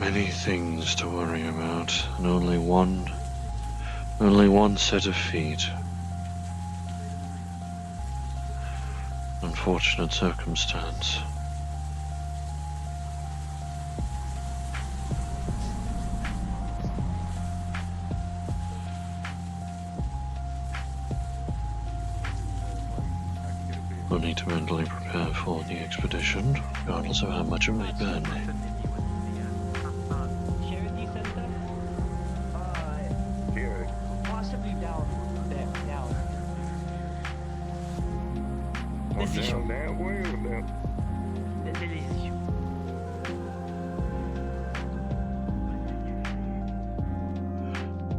Many things to worry about, and only one set of feet. Unfortunate circumstance. We'll need to mentally prepare for the expedition, regardless of how much it may burn me. Charity center? Here. Possibly down there, down. Down that way or down?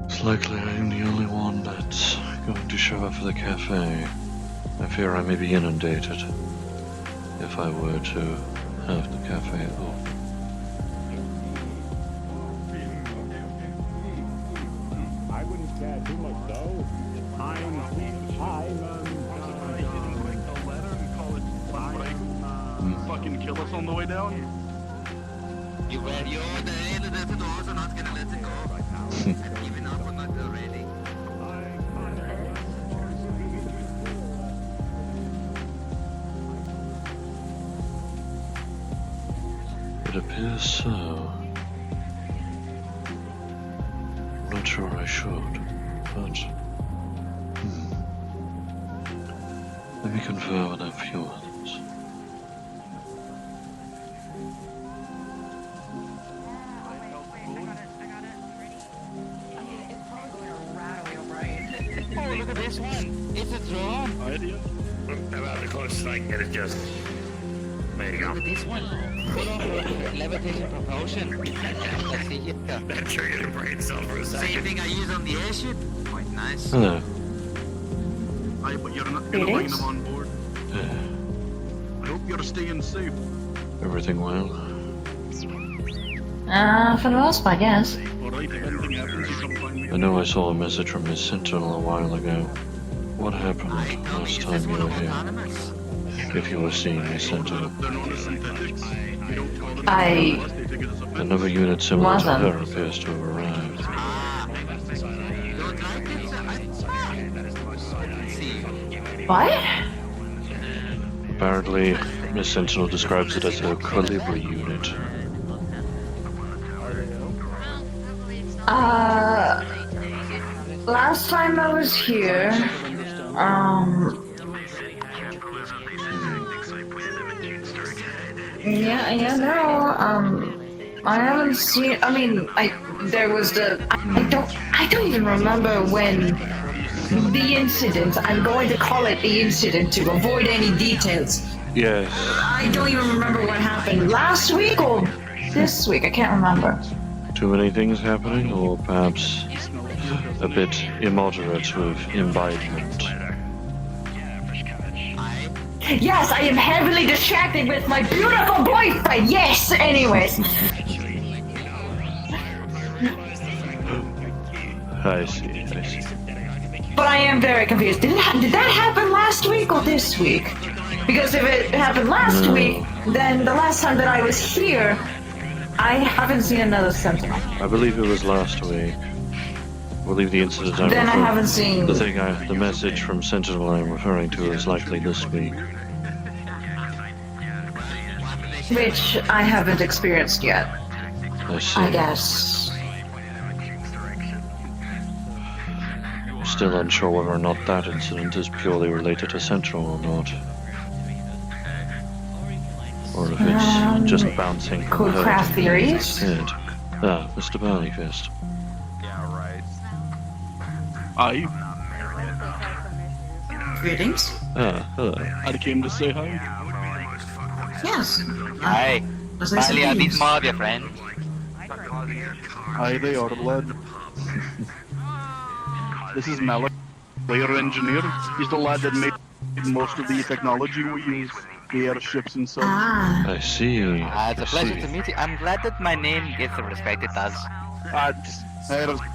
It's likely I am the only one that's going to show up for the cafe. I fear I may be inundated if I were to have the cafe open. I wouldn't care too much though. Fucking kill us on the way down. You were the end of the also not gonna let it go. Even up or not already. It appears so. I'm not sure I should, but... Let me confer with a few others. Oh, look at this one. It's a drone. Idea. About the closest I can get is just... There you go. Look at this one. Levitation propulsion. Let's see here. That triggered to brain cell for a second. Same thing I use on the airship. Quite nice. Hello. Aye, but you're not gonna bring them on board. Yeah. I hope you're staying safe. Everything well? For the most part, yes. Alright, if anything happens, you come find me. I know I saw a message from Miss Sentinel a while ago. What happened last time you were here? Autonomous. If you were seeing Miss Sentinel. They're known as synthetics. We don't call them I autonomous, they take it as a pet. Another unit similar to Wasn't. her appears to have arrived. Ah. Don't like it, sir. Let's see. What? Apparently, Miss Sentinel describes it as a Colibri unit. Last time I was here, I haven't seen, there was I don't even remember when the incident, I'm going to call it the incident to avoid any details. Yes, I don't even remember what happened last week or this week, I can't remember. too many things happening, or perhaps a bit immoderate with imbibement. Yes, I am heavily distracted with my beautiful boyfriend. Yes. Anyways, I see. but I am very confused. Did that happen last week or this week? Because if it happened last No. week, then the last time that I was here, I haven't seen another Sentinel. I believe it was last week. I believe the incident Then I haven't seen. the message from Sentinel I'm referring to is likely this week. Which I haven't experienced yet. I see. I guess. Still unsure whether or not that incident is purely related to Sentinel or not. Or if it's just bouncing from Cool her craft to theories. his head. Ah, Mr. Barleyfist. Aye, Greetings. Ah, hello. I came to say hi. Yes. Hi. As I said, Finally, I meet greetings. more of your friend. Aye, they are, lad. This is Malik, player engineer. He's the lad that made most of the technology we use, the airships and such. Ah. I see. It's a I pleasure see. to meet you. I'm glad that my name gets the respect it does. As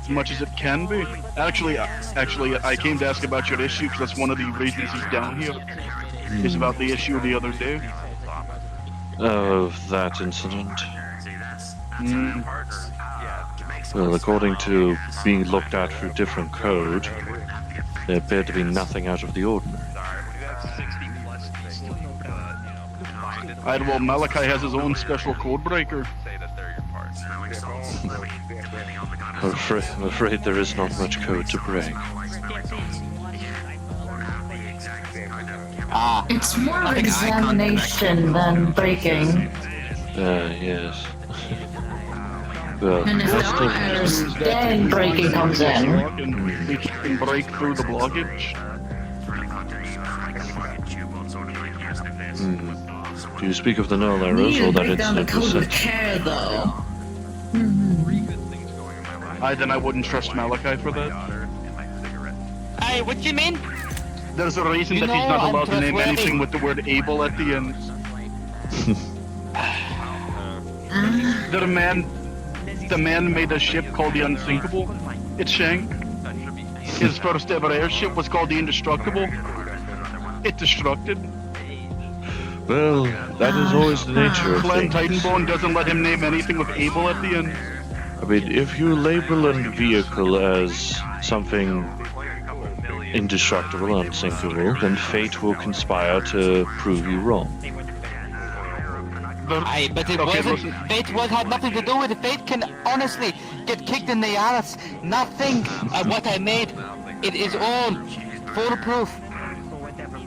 much as it can be. Actually, I came to ask about your issue because that's one of the reasons he's down here. It's about the issue the other day. Of that incident. Well, according to being looked at through different code, there appeared to be nothing out of the ordinary. Well, Malachi has his own special code breaker. I'm afraid there is not much code to break. It's more of examination than breaking. Yes. Well, And if there are errors, then breaking comes in. He can break through the blockage. Do you speak of the null errors We or need to that break down the incident was code with sent? care, though. Then I wouldn't trust Malachi for that. Hey, what you mean? There's a reason You that he's know not I'm allowed to name trustworthy. anything with the word able at the end. The man made a ship called the Unsinkable. It sank. His first ever airship was called the Indestructible. It destructed. Well, that is always the nature of Glenn things. Titanbone doesn't let him name anything with able at the end. I mean, if you label a vehicle as something indestructible, unsinkable, then fate will conspire to prove you wrong. Aye, but it Okay, wasn't. listen. Fate had nothing to do with it. Fate can honestly get kicked in the ass. Nothing of what I made. It is all foolproof.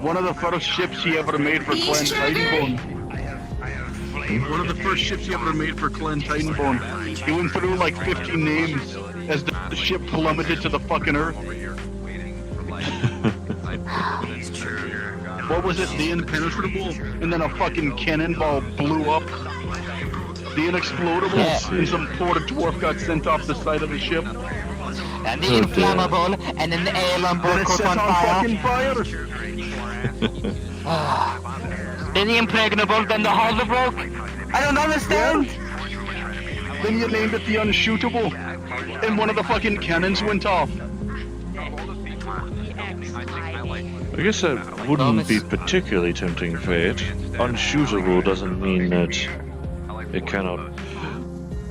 One of the first ships he ever made for Glenn Titanbone. One of the first ships he ever made for Glenn Titanbone. He went through like 50 names as the ship plummeted to the fucking earth. What was it? The Impenetrable? And then a fucking cannonball blew up. The Inexplodable? Yeah. And some poor dwarf got sent off the side of the ship. And the Oh, dear. inflammable, and then the alien Then boat it caught set on on fire. fucking fire. Then the impregnable, then the hull broke. I don't understand. Then you named it the Unshootable. And one of the fucking cannons went off. I guess that wouldn't be particularly tempting fate. Unshootable doesn't mean that it cannot.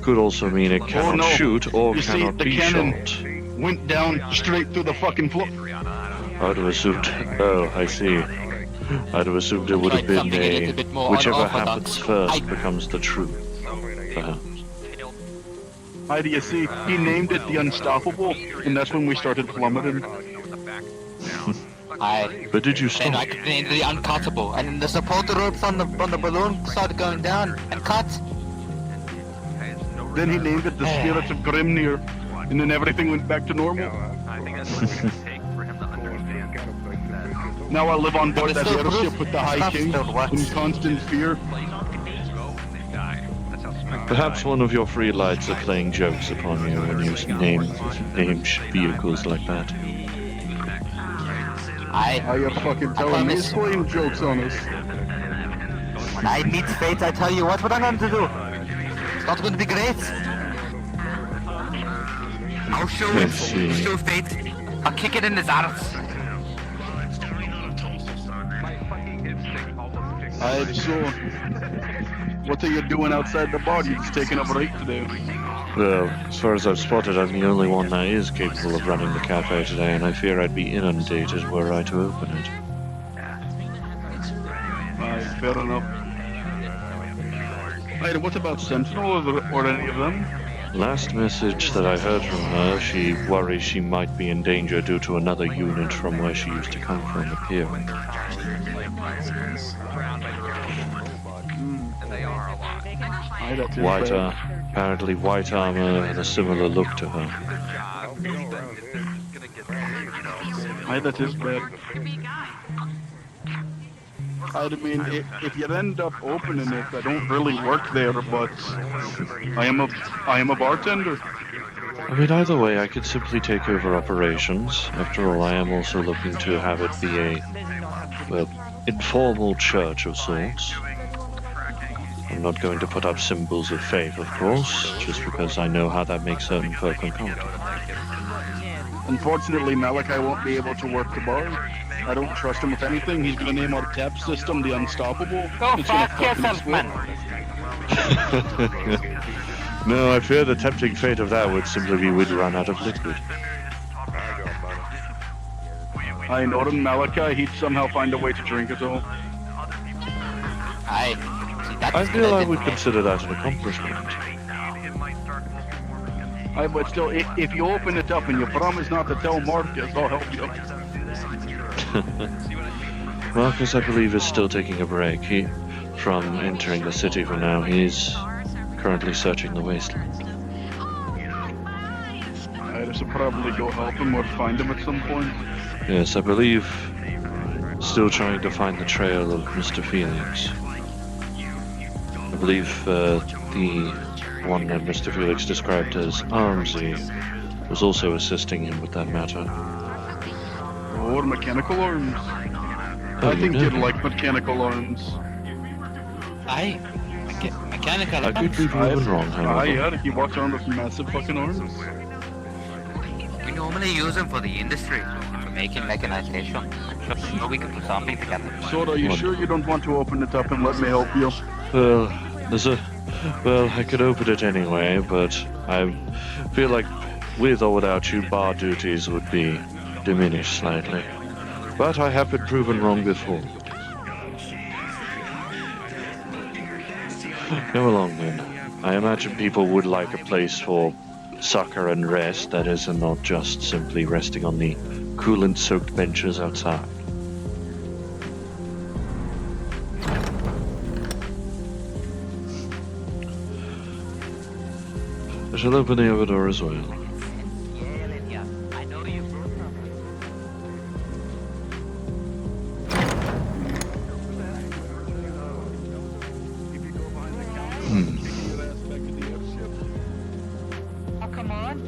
Could also mean it cannot no. shoot or You see, cannot the be cannon shot. went down straight through the fucking floor. I'd have assumed. Oh, I see. I'd have assumed it would have been Something a little bit more whichever unorthodox. happens first I- becomes the truth. Perhaps. How do you see? He named it the Unstoppable, and that's when we started plummeting. Aye. But did you Then I stop? could name the uncuttable, and then the supporter ropes on the balloon started going down and cut. Then he named it the Spirits of Grimnir, and then everything went back to normal. Now I live on board But that it's still airship proof. with the High Stuff King still works. in constant fear. Perhaps one of your free lights are playing jokes upon you when you name vehicles like that. Aye. You're fucking telling me promise. he's playing jokes on us. I meet fate, I tell you what I'm going to do. It's not going to be great. I'll show Let's see. show fate. I'll kick it in his arse. So, what are you doing outside the bar? You're just taking a break today. Well, as far as I've spotted, I'm the only one that is capable of running the cafe today, and I fear I'd be inundated were I to open it. Fair enough. Hey, what about Sentinel or any of them? Last message that I heard from her, she worries she might be in danger due to another unit from where she used to come from appearing. White, apparently white armor and a similar look to her. Aye, that is bad. I mean, if you end up opening it, I don't really work there, but I am a bartender. I mean, either way, I could simply take over operations. After all, I am also looking to have it be a, well, informal church of sorts. I'm not going to put up symbols of faith, of course, just because I know how that makes certain folk uncomfortable. Unfortunately, Malachi won't be able to work the bar. I don't trust him with anything. He's gonna name our tap system the Unstoppable. Go It's gonna fuck fucking yourself, split. man. No, I fear the tempting fate of that would simply be we'd run out of liquid. I know him, Malachi. He'd somehow find a way to drink it all. Aye. See, that's I feel I good, would isn't it? consider that an accomplishment. But still, if you open it up and you promise not to tell Marcus, I'll help you. Marcus, I believe, is still taking a break from entering the city for now. He's currently searching the wasteland. I should probably go help him or find him at some point. Yes, I believe still trying to find the trail of Mr. Felix. I believe the one that Mr. Felix described as Armsy was also assisting him with that matter. Or mechanical arms. Oh, I think you know you'd him. like mechanical arms. Aye. Mechanical I could arms. be proven wrong, however. Yeah, he walks around with massive fucking arms. We normally use them for the industry, for making mechanization. I'm sure we could do something together. So, are you sure you don't want to open it up and let me help you? Well, I could open it anyway, but I feel like with or without you, bar duties would be diminished slightly. But I have been proven wrong before. Go along then. I imagine people would like a place for succor and rest that is, and not just simply resting on the coolant-soaked benches outside. I shall open the other door as well. I know you broke them. Oh, come on.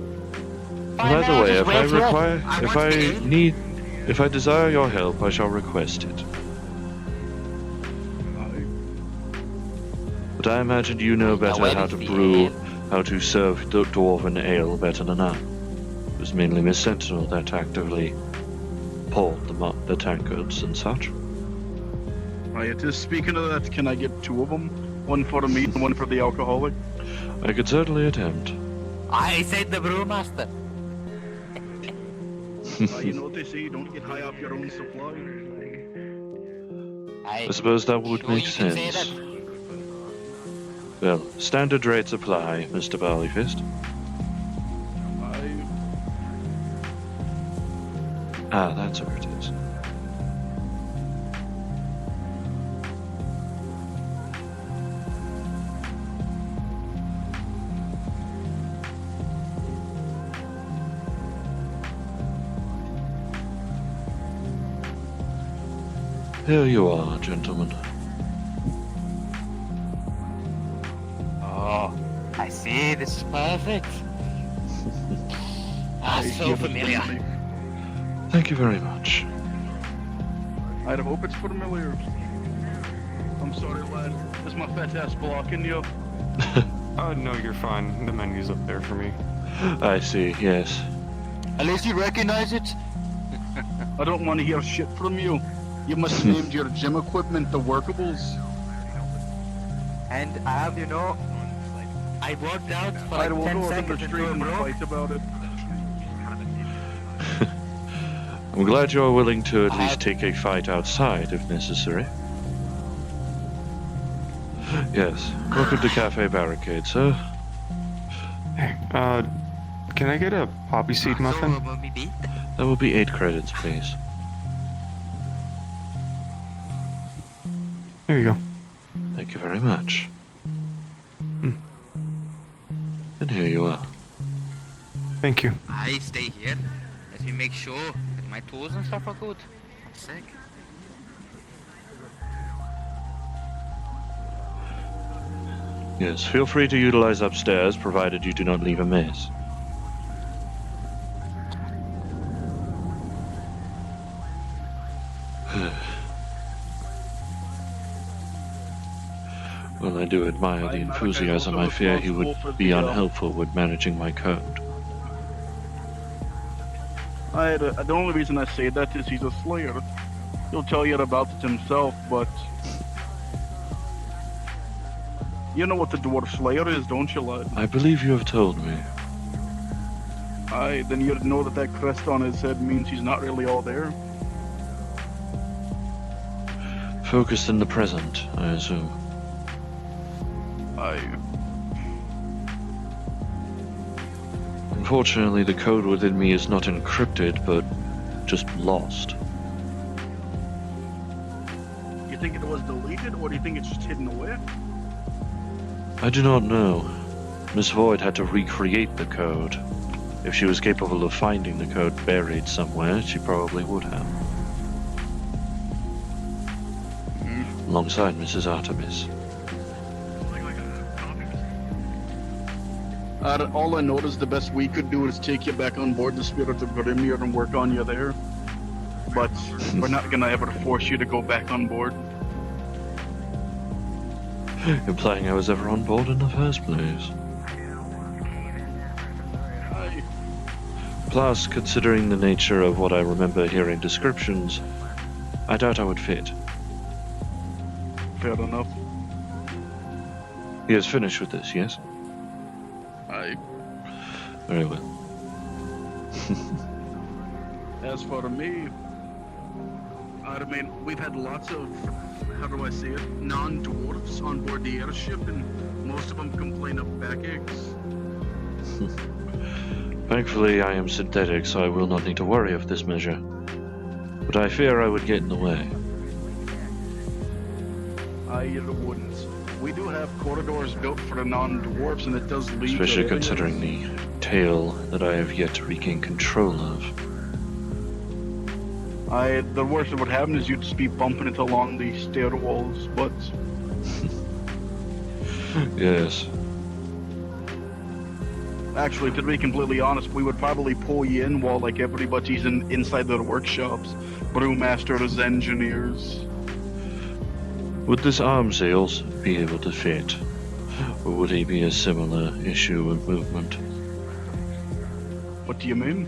By the way, if I desire your help, I shall request it. But I imagine you know better how to brew, how to serve dwarven ale better than I. It was mainly Miss Sentinel that actively poured the tankards and such. Just speaking of that, can I get two of them? One for me and one for the alcoholic? I could certainly attempt. I said the brewmaster. You know what they say, you don't get high off your own supply. I suppose that would Sure make you can say sense. that. Well, standard rates apply, Mr. Barleyfist. Ah, that's where it is. Here you are, gentlemen. Oh, I see. This is perfect. So familiar. Thank you very much. I'd hope it's familiar. I'm sorry, lad. Is my fat ass blocking you? Oh, no, you're fine. The menu's up there for me. I see, yes. At least you recognize it. I don't want to hear shit from you. You must have named your gym equipment the Workables. And I have, I worked out for I like will 10 go on the seconds street and and broke. fight about it. I'm glad you're willing to at least take a fight outside if necessary. Yes. Welcome to Cafe Barricade, sir. Hey, can I get a poppy seed muffin? That will be 8 credits, please. There you go. Thank you very much. And here you are. Thank you. I stay here. Let me make sure that my tools and stuff are good. Sick. Yes, feel free to utilize upstairs, provided you do not leave a mess. Well, I do admire the enthusiasm. I fear he would be unhelpful with managing my code. The only reason I say that is he's a slayer. He'll tell you about it himself, but You know what the Dwarf Slayer is, don't you, lad? I believe you have told me. Aye, then you'd know that that crest on his head means he's not really all there. Focused in the present, I assume. Aye. Unfortunately, the code within me is not encrypted, but just lost. You think it was deleted, or do you think it's just hidden away? I do not know. Miss Void had to recreate the code. If she was capable of finding the code buried somewhere, she probably would have. Alongside Mrs. Artemis. All I know is the best we could do is take you back on board the Spirit of Grimir and work on you there. But we're not gonna ever force you to go back on board. Implying I was ever on board in the first place. Aye. Plus, considering the nature of what I remember hearing descriptions, I doubt I would fit. Fair enough. He has finished with this, yes? Aye. Very well. As for me, I mean, we've had lots of, how do I say it, non-dwarfs on board the airship, and most of them complain of backaches. Thankfully, I am synthetic, so I will not need to worry of this measure. But I fear I would get in the way. I wouldn't. We do have corridors built for the non-dwarfs, and it does lead Especially to considering the tail that I have yet to regain control of. The worst that would happen is you'd just be bumping it along the stairwells, but... Yes. Actually, to be completely honest, we would probably pull you in while, like, everybody's inside their workshops. Brewmasters, engineers... Would this arms Eels be able to fit? Or would he be a similar issue with movement? What do you mean?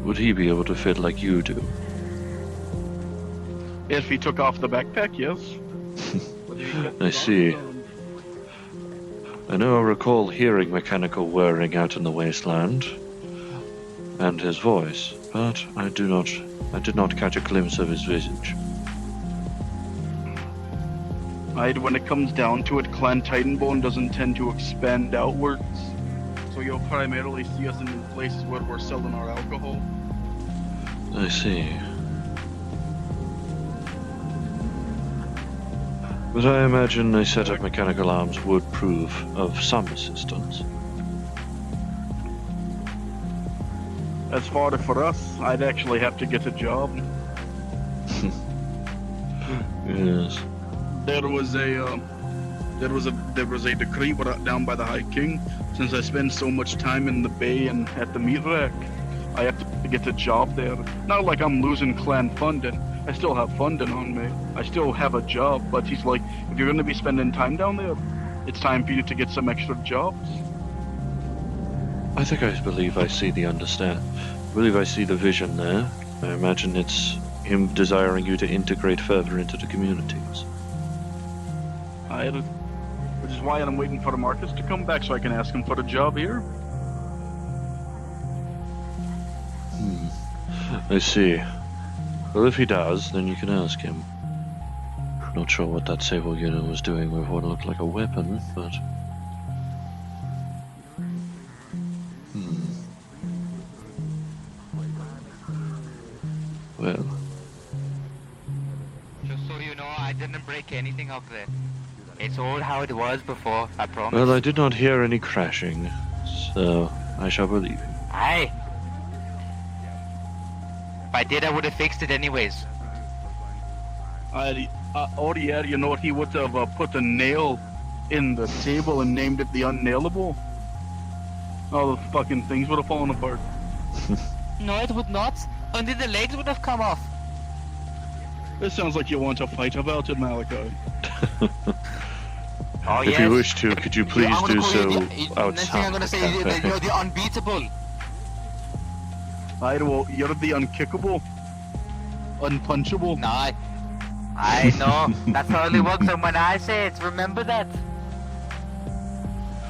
Would he be able to fit like you do? If he took off the backpack, yes. I see. I know I recall hearing mechanical whirring out in the wasteland, and his voice, but I did not catch a glimpse of his visage. When it comes down to it, Clan Titanbone doesn't tend to expand outwards, so you'll primarily see us in places where we're selling our alcohol. I see. But I imagine a set of mechanical arms would prove of some assistance. As far for us, I'd actually have to get a job. Yes. There was a decree brought down by the High King. Since I spend so much time in the bay and at the meat rack, I have to get a job there. Not like I'm losing clan funding. I still have funding on me. I still have a job, but he's like, if you're gonna be spending time down there, it's time for you to get some extra jobs. I think I believe I see the vision there. I imagine it's him desiring you to integrate further into the communities. Which is why I'm waiting for Markus to come back so I can ask him for a job here. I see. Well, if he does, then you can ask him. Not sure what that Sable unit was doing with what looked like a weapon, but... Well... Just so you know, I didn't break anything up there. It's all how it was before, I promise. Well, I did not hear any crashing, so I shall believe you. Aye. If I did, I would have fixed it anyways. Oh yeah, you know what? He would have put a nail in the table and named it the Unnailable. All the fucking things would have fallen apart. No, it would not. Only the legs would have come off. This sounds like you want to fight about it, Malachi. Oh, If yes. you wish to, could you please do so Next thing outside I'm gonna the say is cafe? that you're the unbeatable. You're the unkickable. Unpunchable. Nah, I know. That's how it only works on when I say it. Remember that.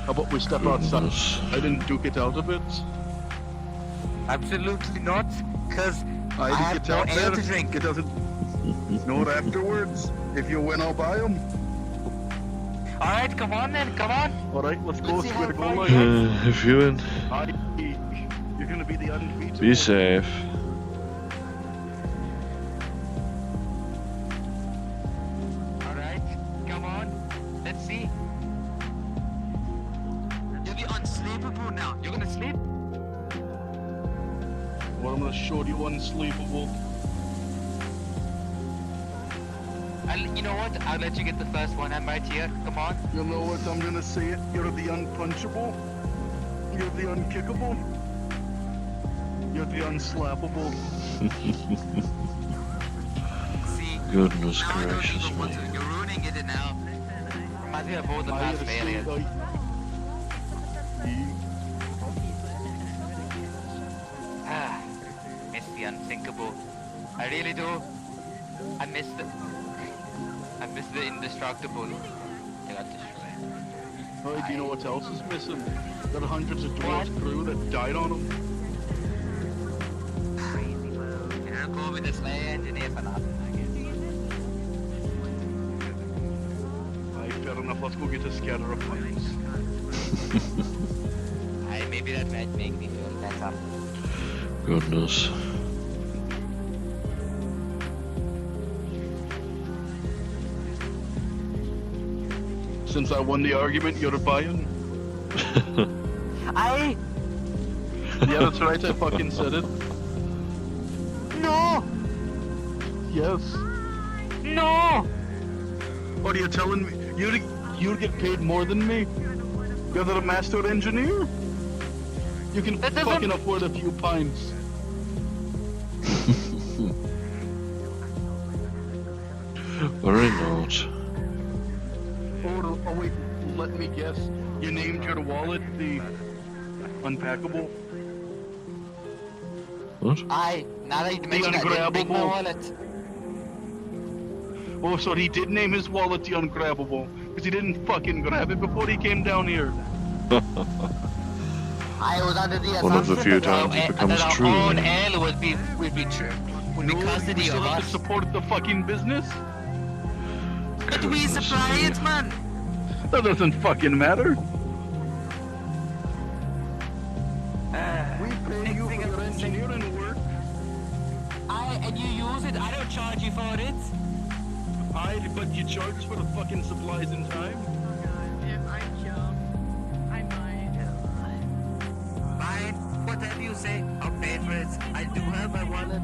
How about we step outside Goodness. and duke it out a bit? Absolutely not, because I have get no out ale there. to drink. It doesn't. Know it afterwards. If you win, I'll buy them. Alright, come on then, come on. Alright, let's go. Let's see Swear to how God, far like, you If you win, you're gonna be the undefeated. be safe. Alright, come on. Let's see. You'll be unsleepable now. You're gonna sleep? Well, I'm gonna show you unsleepable. You know what? I'll let you get the first one. I'm right here. Come on. You know what I'm gonna say? It. You're the unpunchable. You're the unkickable. You're the unslappable. See, Goodness now I don't gracious even want me. to. You're ruining it now. Reminds me of both the past failures. Ah, miss the unthinkable. I really do. I miss the indestructible. I got destroyed. Oh, do you know what else is missing? There are hundreds of dwarves crew that died on them. Crazy world. You don't go with the Slayer engineer for nothing, I guess. Aye, fair enough. Let's go get a scatter of flames. Aye, maybe that might make me feel better. Goodness. Since I won the argument, you're buying. Aye! Yeah, that's right. I fucking said it. No! Yes. No! What are you telling me? You get paid more than me? You're the master engineer? You can That doesn't- fucking afford a few pints. Worry not. Oh wait, let me guess. You named your wallet the Unpackable? What? Aye, now that you mention it, I didn't bring my ungrabbable. wallet. Oh, so he did name his wallet the Ungrabbable, because he didn't fucking grab it before he came down here. I was under the One of the assumption few that our- times it becomes that true. our own ale would be true. Would be No, custody we still of have to us. support the fucking business? But we supply it, man! That doesn't fucking matter. We pay you for your engineering work. And you use it, I don't charge you for it. But you charge us for the fucking supplies and time. If I jump, I might. Fine, whatever you say, I'll pay for it. I do have my wallet.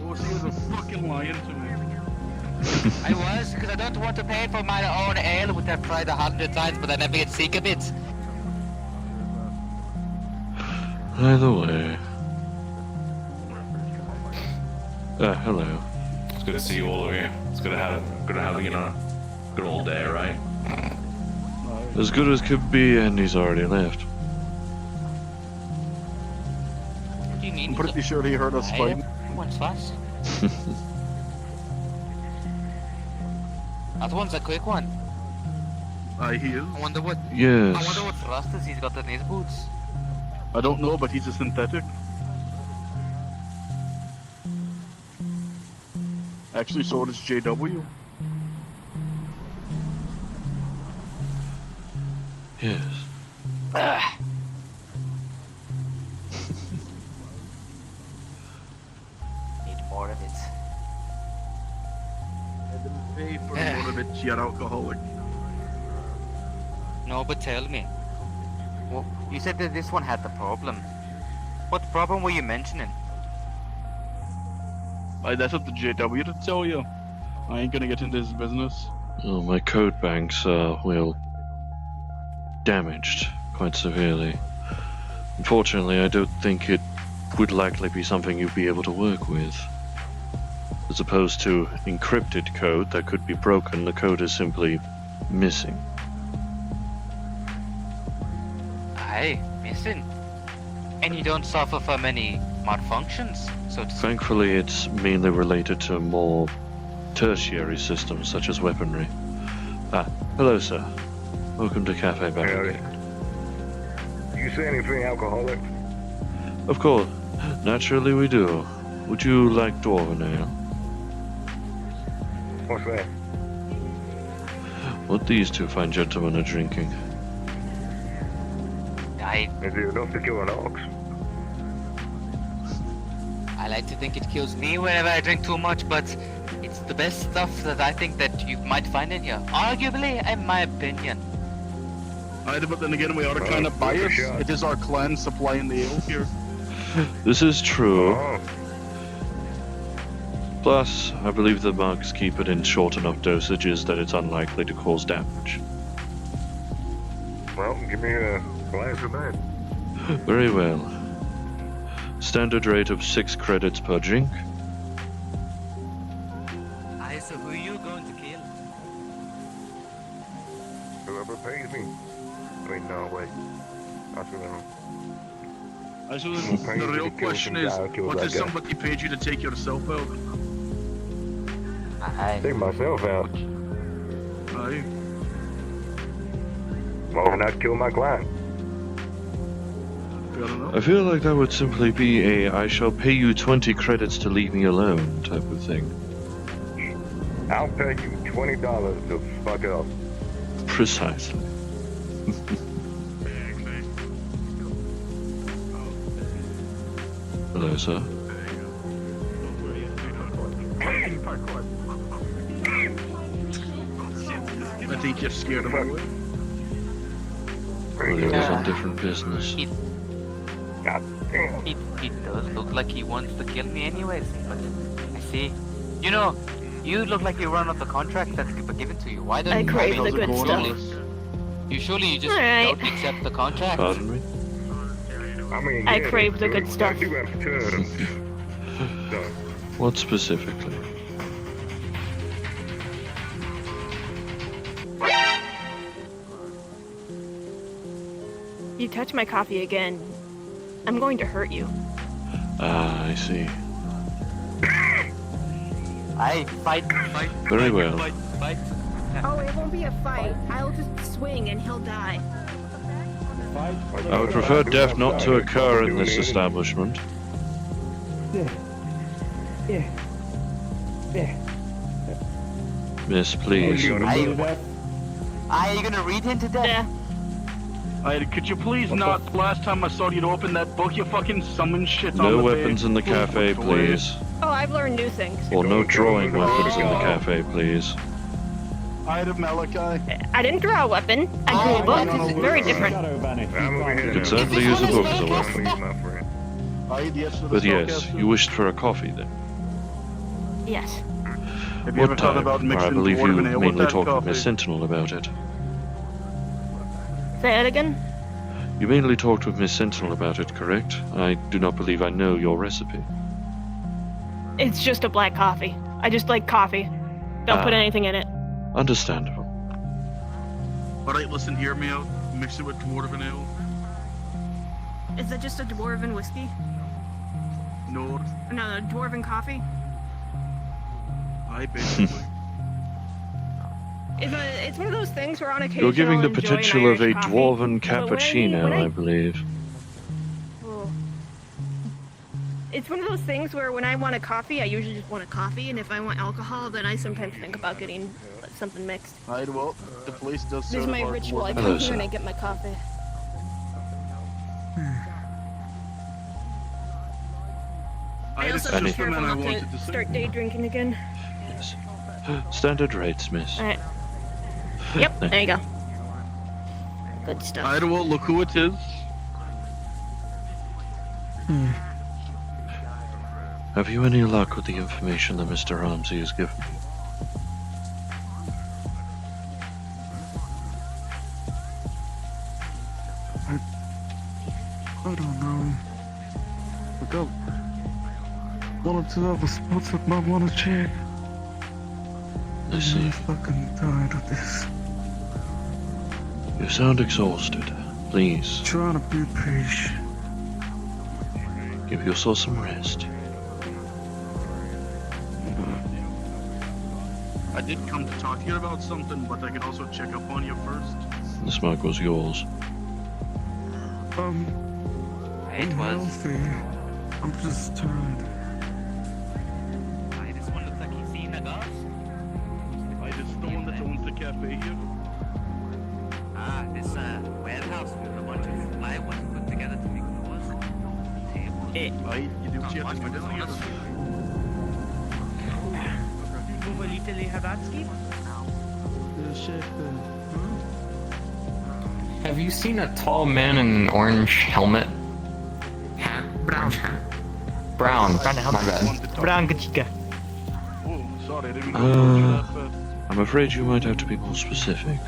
Oh, so you're fucking lying to me. I was, because I don't want to pay for my own ale, which I've tried 100 times, but I never get sick of it. Either way. Hello. It's good to see you all over here. It's good to have you know, good old day, right? As good as could be, and he's already left. What do you mean? I'm pretty sure he heard us fighting. What's fast? That one's a quick one. He is. I wonder what Yes. thrusters he's got in his boots. I don't know, but he's a synthetic. Actually, so does JW. Yes. Need more of it. Pay for more of it, you alcoholic. No, but tell me. Well, you said that this one had the problem. What problem were you mentioning? That's up to JW to tell you. I ain't gonna get into his business. Oh, my code banks are, well, damaged quite severely. Unfortunately, I don't think it would likely be something you'd be able to work with. As opposed to encrypted code that could be broken, the code is simply missing. Aye, missing. And you don't suffer from any malfunctions, so to speak. Thankfully, it's mainly related to more tertiary systems such as weaponry. Hello, sir. Welcome to Cafe Barricade. You say anything alcoholic? Of course. Naturally we do. Would you like Dwarven Ale? What's that? What these two fine gentlemen are drinking. Is it enough to kill an ox? I like to think it kills me whenever I drink too much, but it's the best stuff that I think that you might find in here. Arguably, in my opinion. But then again, we are kind of biased. It is our clan supplying the ale here. This is true. Oh, Plus, I believe the monks keep it in short enough dosages that it's unlikely to cause damage. well, give me a glass of that. Very well. Standard rate of 6 credits per drink. So who are you going to kill? Whoever pays me. Wait, no, wait. That's what The real question is, what if somebody paid you to take yourself out? Take myself out. Aye. Why not kill my client? Fair enough. I feel like that would simply be a I shall pay you 20 credits to leave me alone type of thing. I'll pay you $20 to fuck off. Precisely. Hello, sir. I think you're scared of it. Well, he was on different business. God damn. He does look like he wants to kill me anyways, but I see. You know, you look like you run up the contract that's given to you. Why don't I you? crave the How's it good going, stuff. Alice? Usually you just Alright. don't accept the contract. Pardon me? I mean, I yeah, crave the good I stuff. do have terms. So, What specifically? You touch my coffee again, I'm going to hurt you. Ah, I see. I fight. Very well. Fight. Oh, it won't be a fight. I'll just swing and he'll die. I would prefer death not to occur in this establishment. Miss, please. Are you gonna read him to death? Yeah. Could you please not? Last time I saw you open that book, you fucking summon shit on No the weapons page. in the cafe, Fuck away. please. Oh, I've learned new things. Or no drawing weapons in the cafe, please. Malachi. I didn't draw a weapon. I drew a book. It's very different. I'm over here You can now. certainly use a book as a Please, weapon. my friend. Yes, to the But yes, sarcasm. you wished for a coffee then. Yes. Have you ever What thought time? about Or I mixing believe you dwarven ale with mainly that talked with coffee? Miss Sentinel about it. Say that again. You mainly talked with Miss Sentinel about it, correct? I do not believe I know your recipe. It's just a black coffee. I just like coffee. Don't put Ah. anything in it. Understandable. Alright, listen, hear me out. Mix it with dwarven ale. Is that just a dwarven whiskey? No, No, dwarven coffee? I basically. It's one of those things where on occasion You're giving I'll the enjoy an potential of a Irish coffee, dwarven but when cappuccino, I believe. Oh. It's one of those things where when I want a coffee, I usually just want a coffee, and if I want alcohol, then I sometimes think about getting something mixed. Alright, well, the place does This is serve my our ritual. I dwarven come Hello, here sir. and I get my coffee. I Alright, also it's have to be just the man careful I not wanted to to say. start day drinking again. Yes. Standard rates, miss. Alright. Yep, there you go. Good stuff. Alright, well, look who it is. Have you any luck with the information that Mr. Ramsey has given you? I don't know. I got one or two other spots I might want to check. I see. I'm fucking tired of this. You sound exhausted. Please, Trying to be patient. give yourself some rest. I did come to talk to you about something, but I could also check up on you first. The smoke was yours. It I'm was. healthy. I'm just tired. I just wondered like he's seen a ghost. This is the one that owns the cafe here. Ah, this warehouse with a bunch of plywood put together to make doors. Tables. You do see at the window here. Повелители Хабатский? The chef, Have you seen a tall man in an orange helmet? Hat, brown hat. Brown. Brown helmet. My bad. Brown chica. Oh, sorry, I didn't mean to approach you that fast. I'm afraid you might have to be more specific.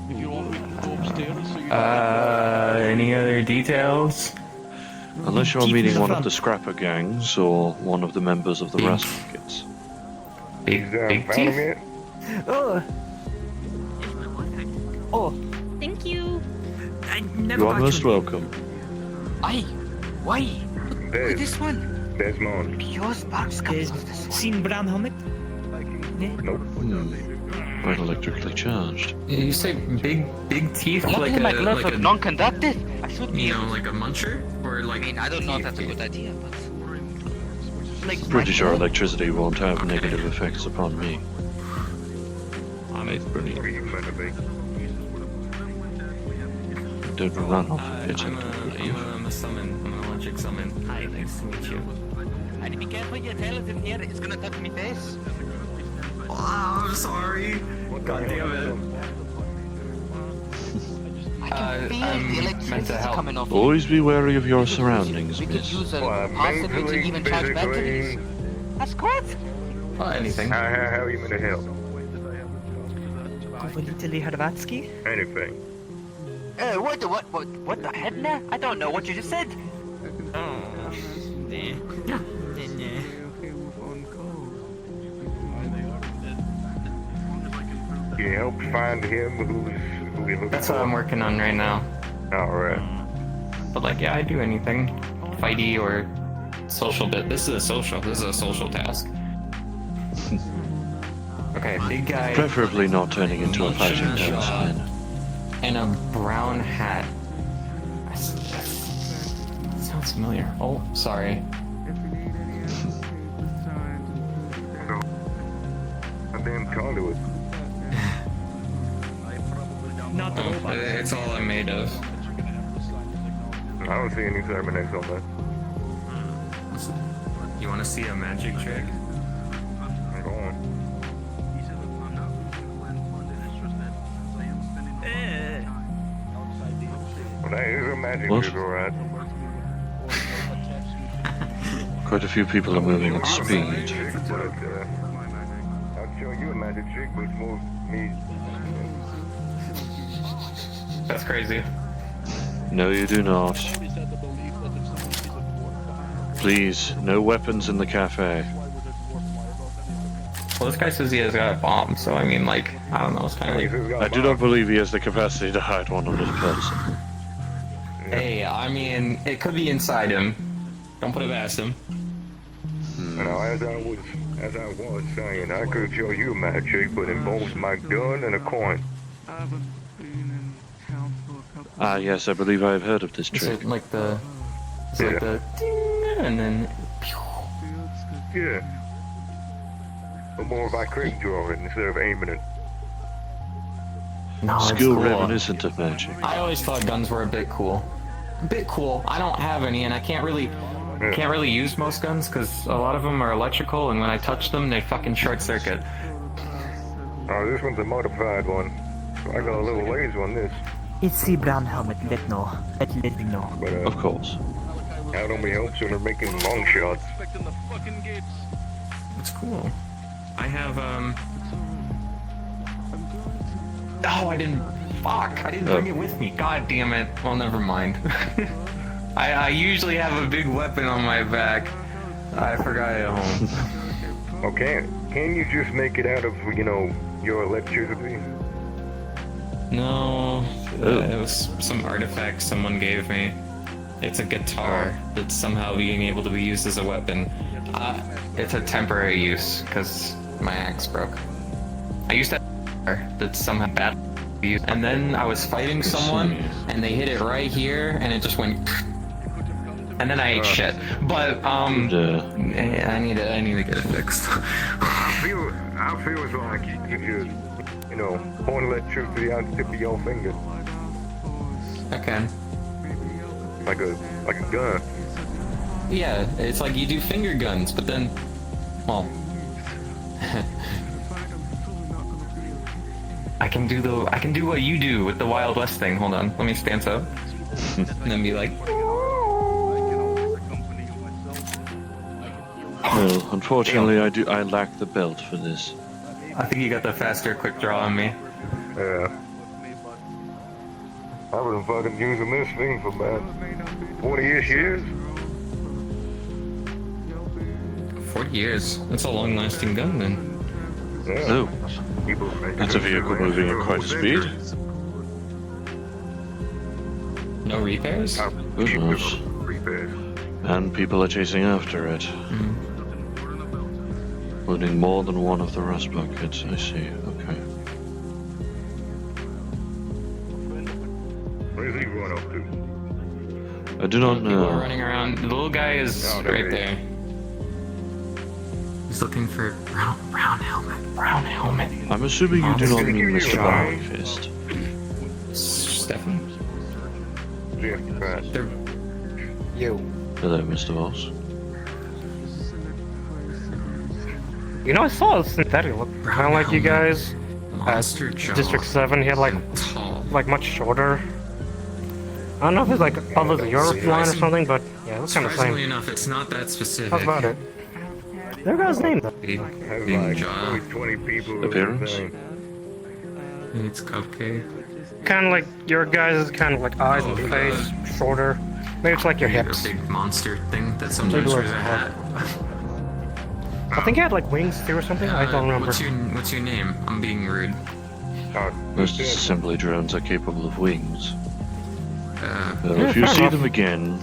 If you want me to go upstairs, so you Any other details? Unless you're meeting one of the scrapper gangs or one of the members of the rest markets. Big Found teeth? him yet? Oh. Oh. Thank you. I never You are got most your name. welcome. Aye. Why? Look Des. at this one. Desmond. Your sparks comes off this one. Seen brown helmet? Nope. Quite electrically charged. You say big teeth? Luckily Like my a, gloves like are a, non-conductive. I should be you know, able like a muncher? Or like... I mean, I don't know if that's a good idea, but like Pretty sure electricity won't have negative effects upon me. It's Where you gonna be? Don't run off it. I'm a summon. I'm an allergic summon. Hi, nice to meet you. and be careful your tail is in here, it's gonna touch me face. Oh, I'm sorry. God damn it. I can feel the I'm meant electricity to help. coming off. Always be wary of your surroundings, We could miss. use a Well, possibly to mentally, even charge batteries. physically. That's great. Anything. How are you gonna help? Повелители Хабатский? Anything. What the heck now? I don't know what you just said. Can you help find him who we looking That's for? what I'm working on right now. Alright. But like, yeah, I do anything. Fighty or social bit. This is a social task. Okay, big guy Preferably not turning into a fighting person. and a brown hat. Sounds familiar. Oh, sorry. A damn conduit. Not the robot. It's all I'm made of. I don't see any cybernetics on that. You want to see a magic trick? Go on. Well, that is a magic What? trick, alright. Quite a few people are moving at speed. But, I'll show you a magic trick, but it's more me. That's crazy. No, you do not. Please, no weapons in the cafe. Well, this guy says he has got a bomb, so I mean, like, I don't know. It's kind of like, I do not believe he has the capacity to hide one on his person. hey, I mean, it could be inside him. Don't put it past him. You know, as I was saying, I could show you a magic trick, but it involves my gun and a coin. I haven't been in town for a couple. Ah, yes, I believe I have heard of this Is trick. it like the... It's Yeah. like the... Ding, and then... Yeah. But more of I cream drawing instead of aiming it. No, it's Skill cool. reminiscent of magic. I always thought guns were a bit cool. A bit cool. I don't have any, and I can't really use most guns because a lot of them are electrical, and when I touch them, they fucking short circuit. Oh, this one's a modified one. So I got a little laser on this. It's the brown helmet, let me know. But, Of course. that only helps when they're making long shots. Expecting the fucking gates. It's cool. I have Oh, I didn't. Fuck! I didn't bring it with me. God damn it. Well, never mind. I usually have a big weapon on my back. I forgot it at home. Okay, can you just make it out of, you know, your electricity? No, it was some artifact someone gave me. It's a guitar that's somehow being able to be used as a weapon. It's a temporary use because my axe broke. I used to have a guitar that's somehow bad. And then I was fighting someone, and they hit it right here, and it just went. And then I ate shit. But I need to get it fixed. I feel like you should, point that truth to the tip of your finger. Okay. Like a gun. Yeah, it's like you do finger guns, but then, well, I can do what you do with the Wild West thing. Hold on, let me stance up, and then be like. Well, unfortunately, I lack the belt for this. I think you got the faster quick draw on me. Yeah. I've been fucking using this thing for about 40-ish years. 40 years. That's a long-lasting gun, then. Yeah. Oh, that's a vehicle moving at quite a speed. No repairs? Who knows? And people are chasing after it. Including more than one of the rust buckets, I see, okay. Where's he going off to? I do not People are know. running around. The little guy is right there. He's looking for brown helmet. Brown helmet. I'm assuming you do not mean Mr. Barfist. Stefan? Yeah, right. Hello, Mr. Voss. You know, I saw a synthetic look kind of like you guys at District 7. He had like much shorter. I don't know if it's like other than your line or something, but yeah, it looks kind of the Surprisingly same. enough, it's not that specific. How's about it? Their guy's name though. Big Like jaw. 20 people. Appearance? It's cupcake. Kind of like your guys' kind of like eyes and face, shorter. Maybe it's like your hips. A big monster thing that sometimes Maybe wears a like- hat. I think he had like wings too or something. I don't remember. What's your name? I'm being rude. Most assembly drones are capable of wings. Uh, Well, Yeah, if you fair see enough. them again,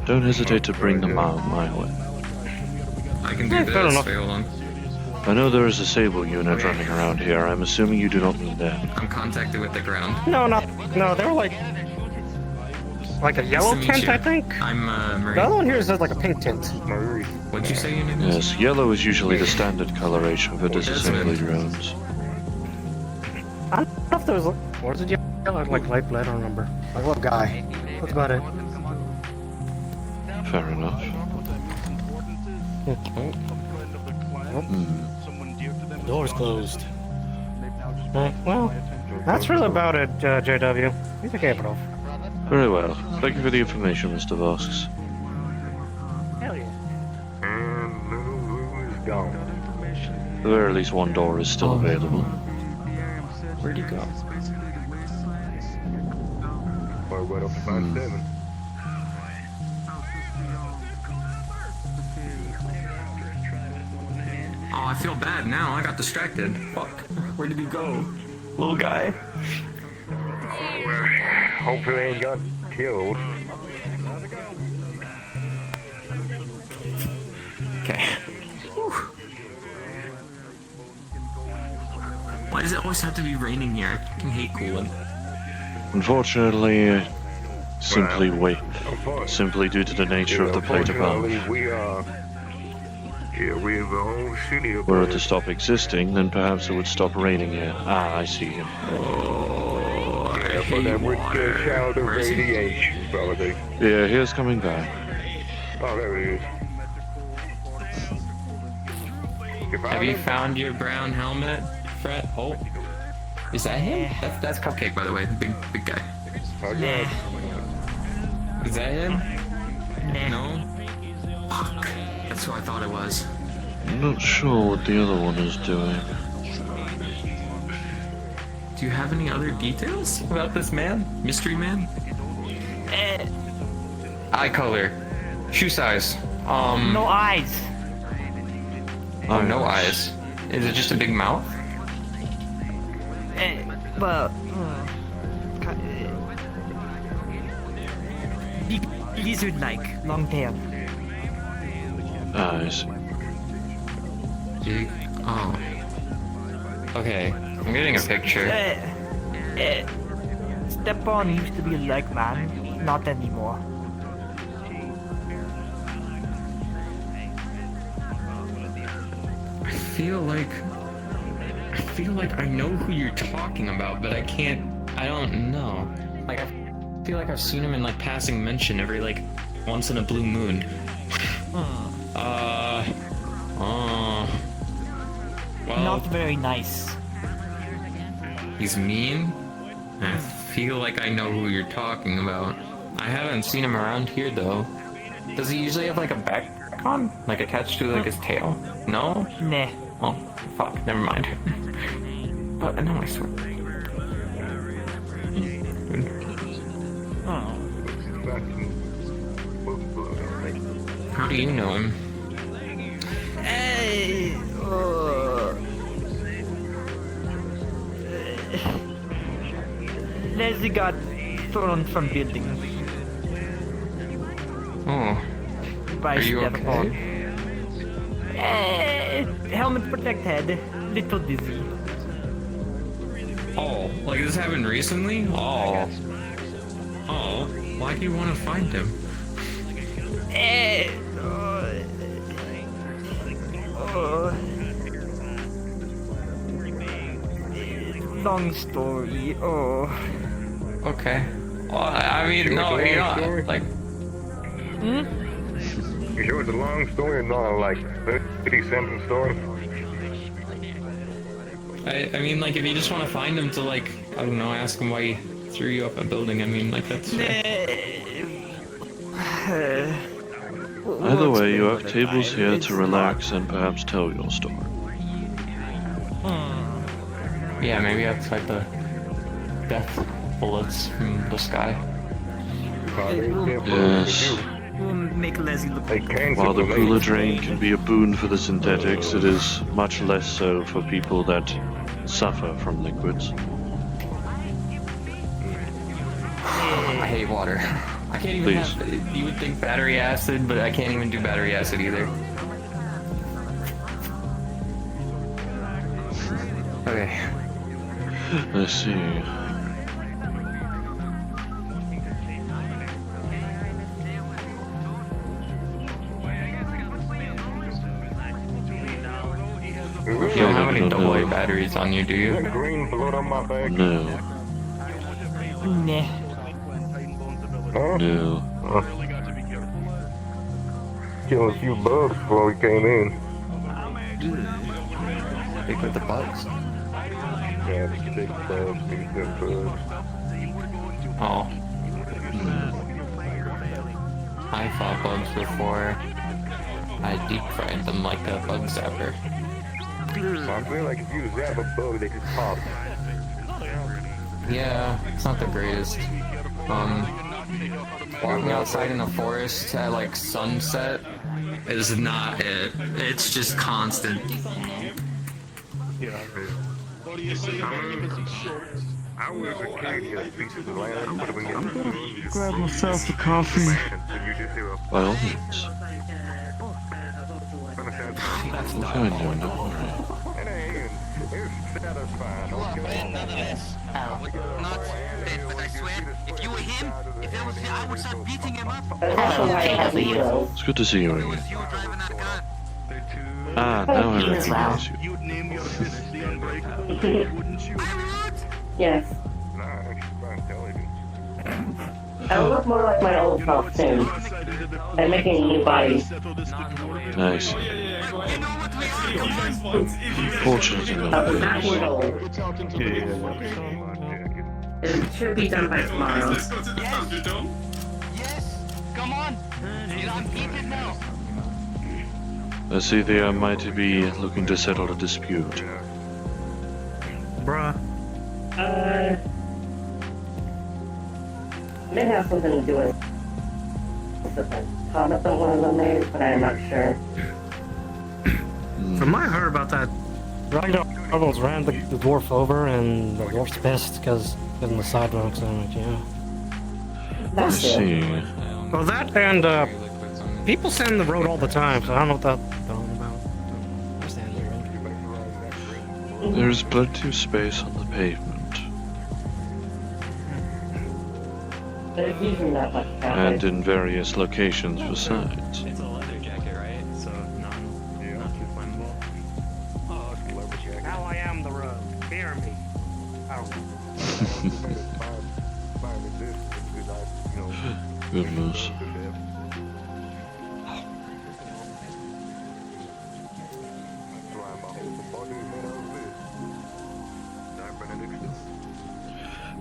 don't hesitate to bring them out my way. I can do Yeah, fair this. enough. Wait, hold on. I know there is a Sable unit running around here. I'm assuming you do not mean that. I'm contacted with the ground. No, they were like a yellow Nice to meet tint, you. I think. I'm The other Marie. one here says like a pink tint. What'd you say your name is? Yes, yellow is usually the standard coloration for disassembly Desmond. drones. I don't know if there was or was it yellow or like light blue? I don't remember. Like what guy? That's about it. Fair enough. Door's closed. Well, that's really about it, JW. He's a capital. Very well. Thank you for the information, Mr. Vosks. Hell yeah. And little Lou is gone. At the very least, one door is still available. Where'd he go? Or went up to 5-7. Oh, I feel bad now. I got distracted. Fuck. Where did he go? Little guy. Hopefully they ain't got killed. Okay. Whew. Why does it always have to be raining here? I fucking hate cooling. Unfortunately, simply due to the nature of the plate above. Unfortunately, we have a whole city of Were it to stop existing, then perhaps it would stop raining here. Ah, I see. Oh, I Yeah, but that would water. child of Where is he? radiation, probably. Yeah, here's coming back. Oh, there it is. If I Have you remember- found your brown helmet, Fred? Oh, is that him? That's Cupcake, by the way. Big guy. Oh, yeah. Is that him? No. Fuck. That's who I thought it was. I'm not sure what the other one is doing. Do you have any other details about this man? Mystery man? Eye color. Shoe size. No eyes. Oh, no eyes. Is it just a big mouth? Well, lizard-like, long tail. Ah, I see. Big. Oh. Okay. I'm getting a picture. Stepan used to be a leg man, not anymore. I feel like I know who you're talking about, but I don't know. Like, I feel like I've seen him in, like, passing mention every, like, once in a blue moon. Well... Not very nice. He's mean? I feel like I know who you're talking about. I haven't seen him around here, though. Does he usually have, like, a backpack on? Like, attached to, like, his tail? No? Nah. Oh, fuck, never mind. But, no, I swear. How do you know him? Hey, Leslie got thrown from building. Oh. By Are you Stepan. okay? Helmet protect head. Little dizzy. Oh, like this happened recently? Oh. Oh, why do you want to find him? Long story. Okay. Well, I mean, no, you're not. Like, You sure it's a long story and not like 30-something story? I mean, like, if you just want to find him to, like, I don't know, ask him why he threw you up a building, I mean, like, that's... Either way, you have tables here to relax and perhaps tell your story. Yeah, maybe outside the death bullets from the sky. Yes. Make Leslie look While the cooler drain can be a boon for the synthetics, it is much less so for people that suffer from liquids. I hate water. I can't even have... You would think battery acid, but I can't even do battery acid either. Okay. Let's see. You don't have any double A batteries on you, do you? Green blood on my back? No. Nah. Huh? No. Killed a few bugs before we came in. Big with the bugs? Yeah, big bugs, big bugs. Oh. I fought bugs before. I deep fried them like a bug zapper. I feel like if you zap a bug, they just pop. Yeah, it's not the greatest. Walking outside in the forest at like sunset is not it. It's just constant. I was a kid, a piece of land, but when you Grab myself a coffee. By all means. That's not Fine, no, don't worry. Not dead, but I swear, if you were him, if that was him, I would start beating him up. It's good to see you again. Ah, now I recognize you. You'd name your fist the Unbreakable, wouldn't you? Yes. I'll look more like my old self soon. I'm making a new body. Nice. Fortunate enough. Not we're old. It should be done by tomorrow. Yes! Come on! I'm heated now. I see they might be looking to settle a dispute. Bruh. May have something to do with something. Comment on one of the names, but I'm not sure. From what I heard about that, rebels ran the dwarf over, and the dwarf's pissed because in the sidewalks, and I'm like, yeah. I see. Well, that and people stand the road all the time, so I don't know what that's talking about. I stand there. There's plenty of space on the pavement. There's usually not much and traffic. in various locations besides. It's a leather jacket, right? So not too flammable. Oh, okay. Now I am the road. Fear me. Oh. Goodness.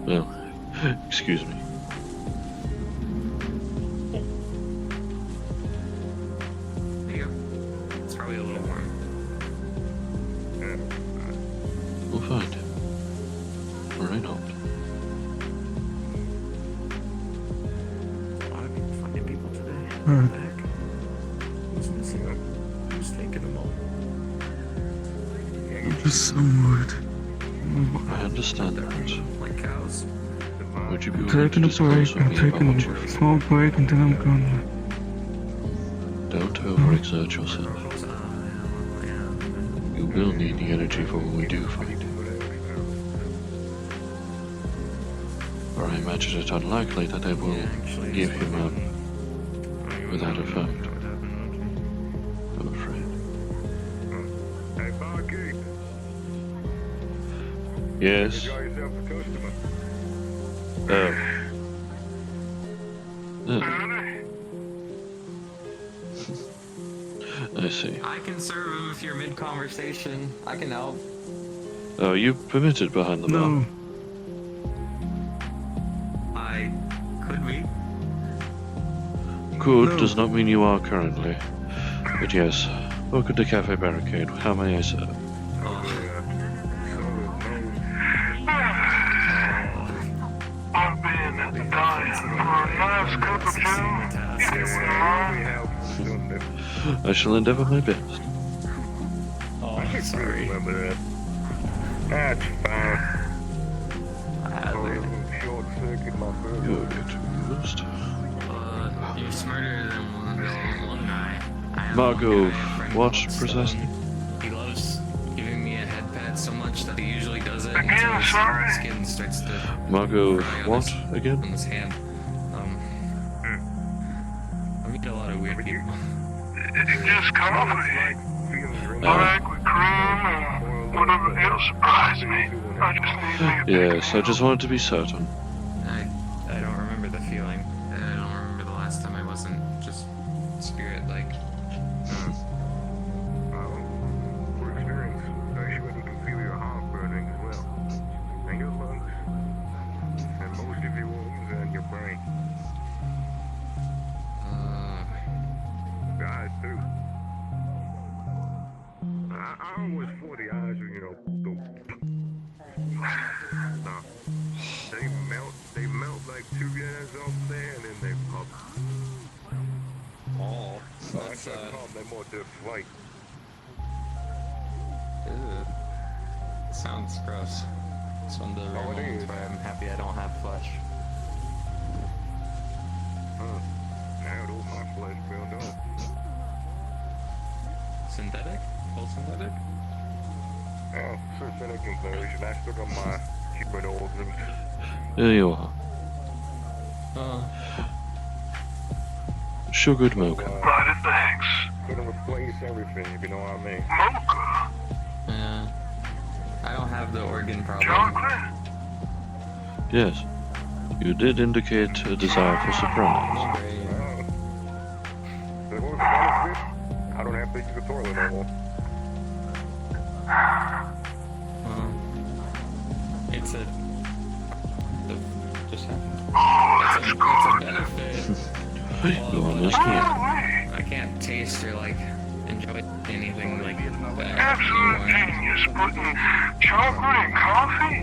Well, excuse me. There you go. It's probably a little warm. We'll find him. Or I don't. A lot of people finding people today. Alright. Back. Who's missing them? Who's taking them all? I'm just so worried. I understand that. Like cows. Would you be I'm willing to taking a disclose break. with I'm me taking about what a you're small break and then I'm gonna. Don't overexert yourself. You will need the energy for when we do find him. For I imagine it unlikely that they will give him up without effect. I'm afraid. Hey, barkeep. Yes. Enjoy yourself a customer. Oh. Oh. I see. I can serve him if you're mid-conversation. I can help. Oh, you permitted behind the bar? No. I could be. Could No. does not mean you are currently. But yes, welcome to Cafe Barricade. How may I serve? I've been dying for a nice cup of joe. I shall endeavor my best. Oh, sorry. Remember that. That's fine. Hazard. Short circuit my You're burger. confused. You're smarter than one guy. I have Margot, one guy, a friend what called precisely? Stone. He loves giving me a head pat so much that he usually does it Again, until his sorry? skin starts to Margot, dry on what his, again? on his hand. I meet a lot of weird people. Just coffee. Black with cream and whatever else surprised me. I just need me a Yes, I just wanted to be certain. I don't remember the feeling. I don't remember the last time I wasn't just spirit-like. For experience, I sure you can feel your heart burning as well. And your lungs. And most of your organs and your brain. Your eyes too. I always thought the eyes were, no. They melt like 2 years off there and then they pop. Oh, So I that's, can't call them more to flight. ew. Sounds gross. It's one of the rare Oh, it moments is. where I'm happy I don't have flesh. Now all my flesh built up. Synthetic? Full synthetic? Yeah, synthetic invasion. I still got my human organs. There you are. Sugared mocha. Mighty thanks. Gonna replace everything, if you know what I mean. Mocha? Yeah. I don't have the organ problem. Chocolate? Yes. You did indicate a desire for surprise. Great. The more benefit, I don't have to use the toilet no more. It's a... just happened. It's a benefit. You almost can't. I can't taste or like enjoy anything like that Absolute anymore. genius putting chocolate in coffee?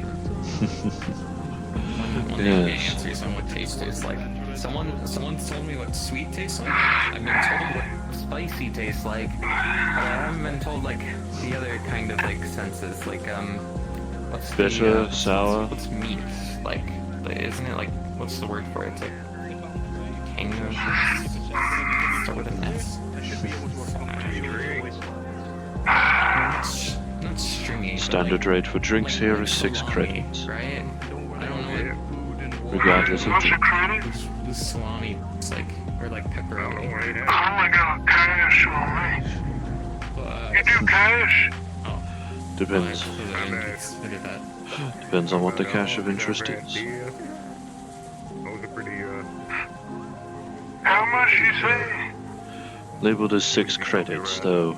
One day I'm gonna answer someone what taste tastes like. Someone's told me what sweet tastes like. I've been told what spicy tastes like. But I haven't been told like the other kind of like senses. Like what's the, Bitter, sour. What's meat like? Isn't it like what's the word for it? It's like tango. Start with an S. Not stringy. but, Standard like, rate for drinks like, here like is 6 salami, credits. Right? I don't know. regardless of This salami, it's like, or like pepperoni. I only got cash on me. You do cash? depends. Depends on what the cash of interest is. Those are pretty, How much you say? Labeled as 6 credits, though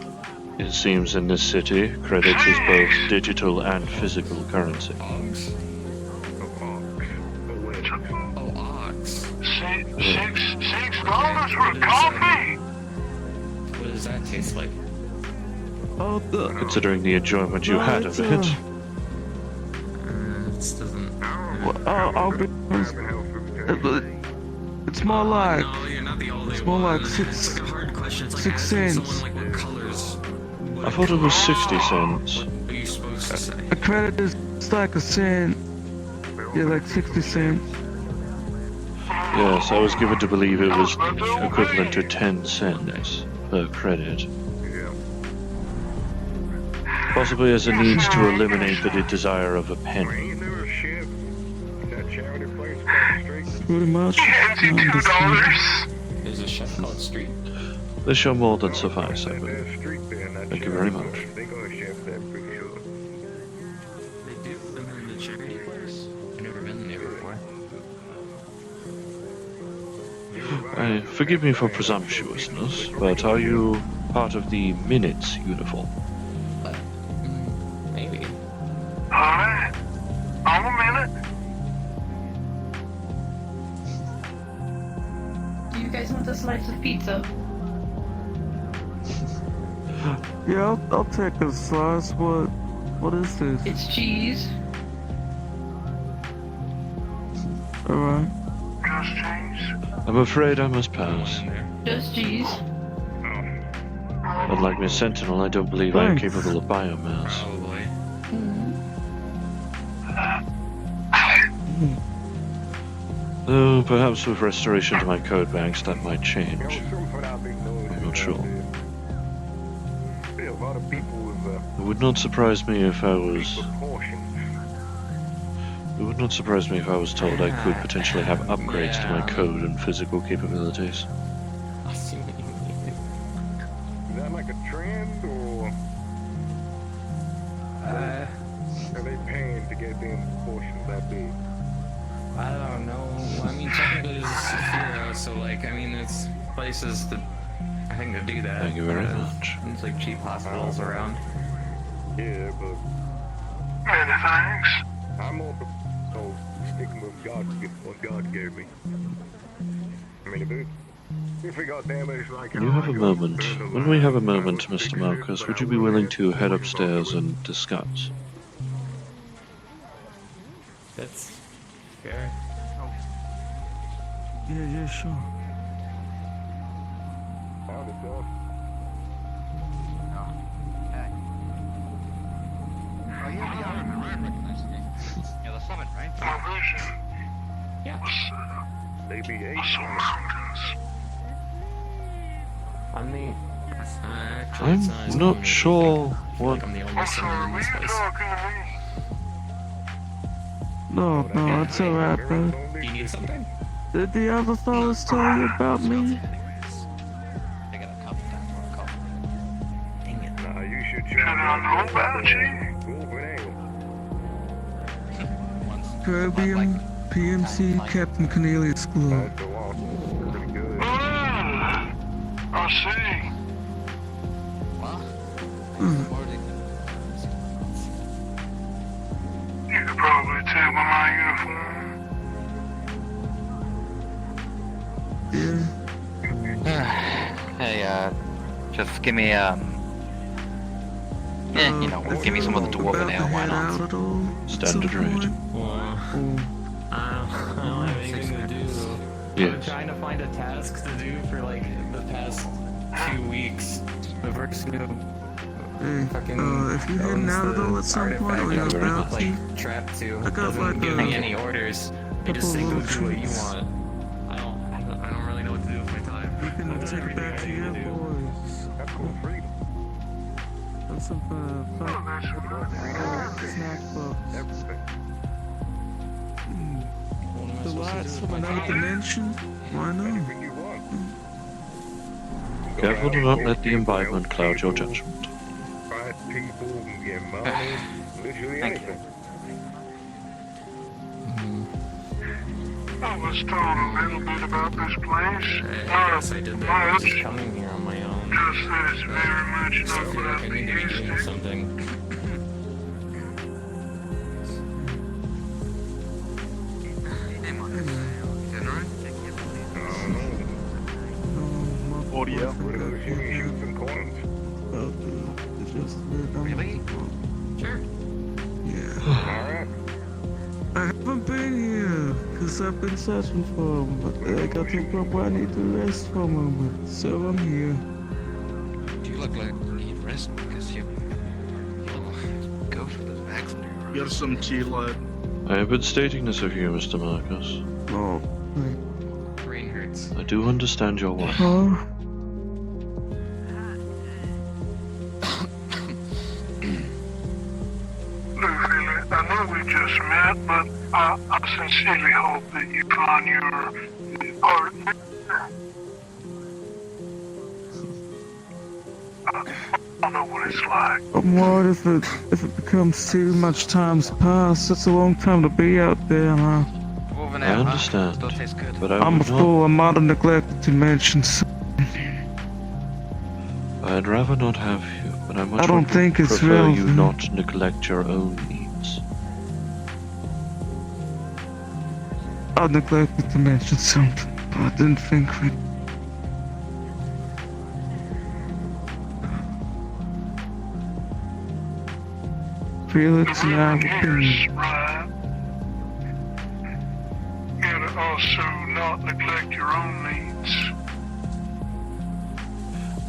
it seems in this city, credits is both digital and physical currency. Ox? Oh, ox. $6 for coffee? What does that taste like? Oh, Considering the enjoyment you No, had it's, of it. This doesn't... well, I'll be honest. It's more like... No, you're not the only It's more one. like 6 It's like a hard question. It's like 6 asking cents. someone like what colors. I thought it was 60 cents. What are you supposed to say? A credit is like a cent. Yeah, like 60 cents. Yes, I was given to believe it was equivalent to 10 cents per credit. Possibly as a means to eliminate the desire of a penny. Pretty much. There's a chef called Street. This shall more than suffice, I believe. Thank you very much. They do them in the charity place. I've never been there before. Forgive me for presumptuousness, but are you part of the Minutes uniform? Maybe. Alright. I'm a minute. Do you guys want a slice of pizza? Yeah, I'll take a slice. What is this? It's cheese. Alright. Just cheese. I'm afraid I must pass. Just cheese. Unlike Miss Sentinel, I don't believe I am Thanks. capable of biomass. Probably. Though perhaps with restoration to my code banks that might change. I'm not sure. A lot of people with It would not surprise me if I was... It would not surprise me if I was told I could potentially have upgrades to my code and physical capabilities. I see what you mean. Is that like a trend, or are they paying to get them proportions that big? I don't know. I mean, technically this is Sephira, so like, I mean, there's places that I think that do that. Thank you very much. There's like cheap hospitals around. Yeah, but many thanks. I'm more sticking with God, what God gave me. I mean, if we got damaged like When you have a moment, when we have a moment, Mr. Markus, would you be willing to head upstairs and discuss? That's fair. Yeah, sure. You're the summit, right? Yeah. They be eight. I'm the... actually, it's not as I'm not cool. sure I feel what... like I'm the only summon in this place. No, it's alright, bro. Do you need something? Did the other fellas tell you about me? They're gonna come down for a coffee. Dang it. Nah, you should check out about you. Caribbean, PMC, Captain Cornelius Club. I see. Well, Mm. You could probably tell by my uniform. Yeah. hey, just give me, give me some of the dwarven ale, why not? Standard rate. I don't have anything to do. I've been Yes. trying to find a task to do for like the past 2 weeks. The person who Hey, fucking if you're heading out at all at some point, or you're artifact about to, like trapped to I got doesn't like give me a any orders. They just say couple go of do what you treats. want. I don't really know what to do with my time. you can That's take it everything back I to need your do. boys. That's cool freedom. And some snack box. Everything. Mm. What am I the lights from another dimension? Why not? Anything you want. Careful to not let the environment cloud your judgment. Fight people, get money, literally anything. I was told a little bit about this place. I guess I did that. Much. Just coming here on my own. Just that it's very much So I not feel what like I I'd be need to be used doing to. something. Audio. Shoot some coins. Really? Sure. Yeah. Alright. I haven't been here because I've been searching for him, but I got to a point where I need to rest for a moment, so I'm here. Do you look like you need rest because you'll go for the vaccinator? Get some tea, lad. I have been stating this of you, Mr. Markus. Oh, Brain hurts. I do understand your worry. huh? Luffy, I know we just met, but I sincerely hope that you find your partner. I don't know what it's like. I'm worried if it becomes too much time's passed. That's a long time to be out there, huh? Woven I out, huh? understand, Still tastes good. but I I'm a would not. fool. I'm out of neglected dimensions. I'd rather not have you, but I much I don't would think it's prefer you relevant. not neglect your own needs. I neglected to mention something, but I didn't think we. Felix and I have been. Here's right. You gotta also not neglect your own needs.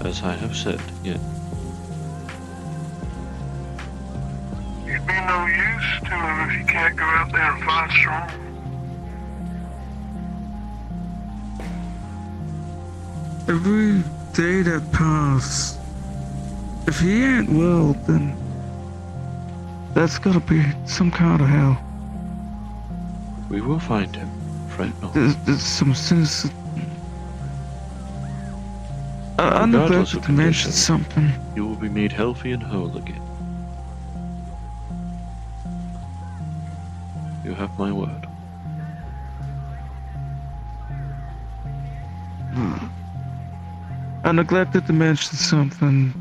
As I have said, yet You'd be no use to him if you can't go out there and fight strong. Every day that passes, if he ain't well, then that's gotta be some kind of hell. we will find him, fret not. There's some sense. I Regardless neglected of to mention condition, something. you will be made healthy and whole again. You have my word. I neglected to mention something.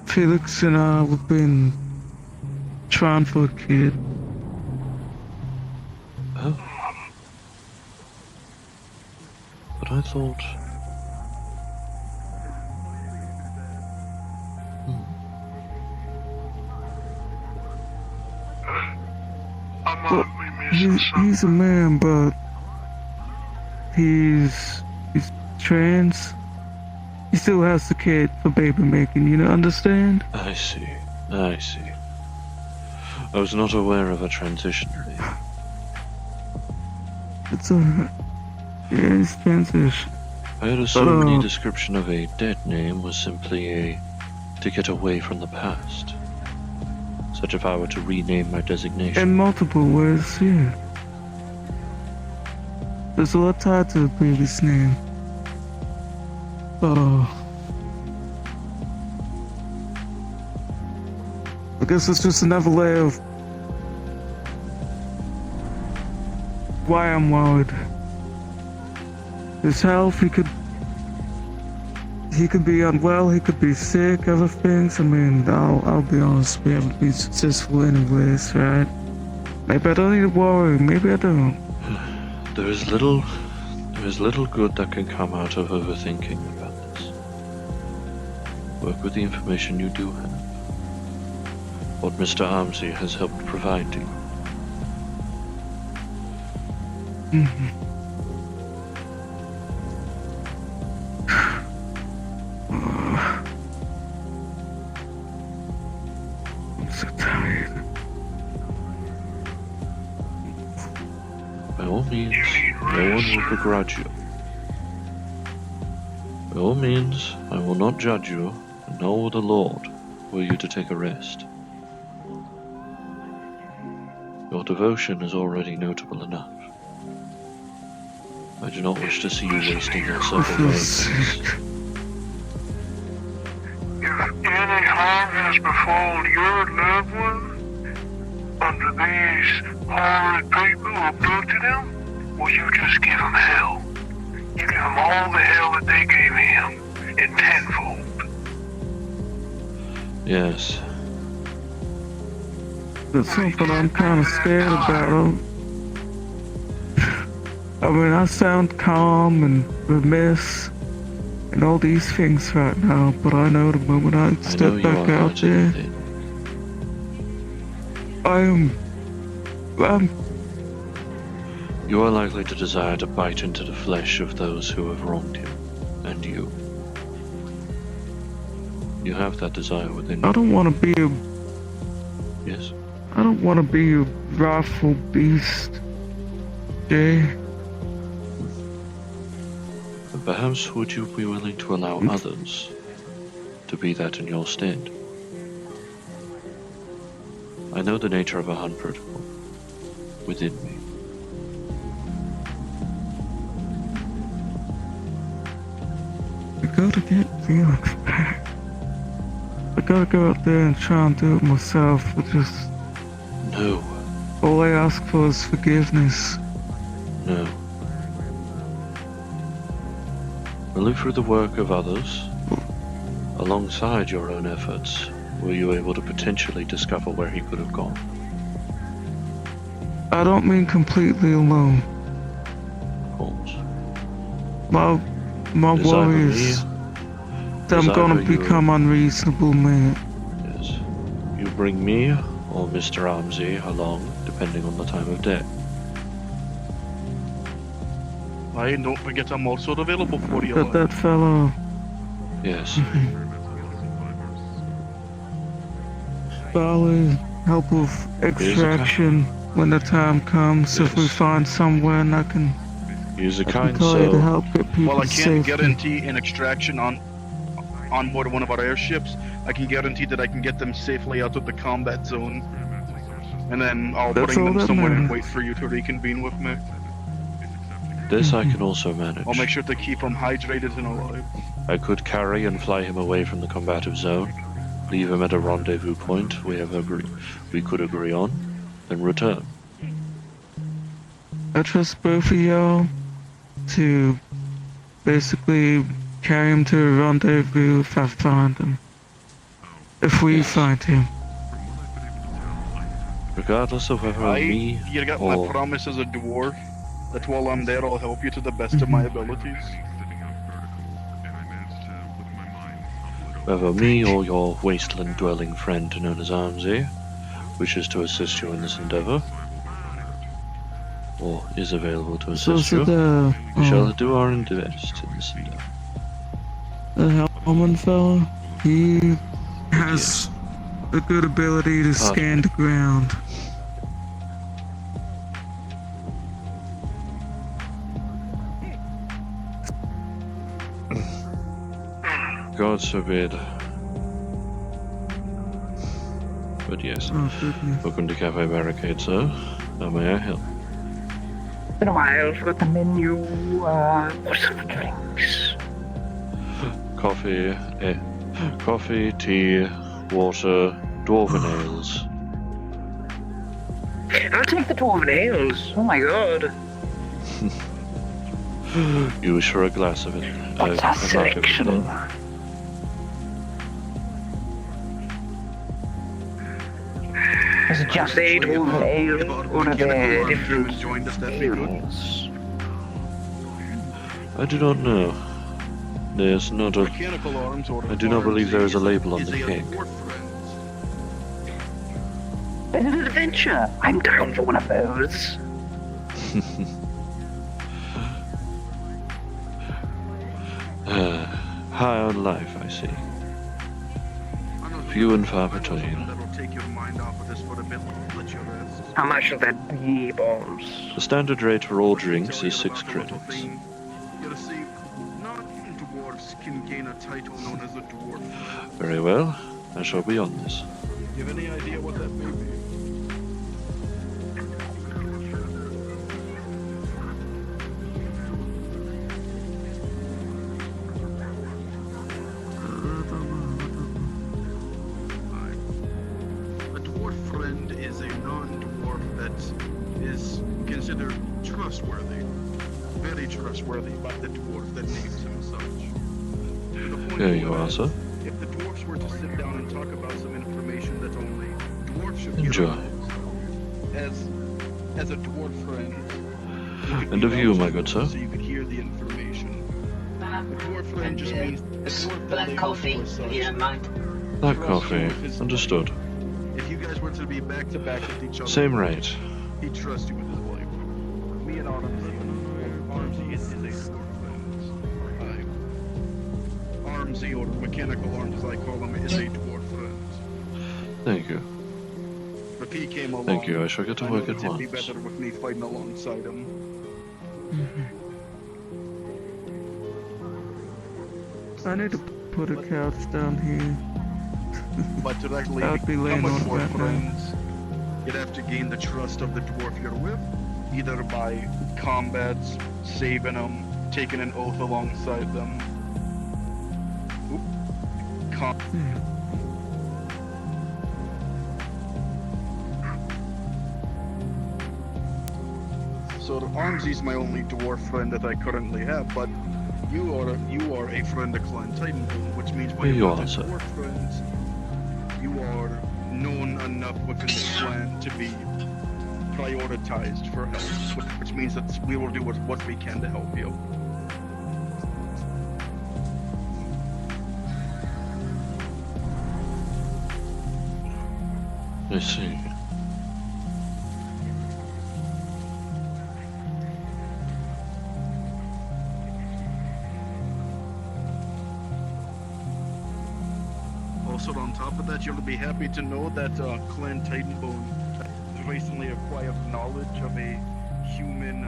Felix and I have been trying for a kid. Oh. But I thought... Well, he's a man, but he's trans. He still has the kid for baby making, you know, understand? I see. I see. I was not aware of a transition name. It's a... Yeah, it's transition. I had assumed the description of a dead name was simply a... to get away from the past. Such if I were to rename my designation. In multiple ways, yeah. There's a lot tied to the previous name. I guess it's just another layer of why I'm worried. His health, he could be unwell, he could be sick, other things. I mean, I'll be honest, we haven't been successful anyways, right? Maybe I don't need to worry, maybe I don't. There is little good that can come out of overthinking about this. Work with the information you do have. What Mr. Armsey has helped provide to you. I'm so tired. By all means, no one will begrudge you. By all means, I will not judge you, nor will the Lord, were you to take a rest. Your devotion is already notable enough. I do not wish to see you wasting yourself I alone. feel sick. If any harm has befallen your loved one under these horrid people who abducted him, well, you just give them hell. You give them all the hell that they gave him in tenfold. Yes. That's something I'm kind of scared about. I mean, I sound calm and remiss and all these things right now, but I know the moment I I step know you back are out there, I'm You are likely to desire to bite into the flesh of those who have wronged you, and you. You have that desire within you. I don't want to be a Yes? I don't want to be a wrathful beast, Jay. But perhaps would you be willing to allow others to be that in your stead? I know the nature of a hunt protocol within me. I gotta get Felix back. I gotta go out there and try and do it myself, but just... No. All I ask for is forgiveness. No. Only through the work of others, alongside your own efforts, were you able to potentially discover where he could have gone. I don't mean completely alone. Of course. My It's worry either is me, that I'm it's gonna either you- become unreasonable, man. Yes. You bring me or Mr. Ramsey along, depending on the time of day. Aye, and don't forget I'm also available for you. But that fellow... Yes. Barley, help with extraction when the time comes. If we find somewhere and I can... He's a I kind can call you to soul. help get people While I can't safely. guarantee an extraction on board one of our airships, I can guarantee that I can get them safely out of the combat zone. And then I'll That's bring all them that somewhere and matters. wait for you to reconvene with me. This I can also manage. I'll make sure to keep him hydrated and alive. I could carry and fly him away from the combative zone, leave him at a rendezvous point we could agree on, then return. I trust both of y'all to basically carry him to a rendezvous if I find him. If we find him. Regardless of whether me You got my or promise as a dwarf that while I'm there I'll help you to the best of my abilities. whether me or your wasteland dwelling friend known as Armsy wishes to assist you in this endeavor, or is available to assist you, we shall do our best in this endeavor. The Hellman fella, he has a good ability to scan the ground. God forbid. But yes. Oh, goodness. Welcome to Cafe Barricade, sir. How may I help? Been a while, forgot the menu. What's for drinks? Coffee, tea, water, dwarven ales. I'll take the dwarven ales. Oh my god. You wish for a glass of it. What's our selection? Is it just a dwarven ale, or are there different ales? I do not know. There's not a... Mechanical arms or I do not believe there is a label on the cake. It's an adventure. I'm down for one of those. High on life, I see. Few and far between. How much of that be, bombs? The standard rate for all drinks is 6 credits. You see, not even dwarves can gain a title known as a dwarf. Very well, I shall be on this. Do you have any idea what that may be? trustworthy. Very trustworthy about the dwarf that names him such. To the point Here you where are, sir. if the dwarfs were to sit down and talk about some information that only dwarfs should Enjoy. hear, as a dwarf friend, you could And be of you, my vouching good for sir. so you could hear the information. A dwarf friend just means a dwarf that they coffee, for such. if you don't mind. Black coffee. Understood. If you guys were to be back to back with each other, Same rate. he'd trust you with his life. Me and Armsy is a dwarf friend. Armsy, or mechanical arms as I call him, is a dwarf friend. Thank you. If he came along, Thank you. I shall get to I work know at it'd be once. better with me fighting alongside him. I need to put a couch down here. But to actually I'd be become laying a on dwarf that now. friends, you'd have to gain the trust of the dwarf you're with, either by combats, saving them, taking an oath alongside them. So Armsy's my only dwarf friend that I currently have, but you are a friend of Clan Titanfall, which means by Here you another are, sir. dwarf friends, you are known enough within the clan to be prioritized for help, which means that we will do what we can to help you. I see. Also, on top of that, you'll be happy to know that Clan Titanbone has recently acquired knowledge of a human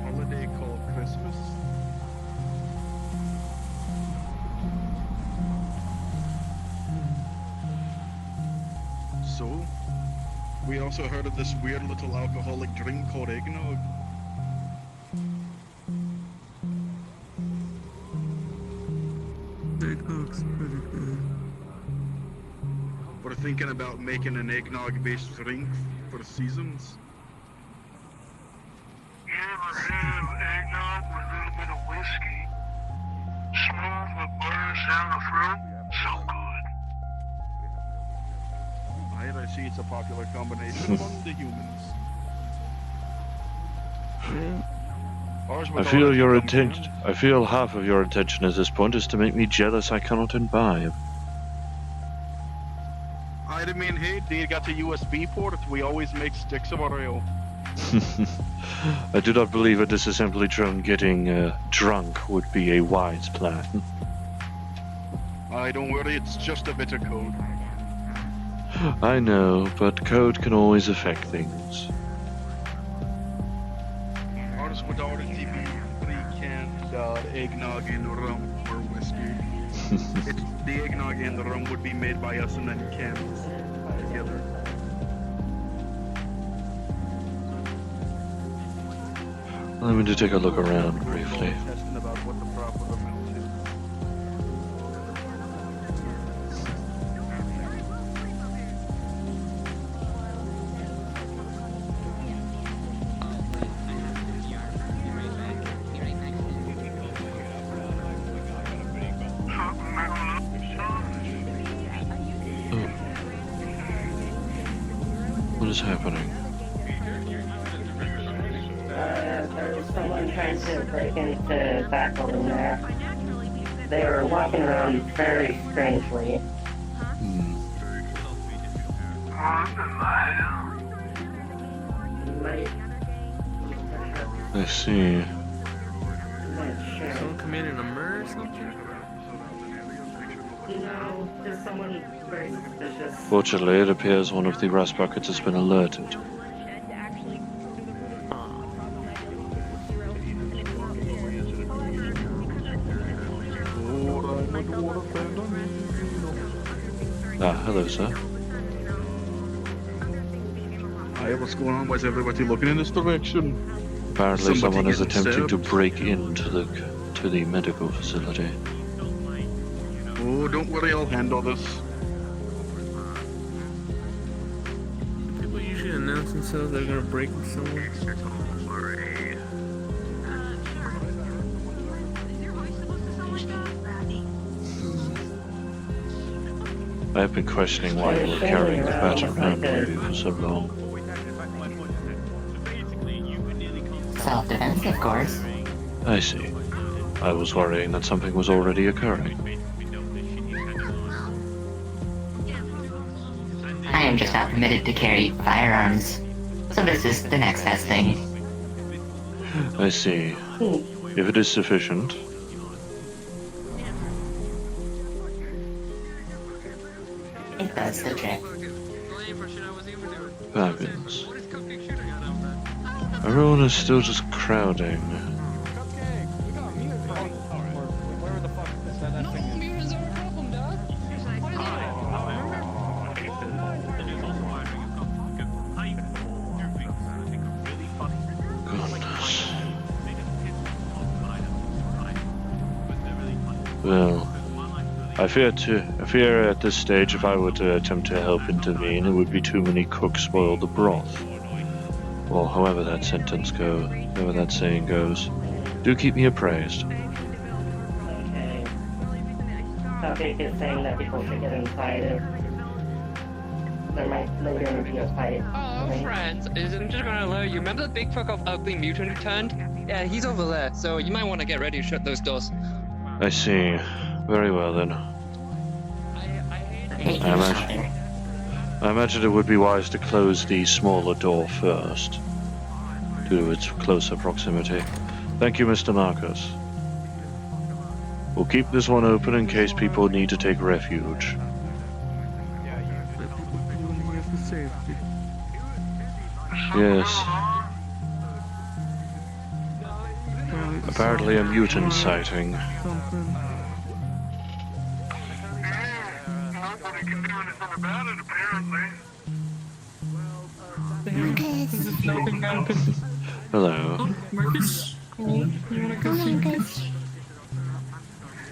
holiday called Christmas. So, we also heard of this weird little alcoholic drink called eggnog. Eggnog's pretty good. We're thinking about making an eggnog-based drink for the seasons. You ever have eggnog with a little bit of whiskey? Smooth but burns down the throat? So good. I see it's a popular combination among the humans. Ours I would feel already your come intention. I feel half of your intention at this point is to make me jealous I cannot imbibe. I mean, hey, they got the USB port. We always make sticks of our ale. I do not believe a disassembly drone getting drunk would be a wise plan. Don't worry, it's just a bit of code. I know, but code can always affect things. Ours would already be pre-canned eggnog and rum or whiskey. The eggnog and the rum would be made by us and then canned together. Let me to take a look around briefly. Testing about what the proper amount is. What is happening? There was someone trying to break into that building there. They were walking around very strangely. I see. Someone come in a murder or something? No, just someone very suspicious. Fortunately, it appears one of the rust buckets has been alerted. Ah, hello, sir. Hi, what's going on? Why is everybody looking in this direction? Apparently, Somebody someone is getting attempting to stabbed? break into the medical facility. Oh, don't worry, I'll handle this. People usually announce themselves they're gonna break with someone. I have been questioning why you were carrying the bat around with you for so long. Self-defense, of course. I see. I was worrying that something was already occurring. I am just not permitted to carry firearms, so this is the next best thing. I see. If it is sufficient. It does the trick. Fabulous. Everyone is still just crowding. Goodness. Well, I fear at this stage if I were to attempt to help intervene, it would be too many cooks spoil the broth. Or however that however that saying goes. Do keep me appraised. Okay. Topic is saying that people should get inside if there might later be a fight. Oh, friends, I'm just gonna alert you. Remember the big fuck of ugly mutant who turned? Yeah, he's over there, so you might want to get ready to shut those doors. I see. Very well then. I imagine it would be wise to close the smaller door first, due to its closer proximity. Thank you, Mr. Markus. We'll keep this one open in case people need to take refuge. Yes. Apparently a mutant sighting. Nobody can do anything about it, apparently. Hello. Markus?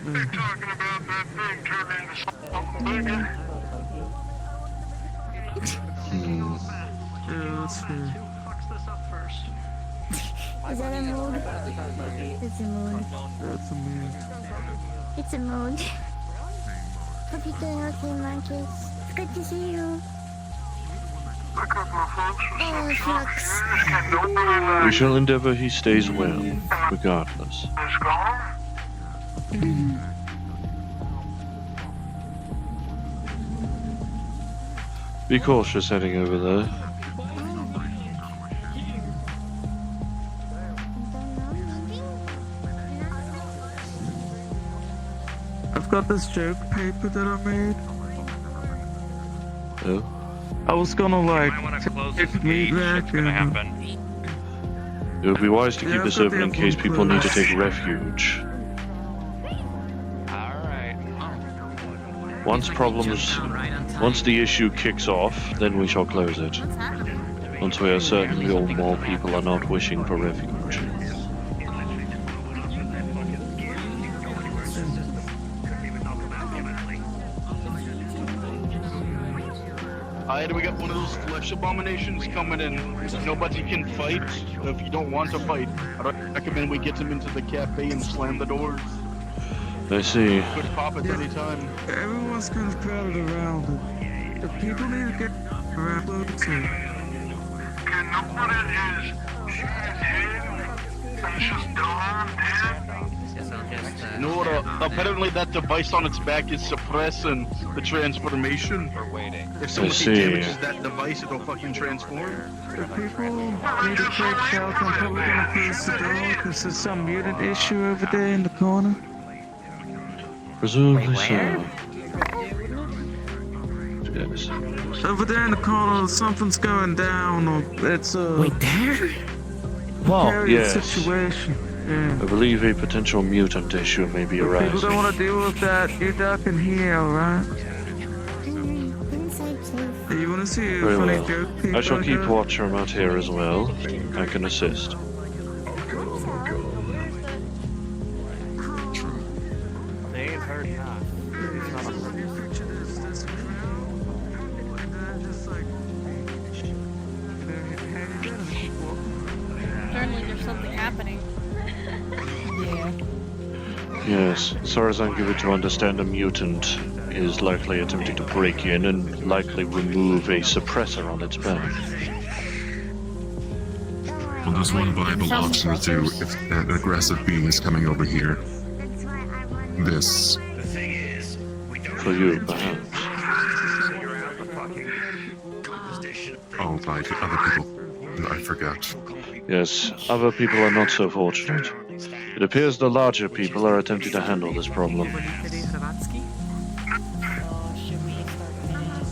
They're talking about that thing turning into something bigger. Yeah, that's fair. Is that a mood? It's a mood. That's a mood. It's a mood. Hope you're doing okay, Marcus. It's good to see you. Oh, shucks. We shall endeavor he stays well, regardless. Be cautious heading over there. I've got this joke paper that I made. Oh? I was gonna like take meat back and... It would be wise to keep this open in case people need to take refuge. Once the issue kicks off, then we shall close it. Once we are certain more people are not wishing for refuge. Alright, we got one of those flesh abominations coming in. Nobody can fight. If you don't want to fight, I recommend we get them into the cafe and slam the doors. I see. Could pop at any time. Everyone's kind of crowded around it. If people need to get around close to it. Can nobody just shoot his head and just dawn dead? No, apparently that device on its back is suppressing the transformation. If somebody damages that device, it'll fucking transform. If people need to take shelter, I'm probably gonna close the door because there's some mutant issue over there in the corner. Presumably so. Yes. Over there in the corner, something's going down, or it's a... Wait, there? Whoa, yes. Situation. Yeah. I believe a potential mutant issue may be If people arising. don't want to deal with that, you duck in here, alright? You want to see a Very funny well. joke, people? I shall keep watch from out here as well. I can assist. They ain't heard enough. Apparently there's something happening. Yeah. Yes, as far as I'm given to understand, a mutant is likely attempting to break in and likely remove a suppressor on its back. Well, there's one viable option to do if an aggressive being is coming over here. This. For you, perhaps. Oh, by other people. I forgot. Yes, other people are not so fortunate. It appears the larger people are attempting to handle this problem.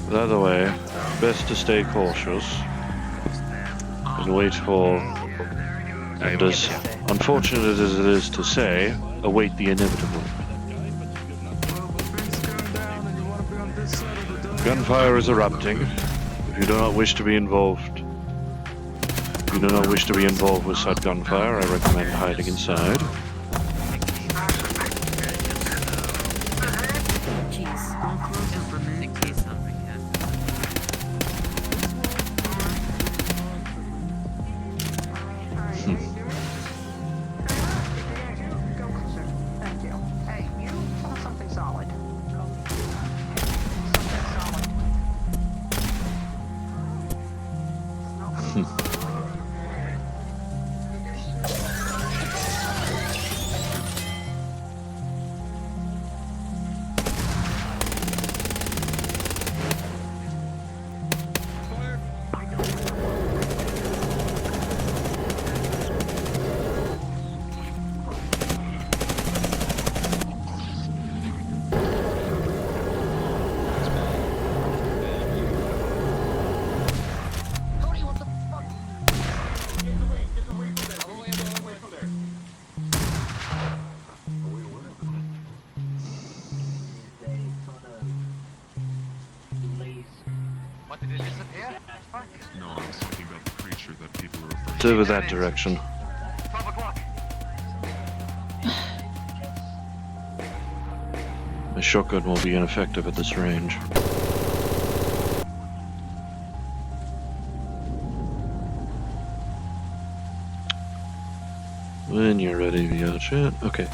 But either way, best to stay cautious and wait for, and as unfortunate as it is to say, await the inevitable. Gunfire is erupting. If you do not wish to be involved, with such gunfire, I recommend hiding inside. No, I was talking about the creature that people are referring It's over that direction. My shotgun will be ineffective at this range. When you're ready, VR chat. Okay.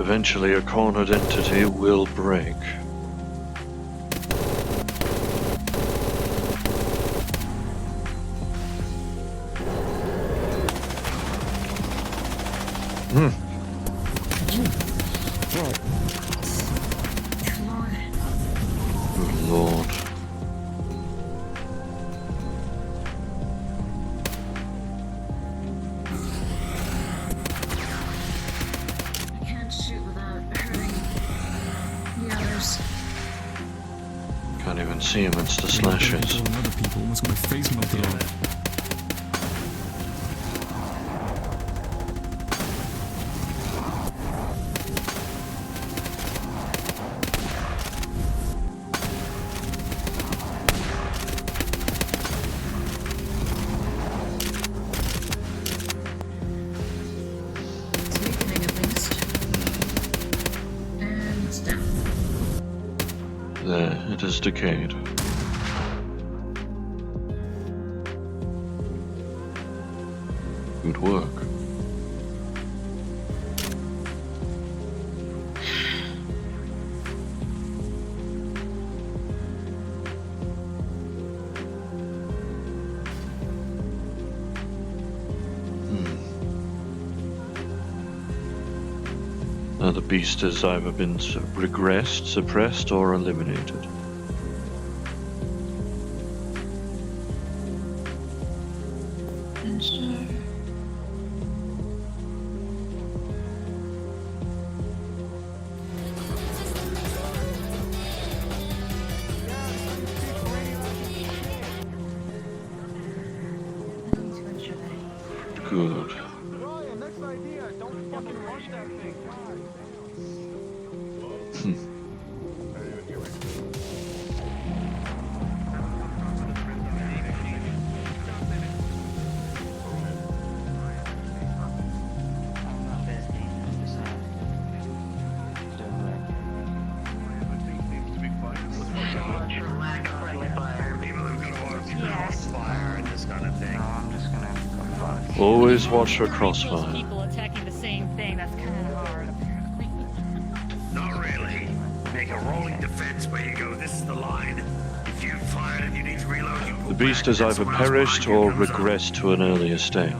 Eventually, a cornered entity will break. Good Lord. Can't even see him, it's the slashes. Other people almost got my face melted off. There, it is decayed. Good work. Now the beast has either been regressed, suppressed, or eliminated. Always watch for crossfire. People attacking the same thing. That's kind of hard. Not really. Make a rolling defense where you go, this is the line. If you fired and you need to reload, you The beast has either perished or regressed to an earlier state.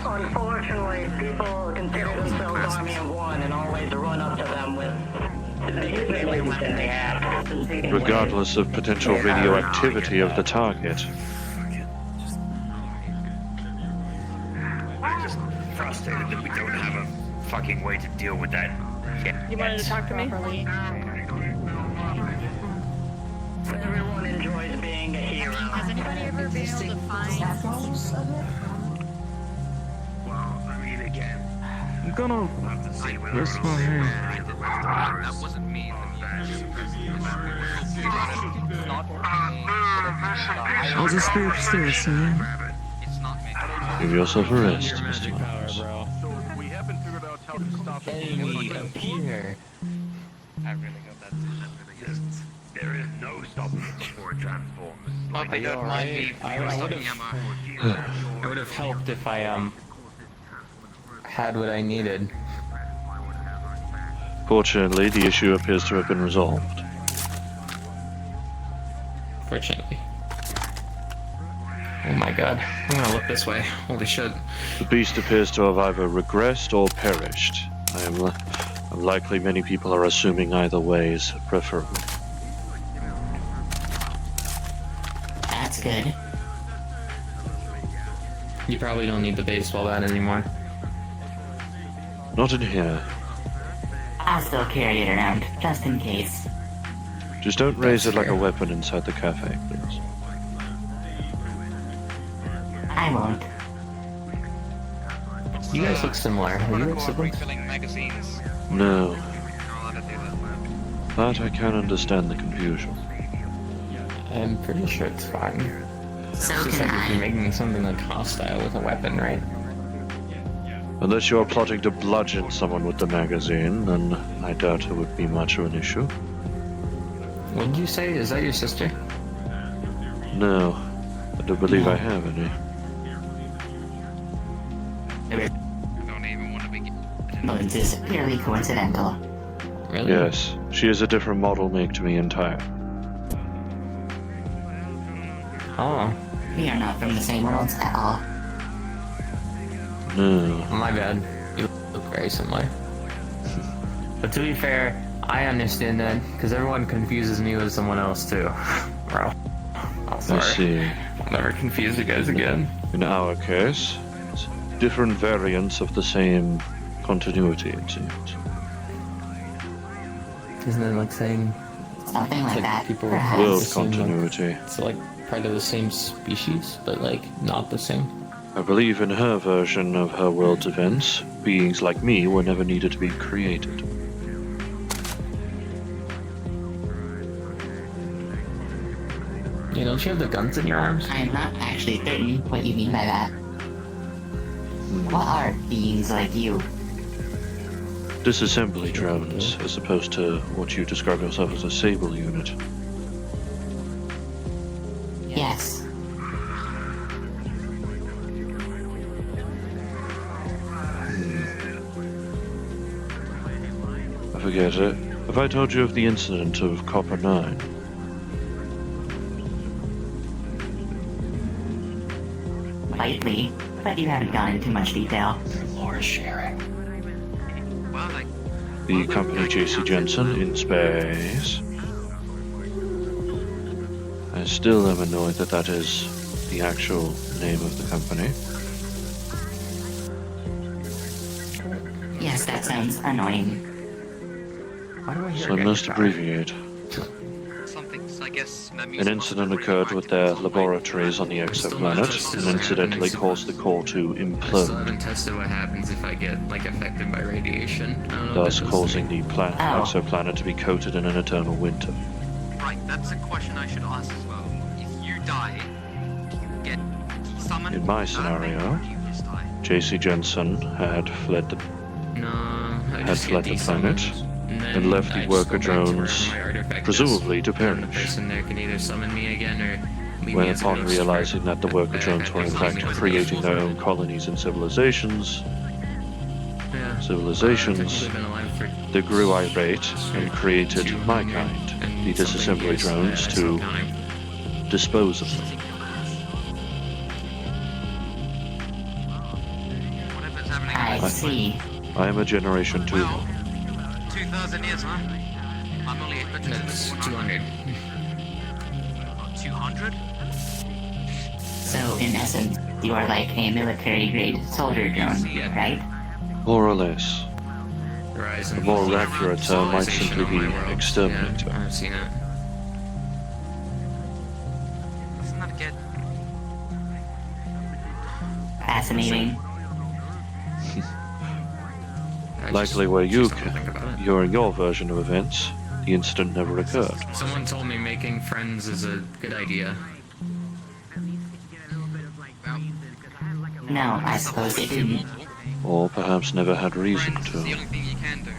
Unfortunately, people consider themselves Army of One and always run up to them with the biggest weapons that they have. Regardless of potential radioactivity of the target. I'm just frustrated that we don't have a fucking way to deal with that. You wanted to talk to me? Everyone enjoys being a hero. Has anybody ever been able to find Well, I mean, again, I'm gonna rest my hand. That wasn't me. I'll just be upstairs, man. Give yourself a rest, Mr. Markus. We haven't figured out how to stop Here. I really hope that's it. There is no stopping it before it transforms. Are you alright? I would have helped if I had what I needed. Fortunately, the issue appears to have been resolved. Fortunately. Oh my god. I'm gonna look this way. Holy shit. The beast appears to have either regressed or perished. Likely many people are assuming either way is preferable. That's good. You probably don't need the baseball bat anymore. Not in here. I'll still carry it around, just in case. Just don't raise it like a weapon inside the cafe, please. I won't. You guys look similar. Are you like siblings? Refilling magazines. No. But I can understand the confusion. I'm pretty sure it's fine. So It's just can like if you're I. making something like hostile with a weapon, right? Unless you're plotting to bludgeon someone with the magazine, then I doubt it would be much of an issue. What did you say? Is that your sister? No. I don't believe I have any. Don't even want to begin. But it is purely coincidental. Really? Yes, she is a different model make to me entire. Oh. We are not from the same worlds at all. No. My bad. You look very similar. But to be fair, I understand that, because everyone confuses me with someone else too. Bro. I'm sorry. I see. I'll never confuse you guys again. In our case, it's different variants of the same continuity, it seems. Isn't it like saying Something like that, people perhaps. World the same, continuity. Like, it's like part of the same species, but like not the same. I believe in her version of her world's events, beings like me were never needed to be created. You don't you have the guns in your arms? I'm not actually certain what you mean by that. What are beings like you? Disassembly drones, as opposed to what you describe yourself as a Sable unit. Yes. I forget it. Have I told you of the incident of Copper 9? Lightly, but you haven't gone into much detail. Lore sharing. Well, like, The company J.C. Jensen in space. I still am annoyed that that is the actual name of the company. Yes, that sounds annoying. Why do I hear So I must abbreviate. something. I guess that means An it incident must have occurred with their laboratories on the exoplanet and incidentally caused the core to I still implode, haven't tested what happens if I get like affected by radiation. I don't know thus if it causing the Oh. exoplanet to be coated in an eternal winter. Right, that's a question I should ask as well. If you die, do you get summoned? In my scenario, JC Jensen had fled the No, I had just fled get the planet desummoned, and left I the just worker go back to wherever drones, my artifact is. presumably to And the perish. person there can either summon me again or leave me When as a upon ghost realizing that the worker I drones had were to in leave fact me as a ghost creating their for own it. colonies and civilizations, Yeah. civilizations, I've been alive for they grew irate and created my kind, the disassembly drones, to dispose of them. I see. I am a Generation 2. 2,000 years, huh? I'm only expected to That's live 200. 200? So, in essence, you are like a military-grade soldier drone, right? More or less. Horizon. A more accurate term might simply be exterminator. Yeah, I've seen it. Doesn't that get... Fascinating. Likely where you're in your version of events, the incident never occurred. Someone told me making friends is a good idea. No, I suppose it didn't. Or perhaps never had reason It's the to. only thing you can do.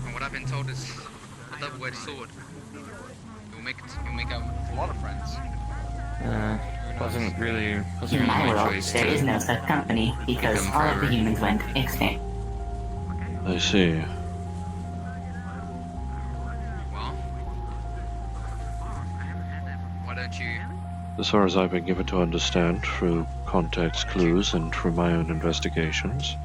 And what I've been told is a double-edged sword. You'll make a lot of friends. Wasn't really In my my world, choice there to is no such company because become all of the forever. humans went extinct. I see. Well, why don't you... As far as I've been given to understand through context clues and through my own investigations,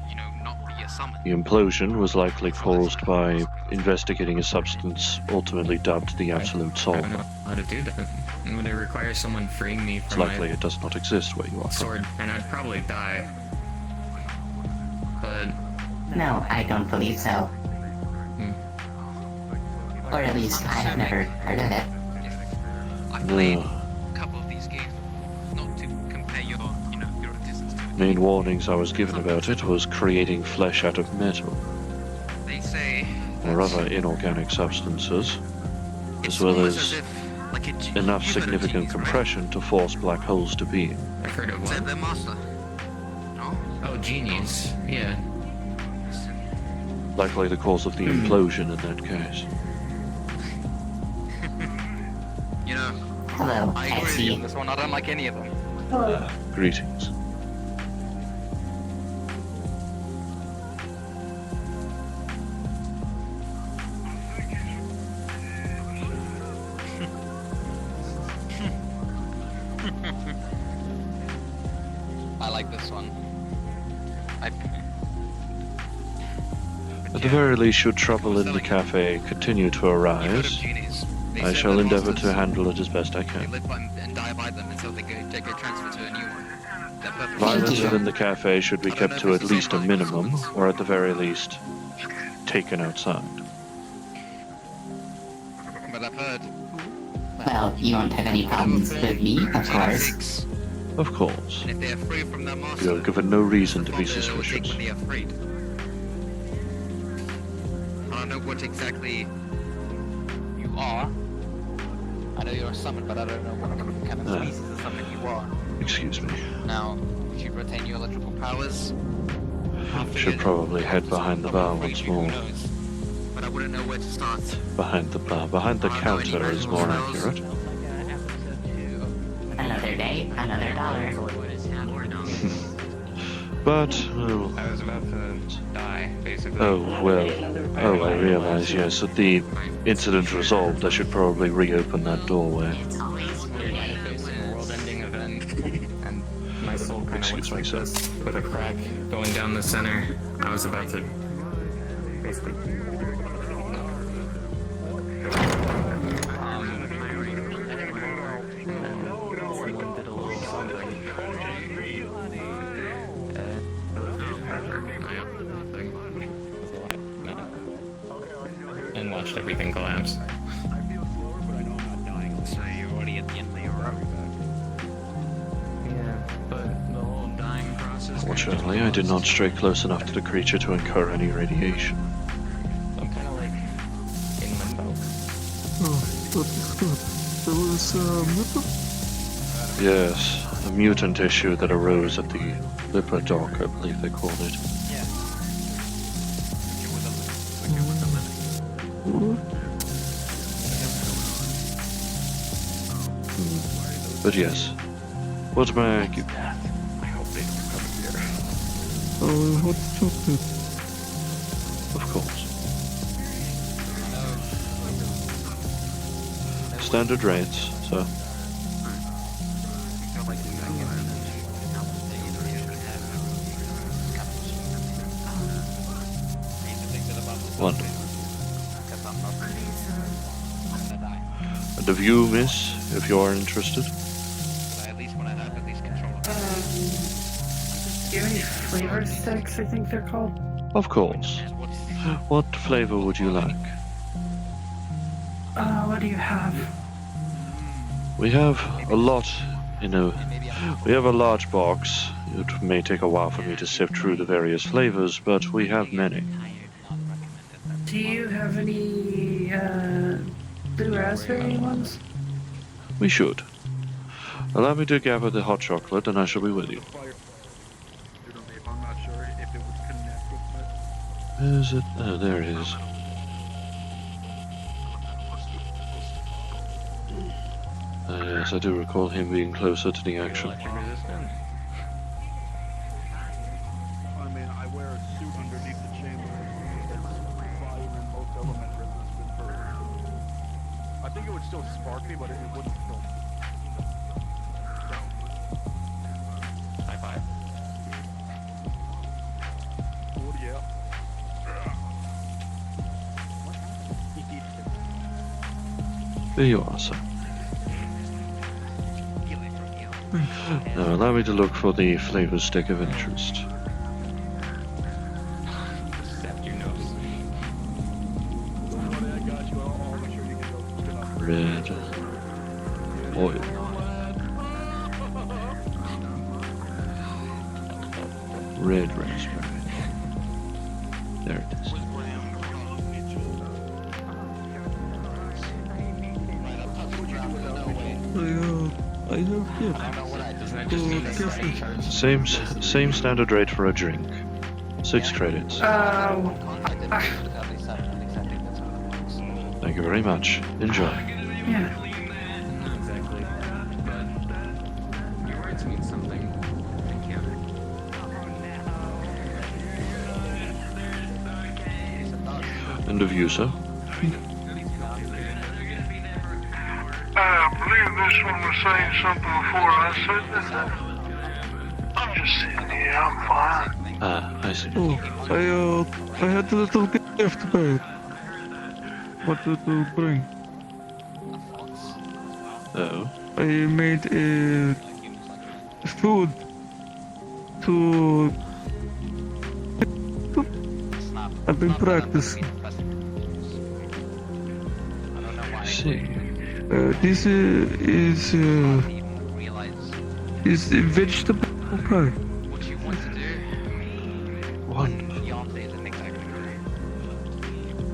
the implosion was likely caused by investigating a substance ultimately dubbed the Absolute I don't Solver. know how to do that. And would it require someone freeing me It's from likely my it does not exist where you are from. sword? And I'd probably die. But No, I don't believe so. Or at least I have never heard of it. No. a couple of these games, not to compare your distance to it. Main warnings I was given about it was creating flesh out of metal, They say or other inorganic substances, as well as enough significant compression to force black holes to beam. I've heard of one. their master. Oh, genies. Yeah. Likely the cause of the implosion in that case. You know, Hello, I I agree with see. you on this one. I don't like any of them. Greetings. I like this one. At the very least, should trouble in the cafe continue to arise, I shall endeavor to handle it as best I They can. live by and die by them until they get transferred to a new one. They're perfect. Violence within the cafe should be kept to at least a minimum, or at the very least, taken outside. But I've heard. Well, you won't have any problems with me, of course. Of course. And if they are free from their master, You're given no reason to be they will take suspicious. when they are freed. I don't know what exactly you are. I know you're a summon, but I don't know what kind of species of summon you are. Excuse me. Now, if you retain your electrical powers, Should probably head behind the bar once more. but I wouldn't know where to start. Behind the bar. Behind the counter is more accurate. Another day, another dollar. But, well, I was about to die, basically. oh, well. Oh, I realize, yes, that the incident resolved, I should probably reopen that doorway. World-ending event, and my soul kind of looks Excuse me, like sir. this, with a crack going down the center. I was about to basically. Someone did a little something. And watched everything collapse. Unfortunately, I did not stray close enough to the creature to incur any radiation. I'm kind of like in limbo. Oh, that is good. There was mutant? Yes, a mutant issue that arose at the Lipper dock, I believe they called it. But yes, what may I give? I hope they don't come here. Hot chocolate. Of course. Standard rates, so. Wonderful. And of you, miss, if you are interested. Do you have any flavor sticks, I think they're called? Of course. What flavor would you like? What do you have? We have a lot, we have a large box. It may take a while for me to sift through the various flavors, but we have many. Do you have any, blue raspberry ones? We should. Allow me to gather the hot chocolate and I shall be with you. I'm not sure if it would connect with it. Is it? Oh, there it is. Yes, I do recall him being closer to the action. I mean, I wear a suit underneath the chamber. It's fire and most element resistant for... I think it would still spark me, but it wouldn't kill me. High five. Oh, yeah. There you are, sir. Now allow me to look for the flavor stick of interest. Red oil. Red raspberry. There it is. I have gift. Same standard rate for a drink. 6 credits. Thank you very much. Enjoy. Yeah. Not exactly, but your words mean something. Thank you. And of you, sir? I believe this one was saying something before I said that. I'm just sitting here, I'm fine. Ah, I see. Oh, I had a little gift bag. What did you bring? Oh? I made a food to... I've been practicing. I see. This is a vegetable pie. Wonderful.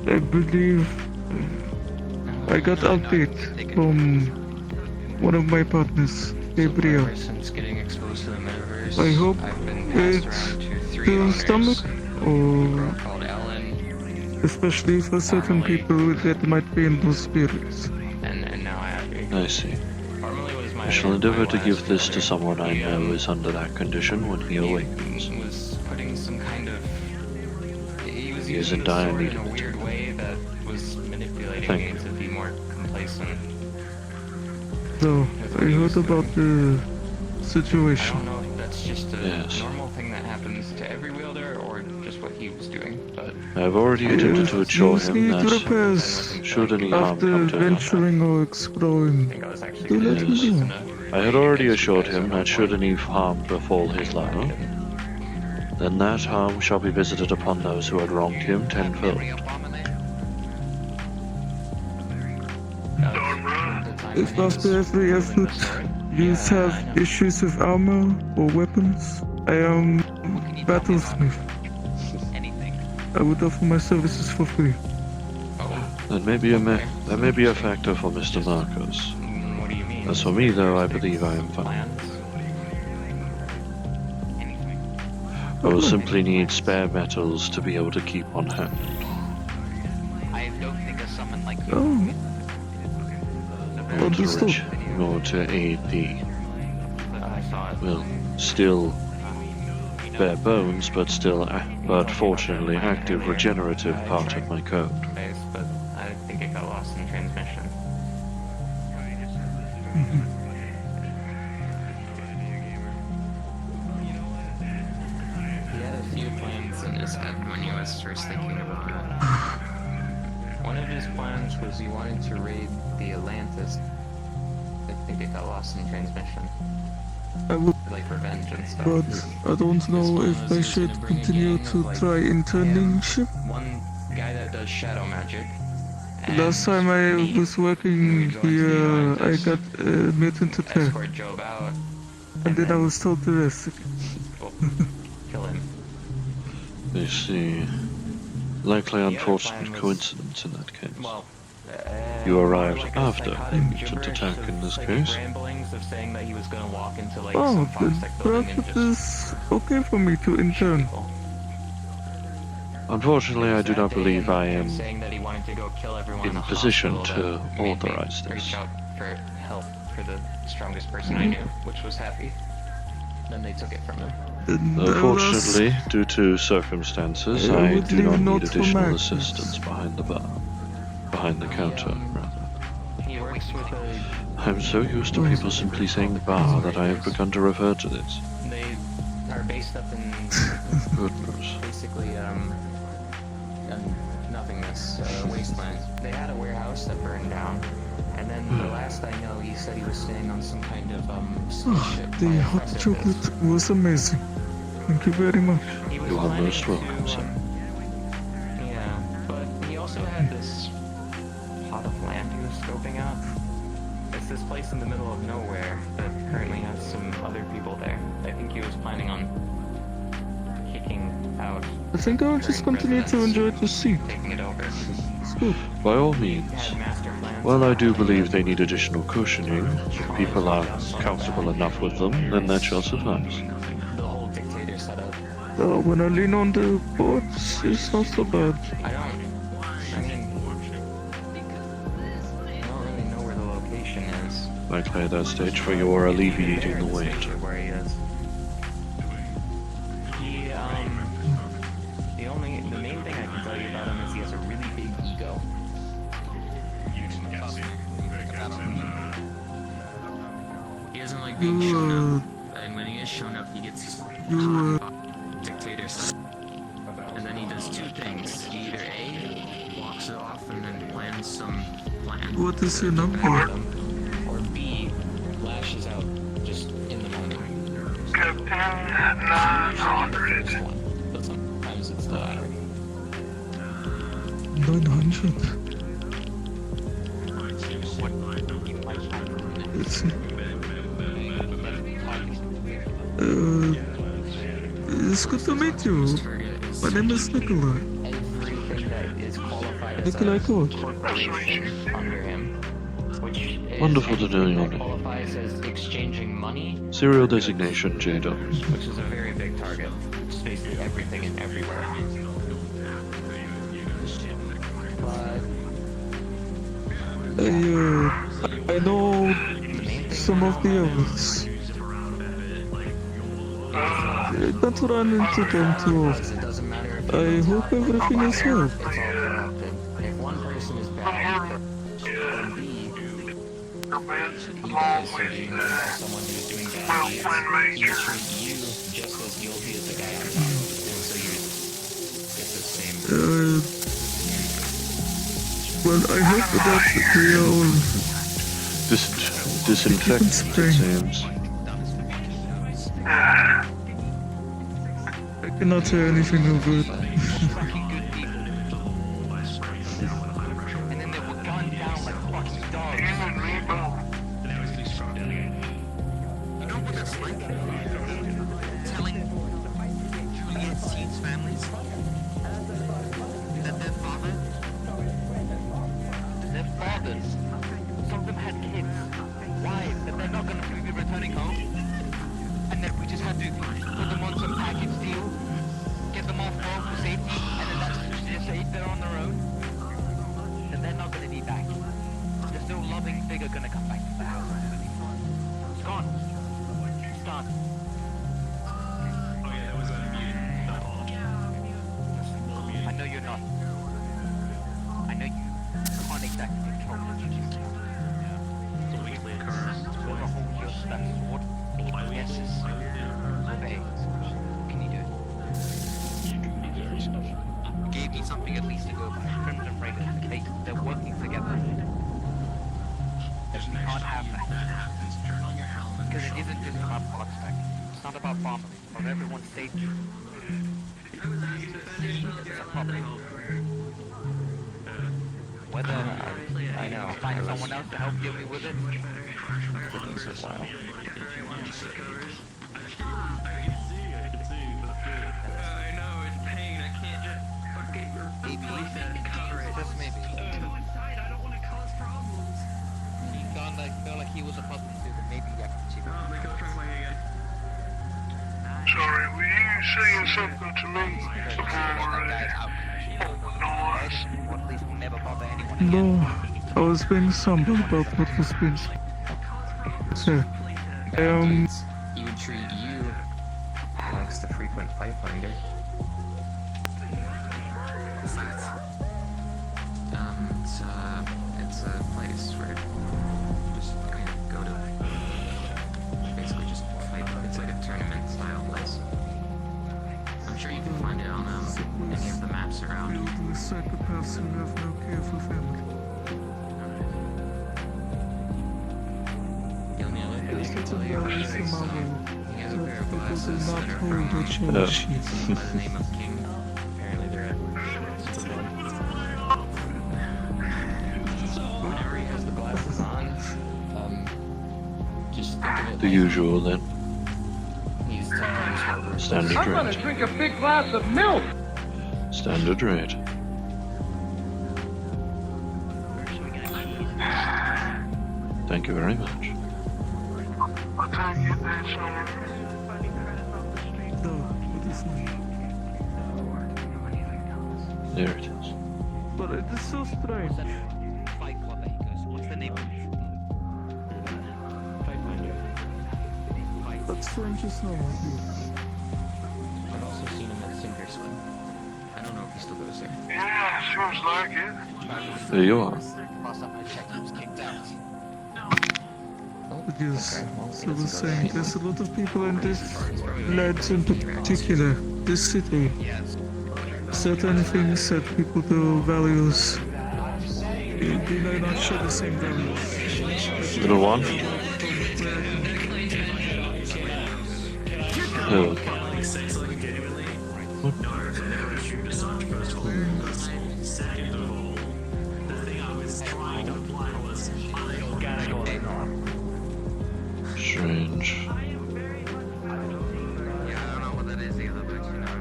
I believe I got update from one of my partners, Gabriel. Since getting exposed to the metaverse, I hope I've been passed it's around to 3 still owners. stomach, or Called Ellen, especially for certain people that might be in those spirits. and now I have I see. Formerly was my I shall endeavor to last give this to brother. someone I He, know is under that condition when he awakens. was putting some kind of... He was He is using in the dire sword need in a of it. weird way that was manipulating Thank me you. to be more complacent. So, I heard about the situation. I don't know if that's just a Yes. normal thing that happens to every wielder or just what he was doing, but... I have already attempted to assure him need that repairs should any harm after come to him, venturing or exploring. Do let me know. I had already assured him that should any harm befall his lover, then that harm shall be visited upon those who had wronged him tenfold. If after every effort you have issues with armor or weapons, I am battlesmith. Anything. I would offer my services for free. That may be a factor for Mr. Markus. What do you mean? As for me, though, I believe I am fine. I will simply need spare metals to be able to keep on hand. I don't think a summon like you. Oh. Nor to aid the, well, still bare bones, but fortunately active regenerative part of my code. But I think it got lost in transmission. He had a few plans in his head when he was first thinking about it. One of his plans was he wanted to raid the Atlantis. I think it got lost in transmission. I would, like revenge and stuff. but I don't know if I should continue to try interning ship. One guy that does shadow magic. Last time I was working here, I got a mutant attack. Escort Job out. And then I was told to rest. Kill him. I see. Likely unfortunate coincidence in that case. You arrived after the mutant attack in this case. Ramblings of saying that he was going to walk into like Oh, some then Foxtech building and perhaps it is okay for me to intern. Unfortunately, I do not believe I am saying that he wanted to go kill everyone in position to authorize this. reach out for help for the strongest person I knew, which was Happy. Then they took it from him. Unfortunately, due to circumstances, I I would do leave not note need for additional Markus. assistance behind the bar. Behind the counter, rather. He works with a... I'm so used to people simply saying bar that I have begun to refer to this. They are based up in... Goodness. basically, nothingness, wasteland. They had a warehouse that burned down. And then the last I know, he said he was staying on some kind of, spaceship. The hot chocolate was amazing. Thank you very much. You are most welcome, sir. Yeah, but he also had this plot of land he was scoping out. It's this place in the middle of nowhere that currently has some other people there. I think he was planning on kicking out. I think I'll just continue to enjoy the sea. Taking it over. It's good. By all means. While I do believe they need additional cushioning, if people are comfortable enough with them, then that shall suffice. The whole dictator setup. When I lean on the boards, it's not so bad. I mean, I don't really know where the location is. Likely at that stage where you are alleviating the weight. Where he is. The main thing I can tell you about him is he has a really big ego. He doesn't like being shown up, and when he is shown up, he gets dictator stuff. And then he does two things. He either A, walks it off and then plans some plan. What is your number? Or B, lashes out just in the moment. Captain 900. But sometimes it's the latter. 900. It's... it's good to meet you. My name is Nikolai. Everything that is qualified as Nikolai a Court. corporation under him, which is Wonderful to know your anything that name. qualifies as exchanging money, Serial designation JW. which is a very big target. It's basically everything and everywhere. But I know some of the others. I don't run into them too often. I hope everything is well. If one person is bad, then B, you guys are being by someone who's doing bad deeds, makes you just as guilty as the guy on top. And so it's the same. Well, I hope that we all disinfect, it seems. I cannot say anything over it. And then they were gunned down like fucking dogs. You and me both. You know what it's like? Telling stack in your throat. Overhaul your that sword. Yeses. Obey. Can you do it? Gave me something at least to go by. Crimson Raiders. They're working together. We can't have that. Because it isn't just about product stack. It's not about bombing. It's about everyone's safety. It's a problem. Whether I know find someone else to help deal me with it. Maybe, just maybe. He felt like he was supposed to, but maybe I can achieve it. Sorry, were you saying something to me No, I was being somber about what was being said. He would treat you next to frequent pipefinder. What's that? It's a place where you just kind of go to basically just fight. It's like a tournament style place. I'm sure you can find it on any of the maps around. The psychopaths who have no care for family. You'll nail it. Yes, it's a very small He has a pair of people do glasses not that are hold from a cherry sheet. by the name of King. Apparently they're whenever he has the glasses on, just think of it The like usual then. he's telling you Standard rate. drink a big glass of milk. Standard rate. Thank you very much. I can't get that song. No, it is not. There it is. But it is so strange. Fight Club Acres. What's the name of it? But strange is normal. I've also seen him at Sinker Swim. I don't know if he still goes there. Yeah, seems like it. There you are. Last time I checked, he was kicked out. Yes, so we're saying there's a lot of people in this land in particular, this city. Certain things that people do values. They may not share the same values. Little one? Oh. Strange. Yeah, I don't know what that is either, but you know.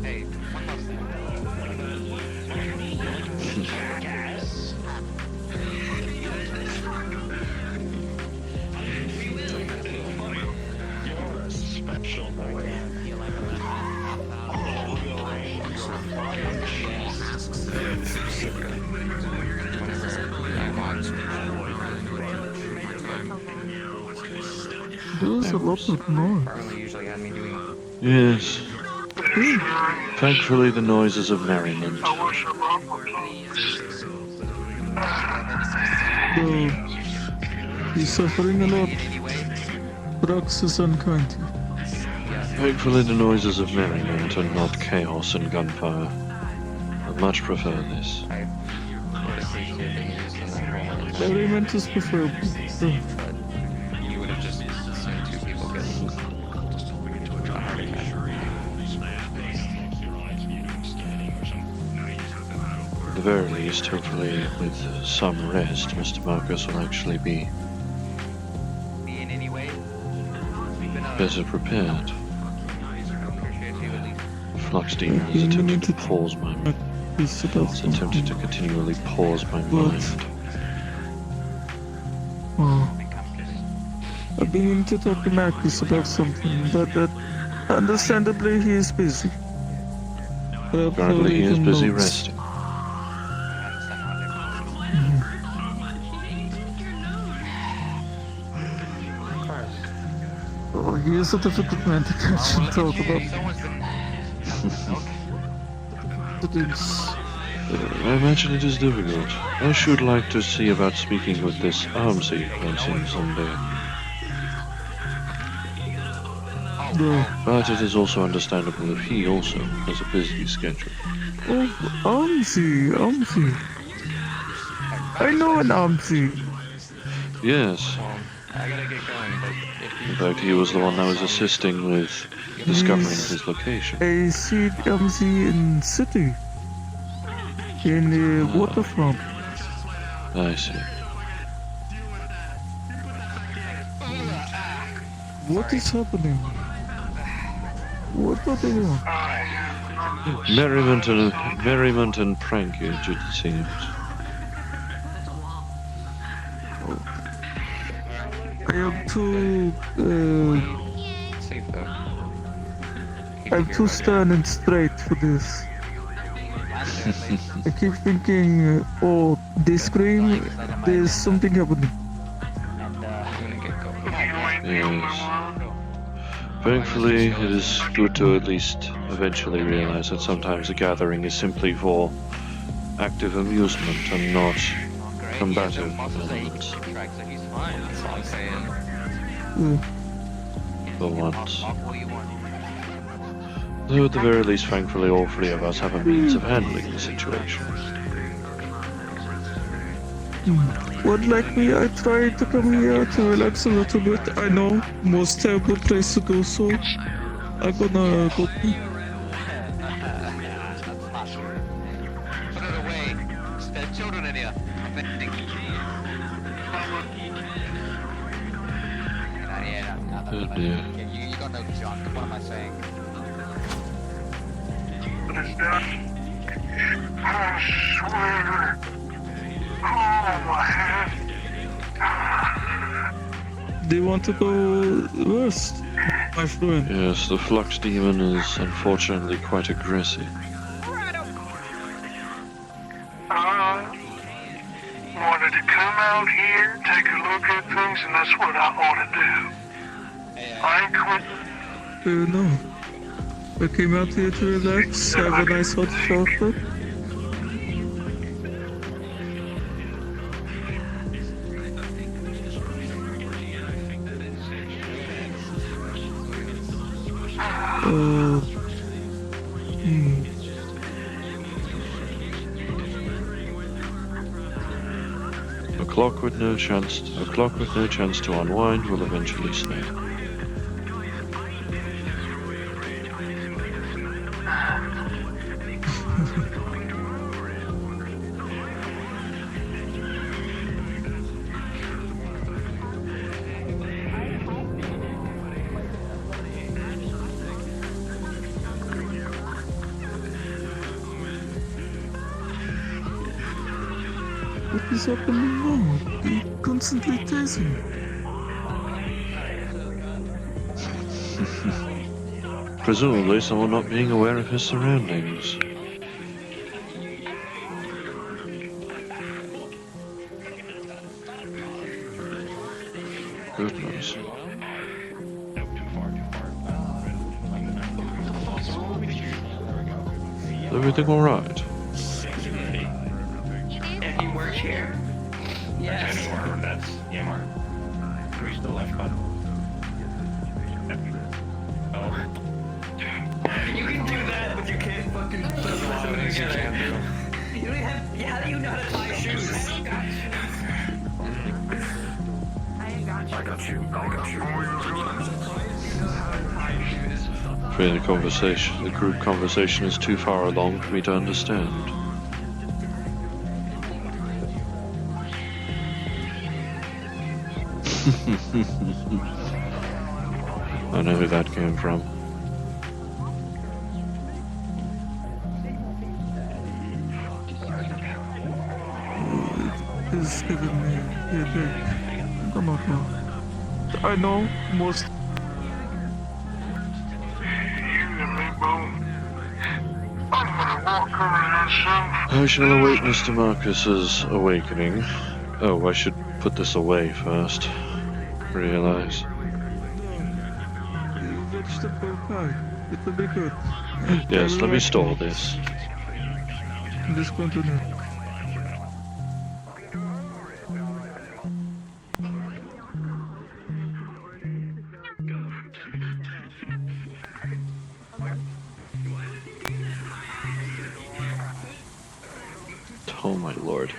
Hey, one last thing. Special boy. There's a lot of noise. Farley usually had me doing. Yes. Thankfully, the noises of merriment. Though he's suffering a lot. Brox is unkind. Thankfully, the noises of merriment and not chaos and gunfire. I much prefer this. Merriment is preferable. You would have just seen two people get a heart attack. At the very least, hopefully, with some rest, Mr. Markus will actually be In any way, better prepared. Fluxstein has attempted to pause my mind. He's about Attempted to continually pause my mind. Oh. I've been meaning to talk to Markus about something, but understandably he is busy. Apparently he is busy resting. Oh, he is a difficult man to catch and talk about. incidents. I imagine it is difficult. I should like to see about speaking with this Armsy person someday. No. But it is also understandable if he also has a busy schedule. Oh, Armsy. I know an Armsy. Yes. I gotta get going, but if you... In fact, he was the one that was assisting with discovering his location. I see Armsy in city. In the waterfront. I see. What is happening? What are they doing? Merriment and prankage, it seems. I am too. I'm too stern and straight for this. I keep thinking, oh, they scream, there's something happening. Yes. Thankfully, it is good to at least eventually realize that sometimes a gathering is simply for active amusement and not combative elements. For once. Though at the very least, thankfully, all three of us have a means of handling the situation. Well, like me, I try to come here to relax a little bit. I know, most terrible place to do so. I'm gonna go pee. Put it away. There's children in here. Oh dear. You got no John. What am I saying? I swear. Oh, my head. They want to go west, my friend. Yes, the flux demon is unfortunately quite aggressive. Wanted to come out here, take a look at things, and that's what I ought to do. I ain't quitting. No. I came out here to relax, have a nice hot chocolate. A clock with no chance to unwind will eventually snap. What is happening now? They constantly chasing me. Presumably someone not being aware of his surroundings. Goodness. Is everything alright? He works here. Yes. That's Mark. Reach the left button. Oh. You can do that, but you can't fucking put them together. You don't have, how do you know how to tie shoes? I got you. The group conversation is too far along for me to understand. I know who that came from. It's giving me a headache. Come on now. I know most. I shall await Mr. Marcus's awakening. Oh, I should put this away first. Realize. Vegetable pie. It will be good. Yes, let me store this. Just continue. Oh my lord.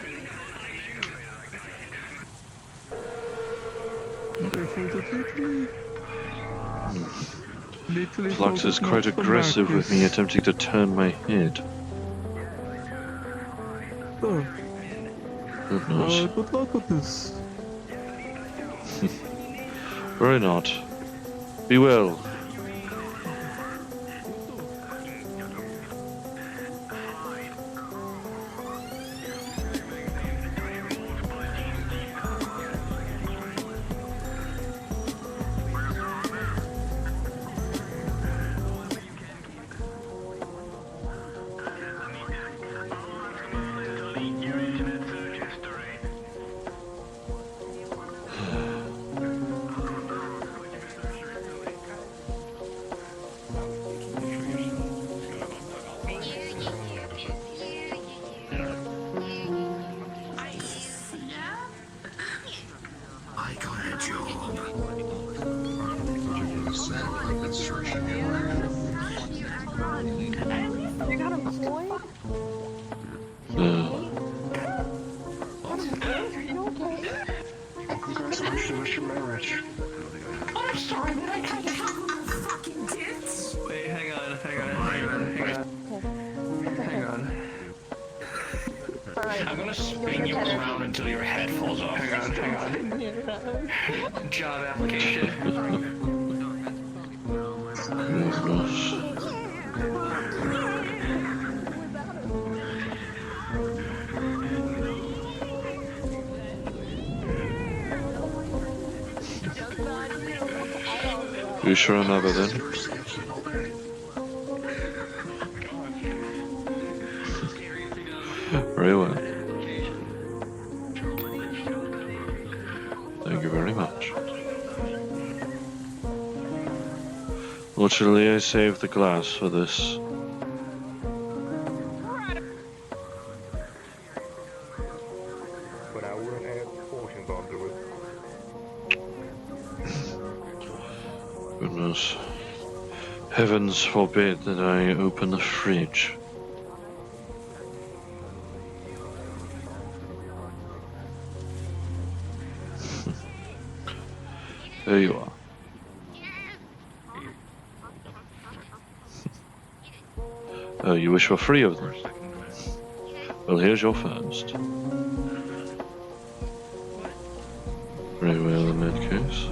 Flux is quite aggressive with me attempting to turn my head. Oh. Goodness. Good luck with this. Worry not. Be well. I got a job. Particular satellite that's searching everywhere. You got employed? Congratulations on your marriage. I'm sorry, but I kind of have little fucking tits. Wait, hang on. I'm gonna spin you around until your head falls off. Hang on. Job application. You sure another then? Very well. Thank you very much. Fortunately, I saved the glass for this. But I wouldn't add portions onto it. Goodness. Heavens forbid that I open the fridge. There you are. Oh, you wish for 3 of them? Well, here's your first. Very well in that case.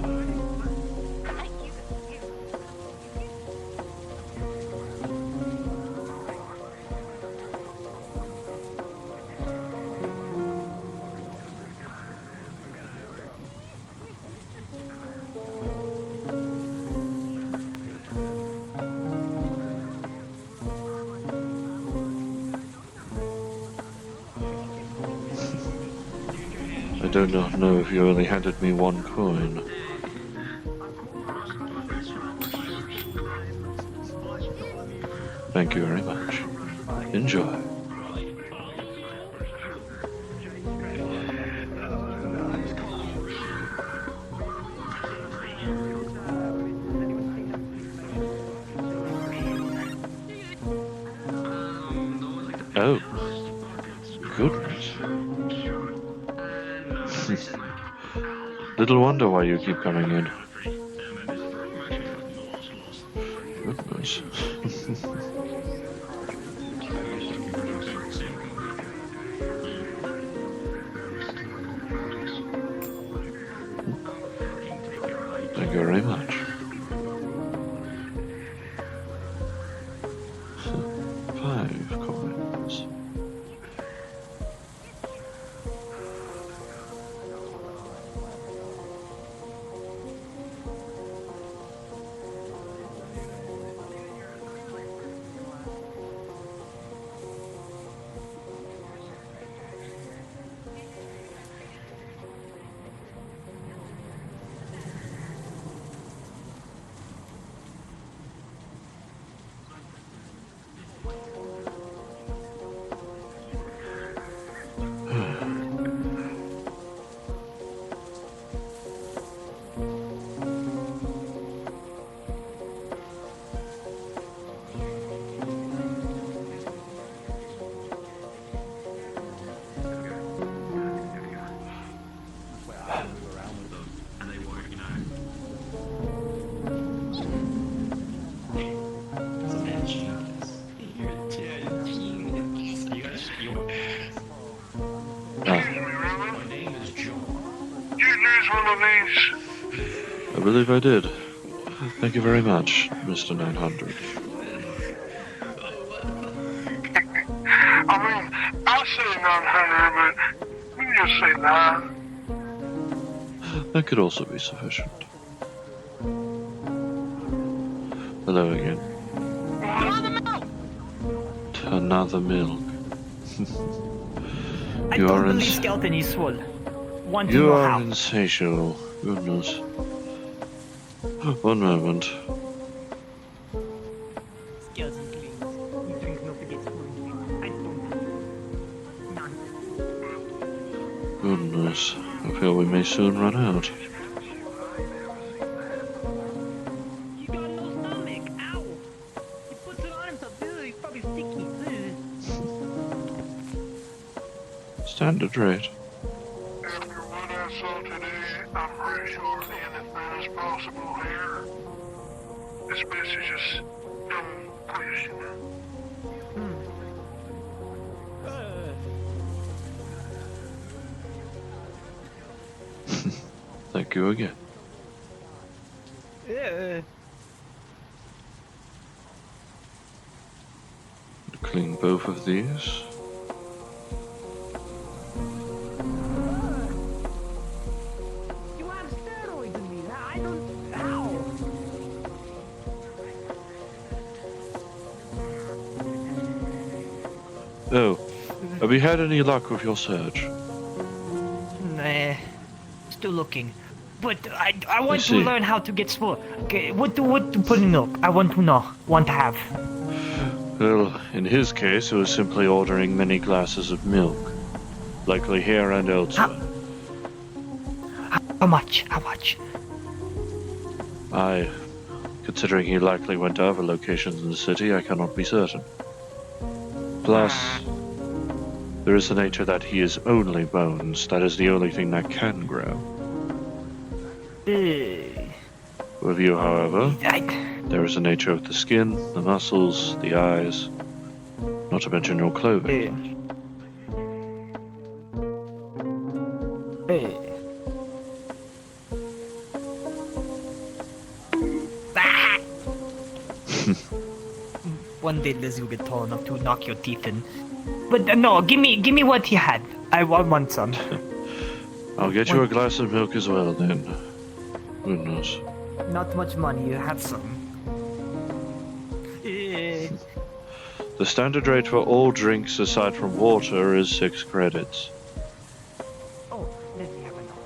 I do not know if you only handed me 1 coin. Thank you very much. Enjoy. Oh. Goodness. Little wonder why you keep coming in. Goodness. Thank you very much. Five coins. of these? I believe I did. Thank you very much, Mr. 900. I mean, I say 900, but we can just say 9. That could also be sufficient. Hello again. Another milk. I You don't are believe skeleton is full. Want to You know are how? insatiable. Goodness. One moment. Skeleton cleans. You drink milk to get full. I don't. Goodness. I feel we may soon run out. You got no stomach. Ow! He puts it on himself. Ew, he's probably sticky. Standard rate. After what I saw today, I'm pretty sure anything is possible here. This message is dumb questioning. Thank you again. Yeah. Clean both of these. You have steroids in me. I don't. How? Oh, have you had any luck with your search? Nah. Still looking. But I want to see. learn how to get full. Okay, what to put in milk? I want to know. Want to have. Well, in his case, it was simply ordering many glasses of milk. Likely here and elsewhere. How much? How much? Considering he likely went to other locations in the city, I cannot be certain. Plus, there is the nature that he is only bones. That is the only thing that can grow. With you, however, there is the nature of the skin, the muscles, the eyes, not to mention your clothing. One day Liz will get tall enough to knock your teeth in. But no, give me what he had. I want some. I'll get you a glass of milk as well, then. Goodness. Not much money, you have some. The standard rate for all drinks aside from water is 6 credits. Oh, let me have enough.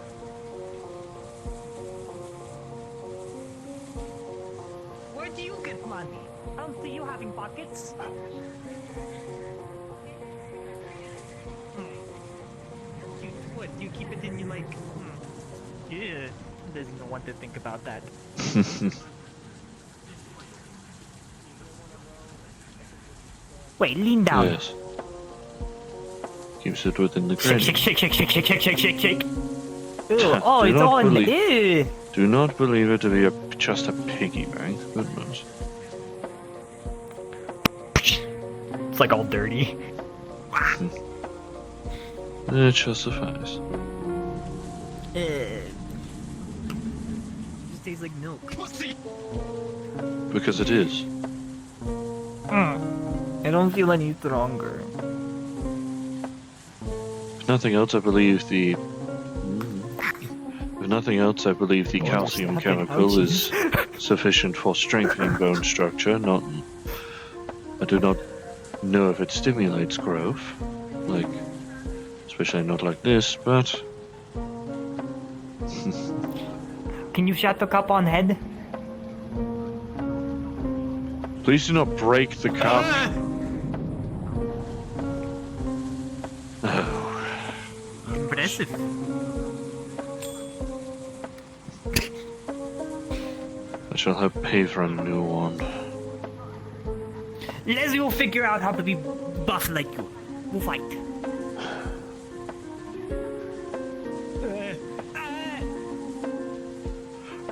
Where do you get money? I don't see you having pockets. What? You keep it in your like? Yeah, doesn't even want to think about that. Wait, lean down. Yes. Keeps it within the Shake, gradient. shake. Ew, oh, it's all in the. Do not believe it to be just a piggy bank. Goodness. It's like all dirty. It justifies. It tastes like milk. Because it is. I don't feel any stronger. If nothing else, I believe the... If nothing else, I believe the calcium chemical is sufficient for strengthening bone structure. I do not know if it stimulates growth, especially not like this, but... Can you shut the cup on head? Please do not break the cup. Impressive. I shall have pay for a new one. Leslie will figure out how to be buff like you. We'll fight.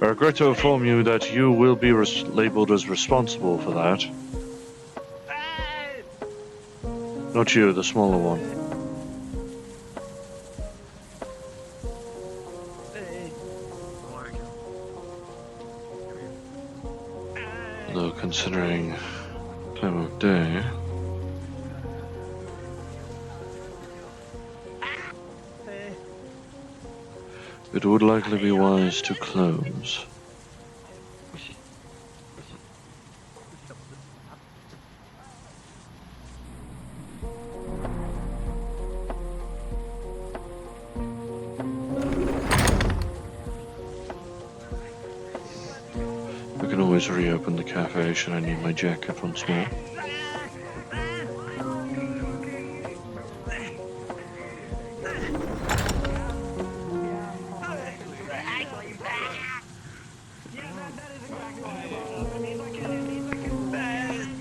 I regret to inform you that you will be labeled as responsible for that. Not you, the smaller one. considering time of day. It would likely be wise to close. I can always reopen the cafe should I need my jacket once more.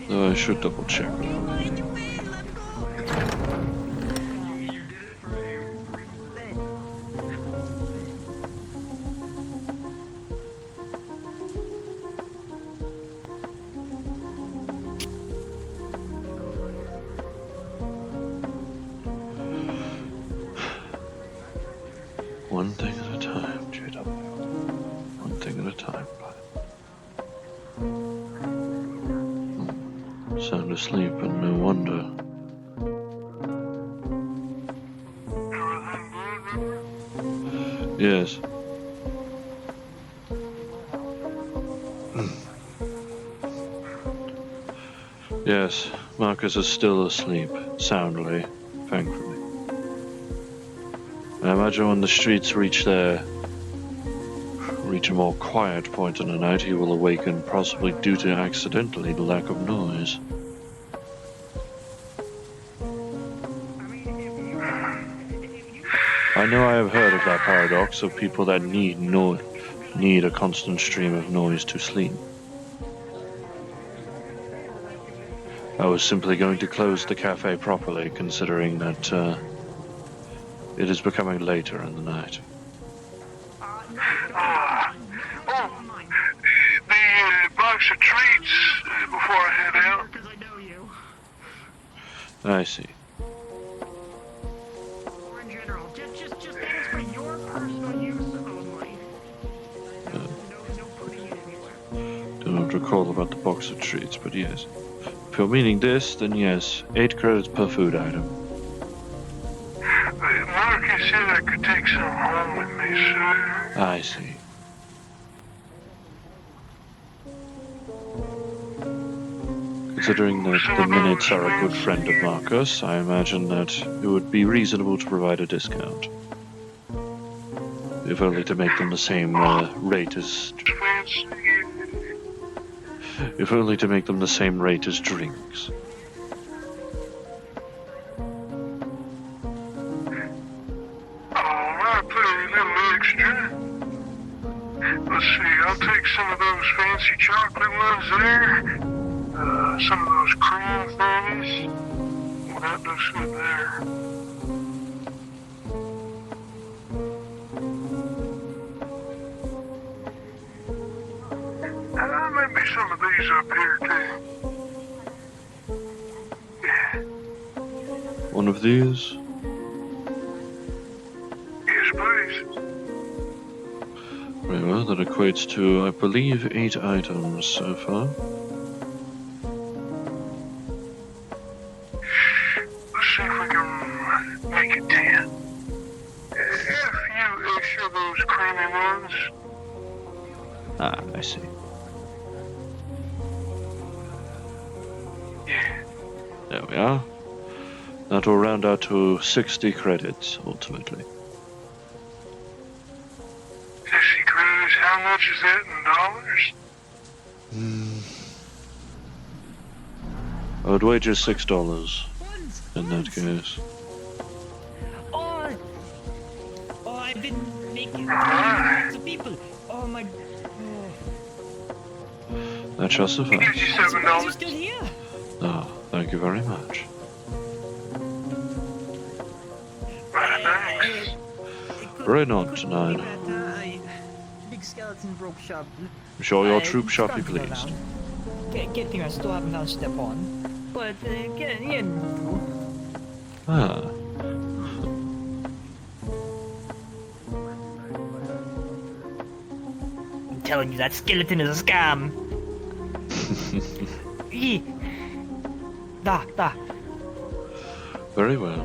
Though I should double check. One thing at a time, JW. One thing at a time, bud. Sound asleep, and no wonder. Yes. Yes, Markus is still asleep, soundly, thankfully. I imagine when the streets reach a more quiet point in the night, he will awaken, possibly due to accidentally the lack of noise. I know I have heard of that paradox of people that need a constant stream of noise to sleep. I was simply going to close the cafe properly, considering that it is becoming later in the night. The box of treats before I head out. I see. Or in general, just ask for your personal use only. No putting it anywhere. Do not recall about the box of treats, but yes. If you're meaning this, then yes, 8 credits per food item. Markus said I could take some home with me, sir. I see. Considering that the minutes are a good friend of Markus, I imagine that it would be reasonable to provide a discount. If only to make them the same rate as... If only to make them the same rate as drinks. Alright, put a little extra. Let's see, I'll take some of those fancy chocolate ones there. Some of those cream things. Well, that looks good there. Maybe some of these up here too. Yeah. One of these? Yes, please. Very well, that equates to, I believe, 8 items so far. Let's see if we can make it 10. A few extra of those creamy ones. Ah, I see. There we are. That will round out to 60 credits, ultimately. 50 credits, how much is that in dollars? I would wager $6 in that case. Oh, I've been making lots of people. Oh my. That shall suffice. Gives you $7. You're still here. Ah, thank you very much. Thanks. Very not, 9. Big skeleton broke shop. I'm sure your troop shall be pleased. Getting a store haven't gonna step on. But, Ah. I'm telling you, that skeleton is a scam. Da. Very well.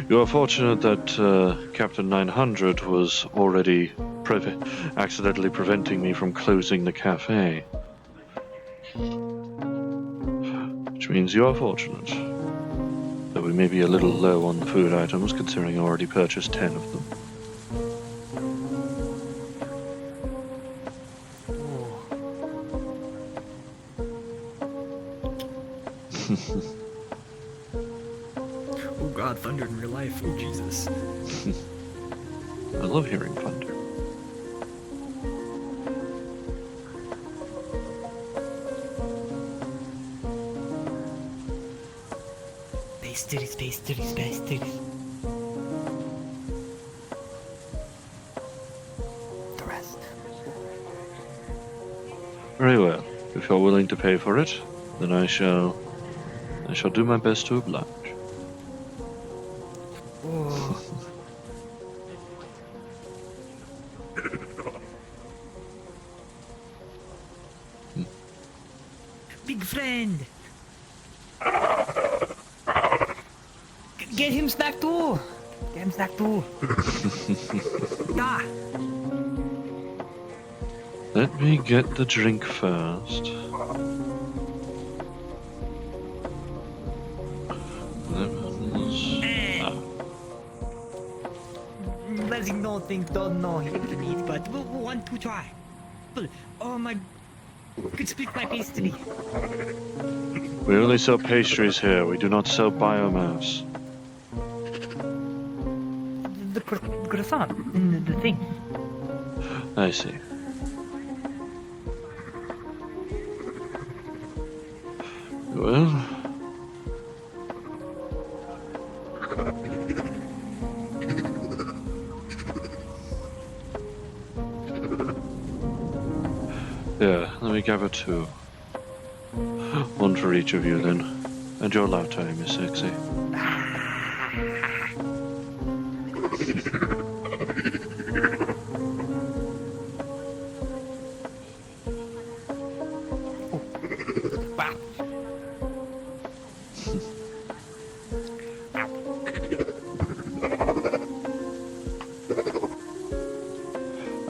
You are fortunate that Captain 900 was already accidentally preventing me from closing the cafe. Which means you are fortunate. Though we may be a little low on the food items, considering I already purchased 10 of them. Oh god, thunder in real life. Oh Jesus. I love hearing thunder. Space studies. The rest. Very well. If you're willing to pay for it, then I shall do my best to oblige. Oh. Big friend. Get him snack too. Da. Let me get the drink first. Letting no think don't know he can eat, but we want to try. Oh my, could split my pastry. We only sell pastries here. We do not sell biomass. The croissant, the thing. I see. Well, yeah, let me gather two. One for each of you, then. And your latte, Miss Sexy.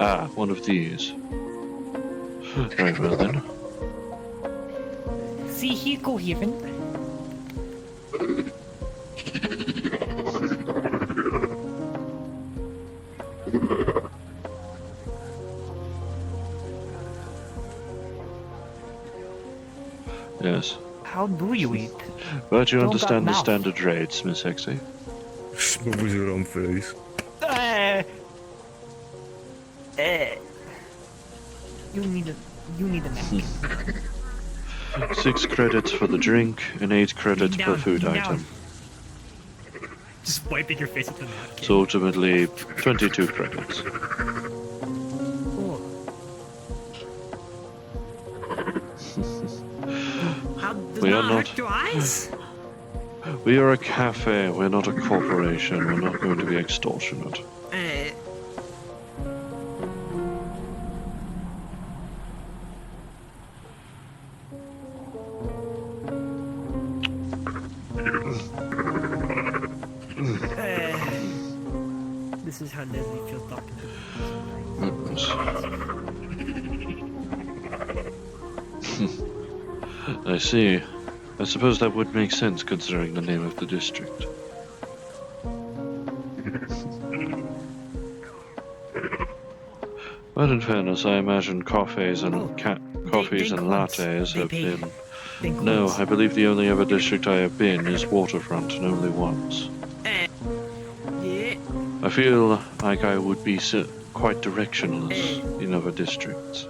Ah, one of these. Very well then. See here, coherent. Yes. How do you eat? But you Don't understand got the mouth. standard rates, Miss Sexy. With your own face. You need a napkin. 6 credits for the drink and 8 credits per food item. Just wiping your face with the napkin. So ultimately, 22 credits. How does We are not not- hurt your eyes? We are a cafe, we're not a corporation, we're not going to be extortionate. This is how Leslie feels talking to I see. I suppose that would make sense considering the name of the district. But in fairness, I imagine coffees and lattes have been... No, I believe the only other district I have been is Waterfront, and only once. Yeah. I feel like I would be quite directionless in other districts.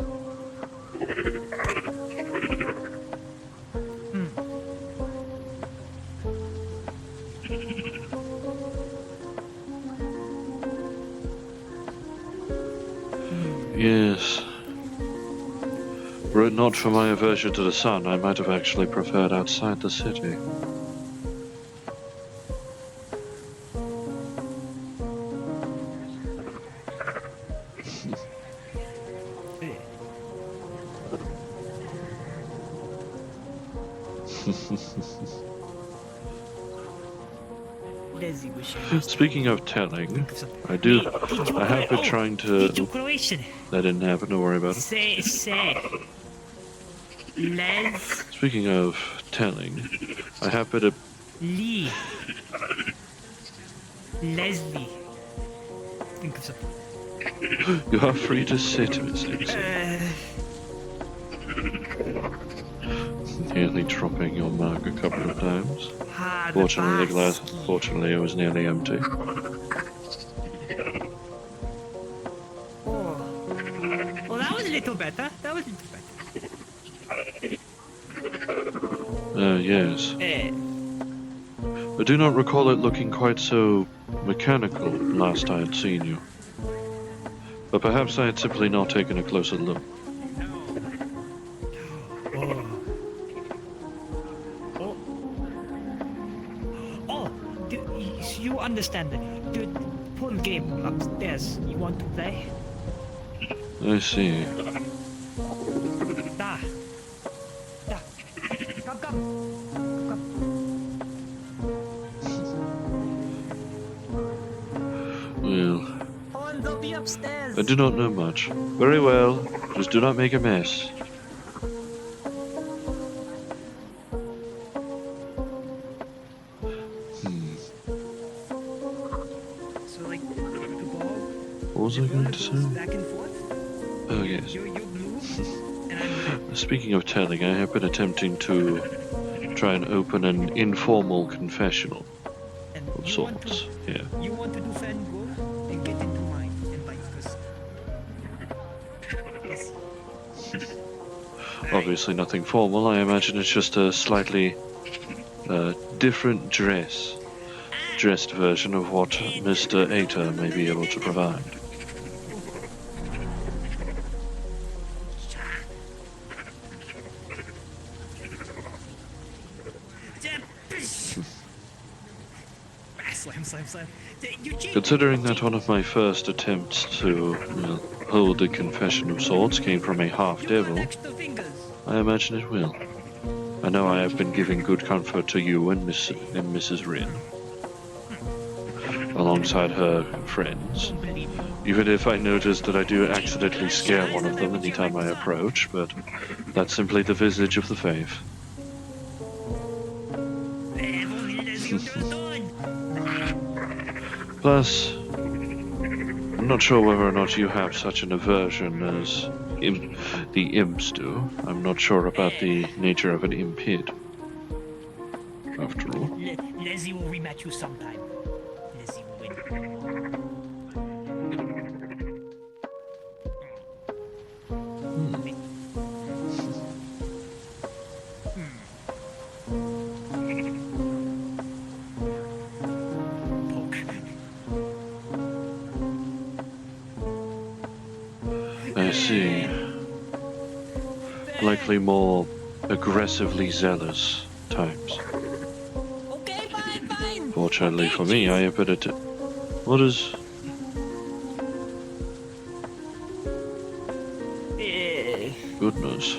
Yes. Were it not for my aversion to the sun, I might have actually preferred outside the city. Leslie was showing Speaking of telling, I have been trying to. Croatian. That didn't happen. Don't worry about it. Say. Les. Speaking of telling, I have been. Lee. Leslie. Think of something. You are free to sit, Miss Dixon. Nearly dropping your mark a couple of times. Fortunately, it was nearly empty. Oh, that was a little better. Yes. I do not recall it looking quite so mechanical last I had seen you. But perhaps I had simply not taken a closer look. You understand the pool game upstairs. You want to play? I see. Da. Come. Well, They'll be upstairs. I do not know much. Very well, just do not make a mess. So, like, the ball. What was I going to say? Back and forth. Oh, yes. You're blue, and I'm Speaking of telling, I have been attempting to try and open an informal confessional of sorts here. You want to do fan goal and get into mine and vice versa. Yes. Obviously nothing formal. I imagine it's just a slightly different dressed version of what Mr. Ater may be able to provide. Slam. Considering that one of my first attempts to hold a confession of sorts came from a half-devil, I imagine it will. I know I have been giving good comfort to you and Mrs. Wren, alongside her friends, even if I notice that I do accidentally scare one of them anytime I approach, but that's simply the visage of the faith. Plus, I'm not sure whether or not you have such an aversion as the imps do. I'm not sure about the nature of an impid, after all. Leslie will rematch you sometime. Leslie will win. I see. Likely more aggressively zealous types. Okay, fine. Fortunately for me, I have been What is... Goodness.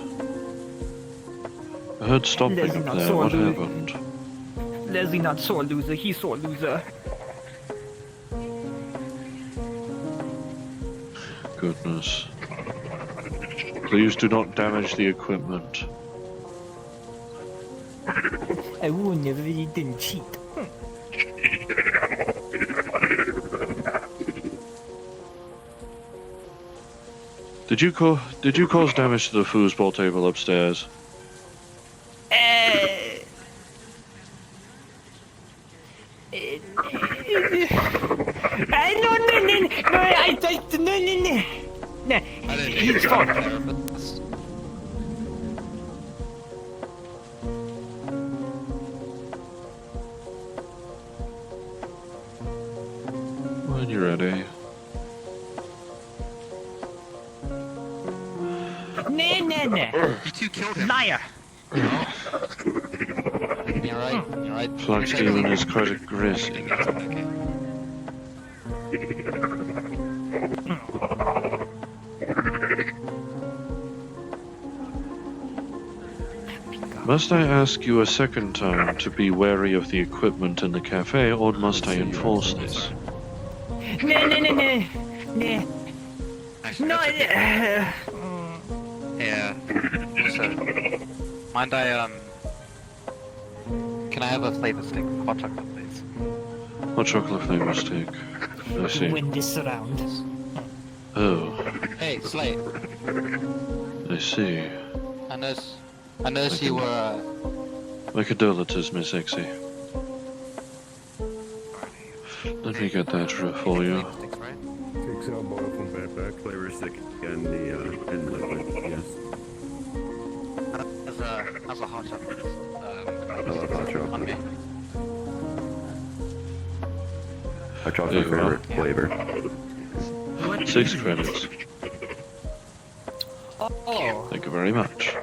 I heard stomping Leslie up not there. sore What loser. happened? Leslie not sore loser, he's sore loser. Goodness. Please do not damage the equipment. I will never really didn't cheat. Did you cause damage to the foosball table upstairs? No, he's fine. When you're ready. No. You two killed him. Liar. You alright? Flux Demon is quite aggressive. Must I ask you a second time to be wary of the equipment in the cafe, or must I enforce this? No. No. Yeah. So, mind can I have a flavor stick? Hot chocolate, please. Hot chocolate flavor stick. I see. Wind this around. Oh, Hey, Slate. I see. I noticed you were. My condolences, Miss Exy. Let me get that for you. Take some boil from backpack, flavor stick, and the liquid, yes. As a hot chocolate. I love hot chocolate. On me. Hot chocolate favorite flavor. 6 credits. Oh. Thank you very much.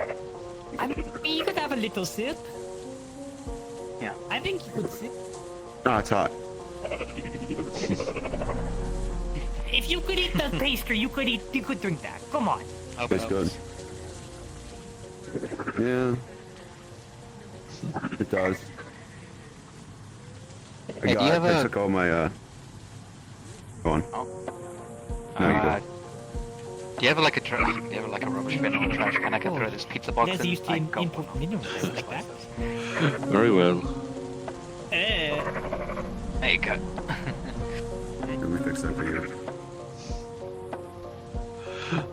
I mean, you could have a little sip. Yeah. I think you could sip. Ah, it's hot. If you could eat the pastry, you could drink that. Come on. It's good. Yeah. It does. Hey, do you have I took all my, Go on. No, you go. Do you have like a rubbish bin or a trash can I can throw this pizza box There's in? used to input minerals like that. Very well. There you go. Let me fix that for you.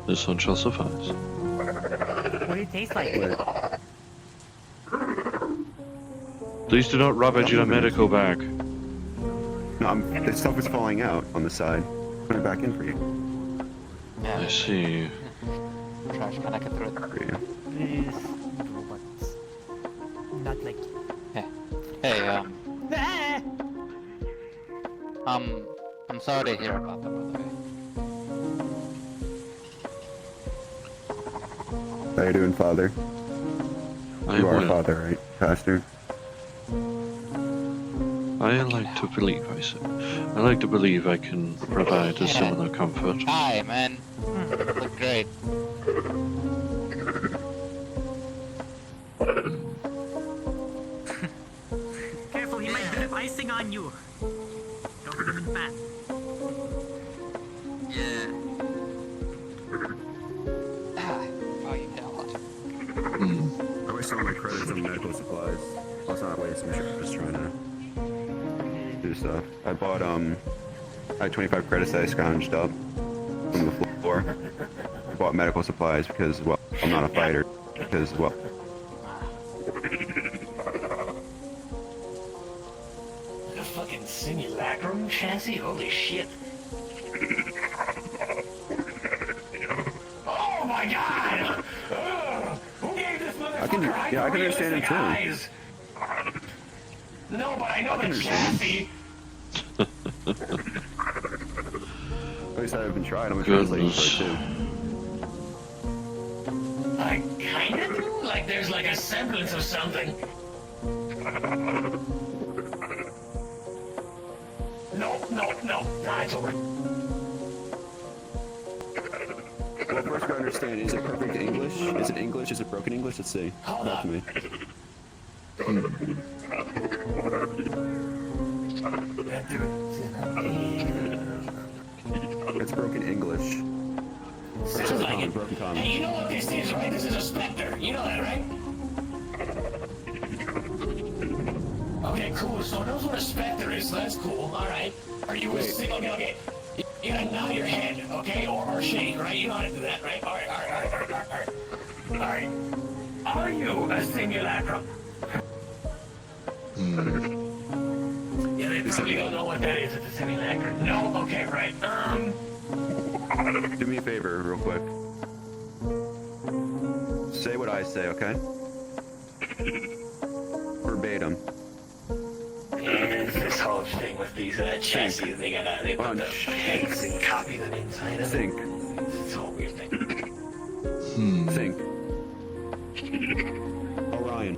This one shall suffice. What do it taste like? Please do not rub it in a medical bag. No, the stuff is falling out on the side. Put it back in for you. I see. Trash can I can throw it For you. These robots. Not like. Hey, I'm sorry to hear about that, by the way. How you doing, Father? You are well. Father, right, Pastor? I like to believe I can provide a similar comfort. Hi, man. Look great. Careful, he might drip icing on you. Don't put him in fat. Yeah. Oh, you hit a lot. I always saw my credits on medical supplies. I was not wasting shit, just trying to do stuff. I bought, I had 25 credits that I scrounged up from the floor. I bought medical supplies because, well, I'm not a fighter. Because, well, The fucking simulacrum chassis? Holy shit. Oh my god! Who gave this motherfucker I can understand him too. eyes? No, but I know the chassis. At least I haven't tried. I'm translating for it too. I kinda do? Like there's like a semblance of something. No. Nah, it's over. Well, first you gotta understand, is it perfect English? Is it English? Is it broken English? Let's see. Hold Talk up. to me. It's broken English. Sounds like it. Broken common. Hey, you know what this is, right? This is a Spectre. You know that, right? Okay, cool. So it knows what a Spectre is, so that's cool. Alright. Are you a okay. You gotta nod your head, okay? Or shake, right? You know how to do that, right? Alright. Are you a simulacrum? Yeah, they probably don't know what that is. It's a simulacrum. No? Okay, right. Do me a favor, real quick. Say what I say, okay? Verbatim. Yeah, this whole thing with these chassis, they put the heads and copy them inside of Think. It's a whole weird thing. Think. Orion.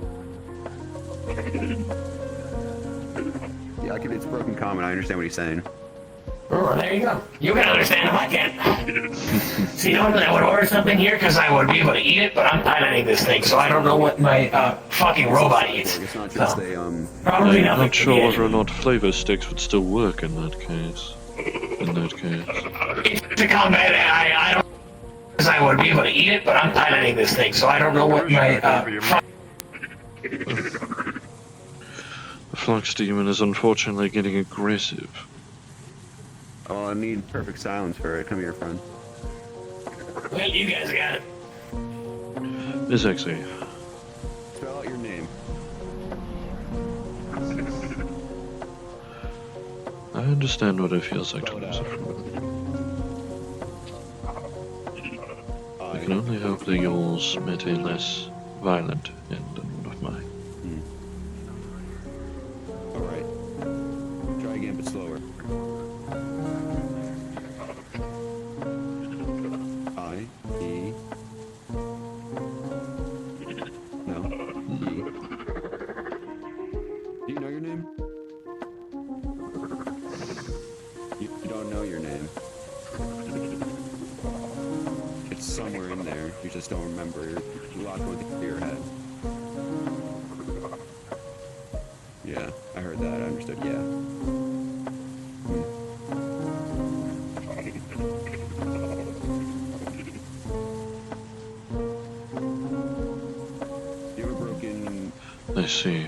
Yeah, it's broken common. I understand what he's saying. Oh, there you go. You can understand if I can't. See, normally I would order something here because I would be able to eat it, but I'm piloting this thing, so I don't know what my fucking robot eats. It's not just a, Probably I'm nothing. not sure whether or not flavor sticks would still work in that case. It's a combat, I don't because I would be able to eat it, but I'm piloting this thing, so I don't know what my The Flux Demon is unfortunately getting aggressive. Oh, I need perfect silence for it. Come here, friend. Well, you guys got it. Miss Exy. Spell out your name. I understand what it feels like to lose a friend. I can only hope that yours met a less violent end than one of mine. Alright. Try again, but slower. I, E. No. E. Do you know your name? You don't know your name. It's somewhere in there. You just don't remember. You're locked going through your head. Yeah, I heard that. I understood. Yeah. You ever broken? I see.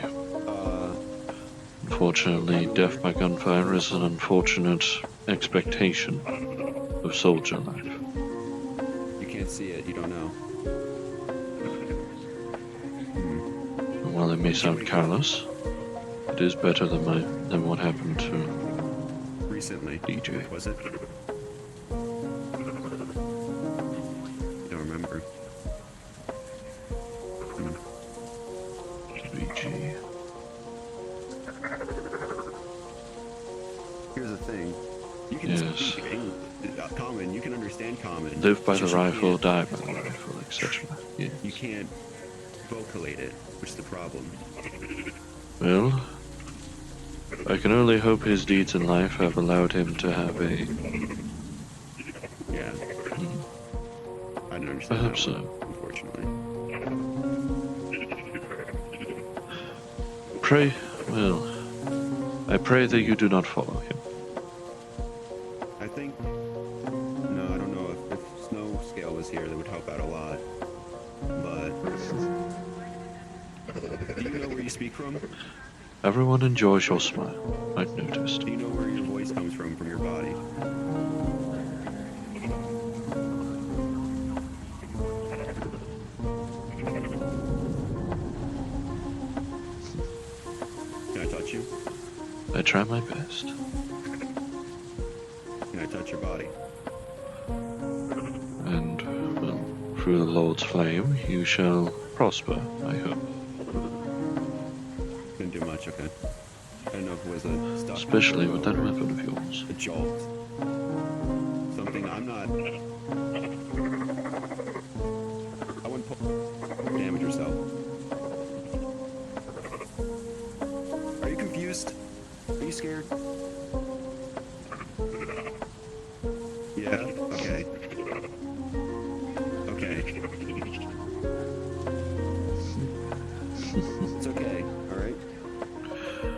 Unfortunately, death by gunfire is an unfortunate expectation of soldier life. You can't see it. You don't know. And while it may sound careless, it is better than what happened to Recently. DJ. Was it? You don't remember. BG. Here's the thing. You can Yes. speak English, common. You can understand common. Live by the Just you rifle, can't- die by the rifle, etc. Yes. You can't vocalate it, which is the problem. Well, I can only hope his deeds in life have allowed him to have a... Yeah. I don't I understand hope that so. one, unfortunately. Pray, well, I pray that you do not follow him. I think... No, I don't know. If Snow Scale was here, that would help out a lot. But... Do you know where you speak from? Everyone enjoys your smile, I've noticed. Do you know where your voice comes from your body? Can I touch you? I try my best. Can I touch your body? And, well, through the Lord's flame, you shall prosper, I hope. Couldn't do much, okay. I don't know if it was a stuff. Especially with that weapon of yours. A jolt. Something I'm not... I wouldn't damage yourself. Are you confused? Are you scared? Yeah? Okay. Okay. It's okay, alright?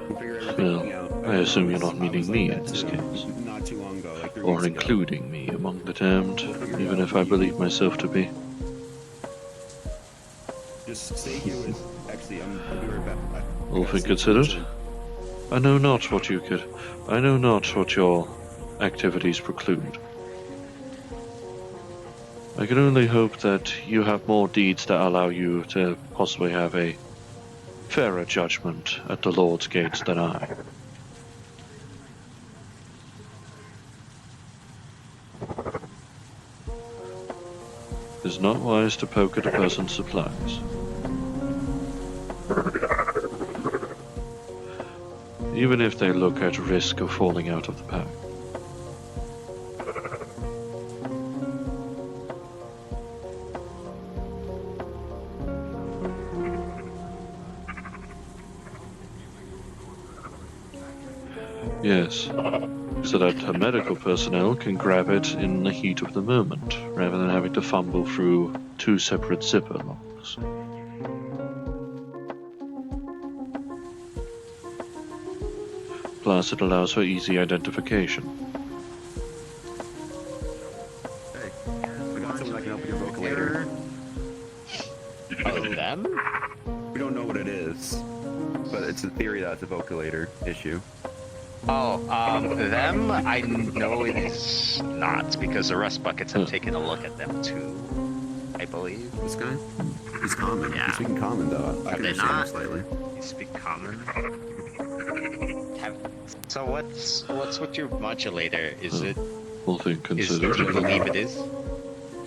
We'll figure everything out. Well, I assume you're not meaning me in this case. Not too long ago, like 3 Or weeks ago. including me among the damned, even if I believe myself to be. Just stay here with... Actually, I'll be right back. All things considered, I know not what your activities preclude. I can only hope that you have more deeds that allow you to possibly have a fairer judgment at the Lord's gates than I. It is not wise to poke at a person's supplies. Even if they look at risk of falling out of the pack. Yes. so that medical personnel can grab it in the heat of the moment, rather than having to fumble through 2 separate zipper locks. Plus, it allows for easy identification. Hey, we got someone that can open your vocalator. Oh, them? We don't know what it is, but it's a theory that it's a vocalator issue. Oh, them? I know it is not, because the rust buckets have taken a look at them too, I believe. This guy? He's common. Yeah. He's speaking common, though. I Are can they understand him not? slightly. You speak common? So what's with your modulator? Is it... All thing Do you considered, believe it is?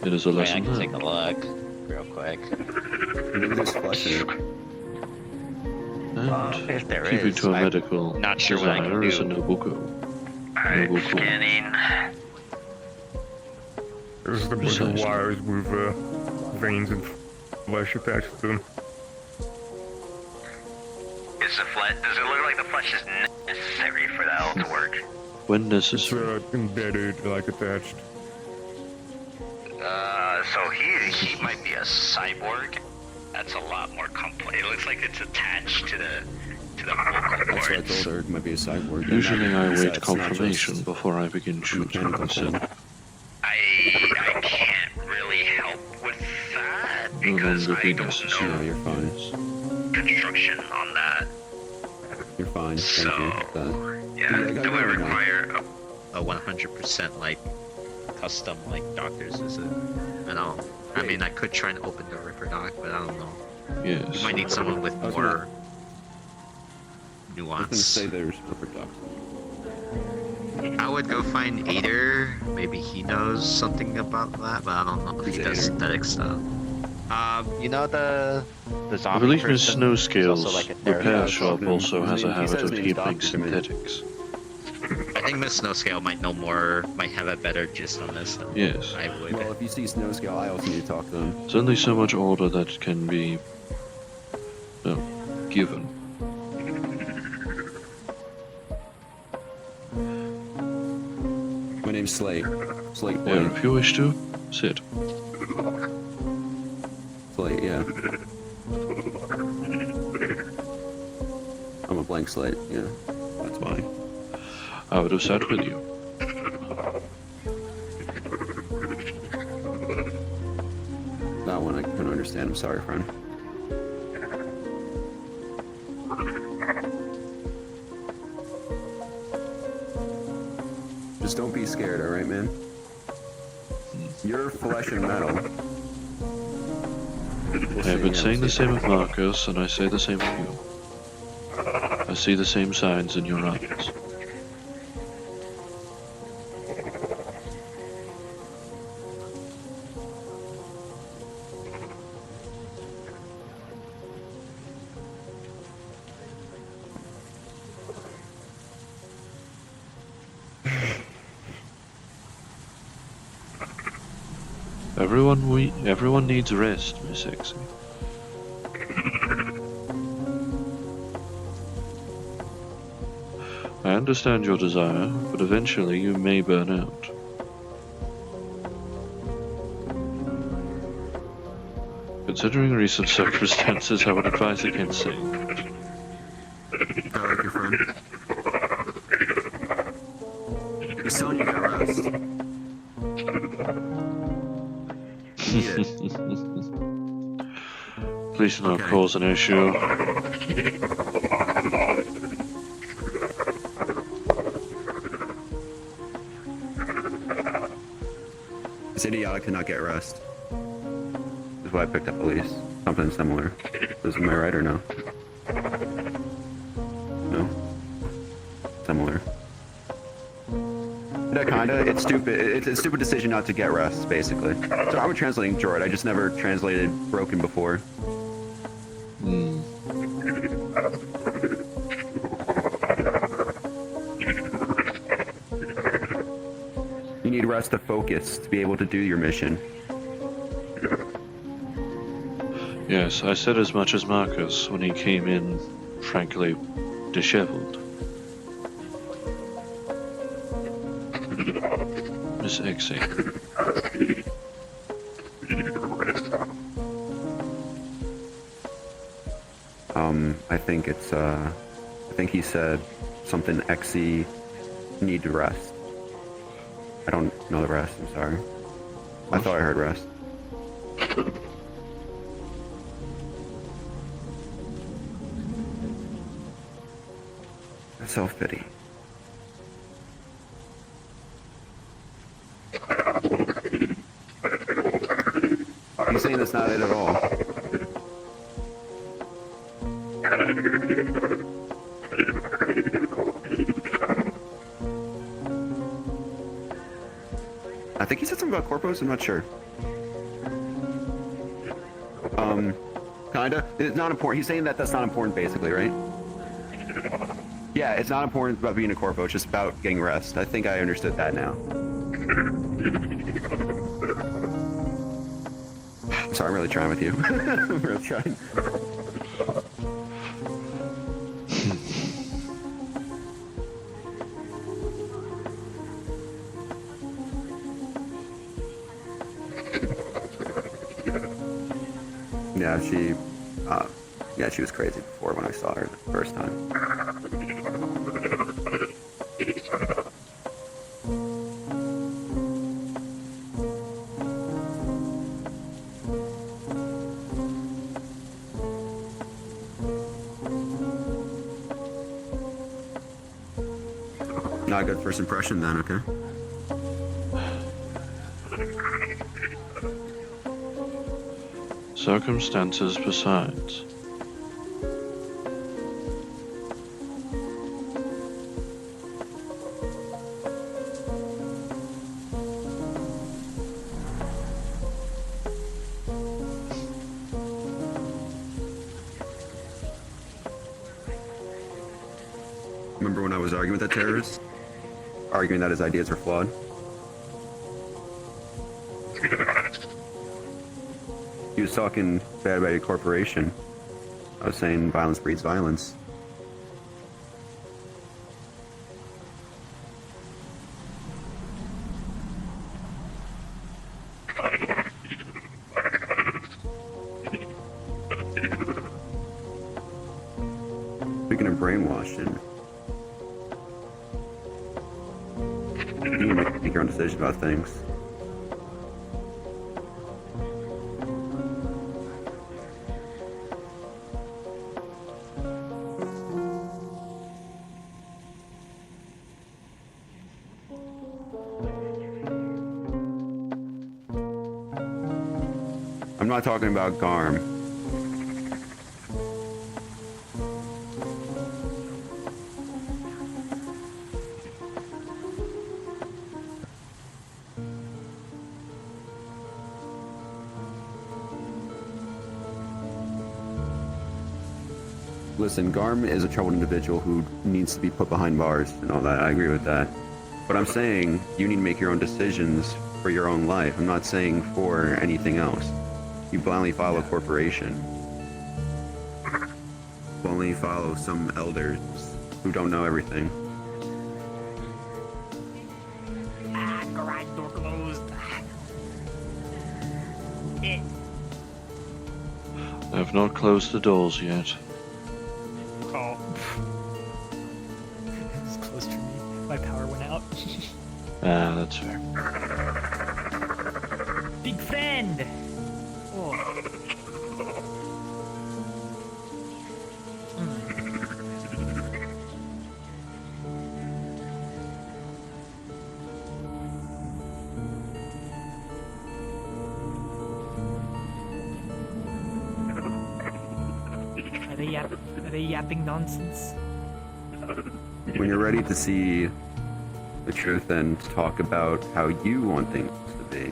it is a Wait, I lesson can take learned. a look, real quick. Maybe there's flesh in it. And If there keeping is, to a I'm medical not sure what I can designer is a do. noble goal. Alright, Noble goal. scanning. There's a bunch of Precisely. wires with veins and flesh attached to them. Is the flesh? Does it look like the flesh is necessary for that all to work? When It's necessary. embedded, like attached. So he might be a cyborg. That's a lot more complex. It looks like it's attached to the vocal That's what I cords. told her. It might be a cyborg. Usually I It's wait not confirmation just before I begin shooting. mechanical So, thing. I can't really help with that because longer I be don't necessary. No, know you're fine. construction on that. You're fine. So Thank you. yeah, I do gotta we go now. require A 100% like custom like doctors, is it? I don't. I mean, I could try and open the Ripper dock, but I don't know. yes. You might need someone with I was more I was gonna nuance. say there's rubber ducks. I would go find Ader. Maybe he knows something about that, but I don't know if he Who's does Ader? aesthetic stuff. You know the I zombie believe Miss person? Snow He's Scales also like a repair therapist. shop His also name- has a he habit said his of name's heaping Doctor to me. synthetics. I think Miss Snowscale might know more, might have a better gist on this than Yes. I would. Well, if you see Snow Scale, I also need to talk to them. There's only so much order that can be given. My name's Slate. Slate Yeah, Blake. if you wish to, sit. Slate, yeah. I'm a blank slate, yeah. That's fine. I would have sat with you. That one I couldn't understand. I'm sorry, friend. Just don't be scared, alright, man? You're flesh and metal. I have been saying the same of Markus, and I say the same of you. I see the same signs in your eyes. Everyone needs rest, Miss Sexy. I understand your desire, but eventually you may burn out. Considering recent circumstances, I would advise against saying that. I like your friend. He's telling you to rest. You need it. Please do not Okay. cause an issue. It's idiotic to not get rest. That's why I picked up police. Something similar. Am I right or no? No? Similar. Yeah, kinda. It's stupid. It's a stupid decision not to get rest, basically. So I was translating droid. I just never translated broken before. Hmm. You need rest to focus to be able to do your mission. Yes, I said as much as Markus when he came in, frankly, disheveled. Miss Exie. I think it's, I think he said something Exie need to rest. I don't know the rest, I'm sorry. I thought I heard rest. Self-pity. He's saying that's not it at all. I think he said something about corpos, I'm not sure. Kinda. It's not important. He's saying that that's not important, basically, right? Yeah, it's not important about being a corpo, it's just about getting rest. I think I understood that now. Sorry, I'm really trying with you. I'm really trying. Yeah, she was crazy before when I saw her the first time. Not a good first impression then, okay? Circumstances besides. Remember when I was arguing with that terrorist? Arguing that his ideas are flawed? He was talking bad about your corporation. I was saying violence breeds violence. Speaking of brainwashing, you need to make your own decision about things. I'm not talking about Garm. Listen, Garm is a troubled individual who needs to be put behind bars and all that. I agree with that. But I'm saying you need to make your own decisions for your own life. I'm not saying for anything else. You blindly follow a corporation. Blindly follow some elders who don't know everything. Garage door closed. I've not closed the doors yet. Oh. It's closed for me. My power went out. Ah, that's fair. Big friend! Oh. Are they yapping nonsense? When you're ready to see the truth and talk about how you want things to be,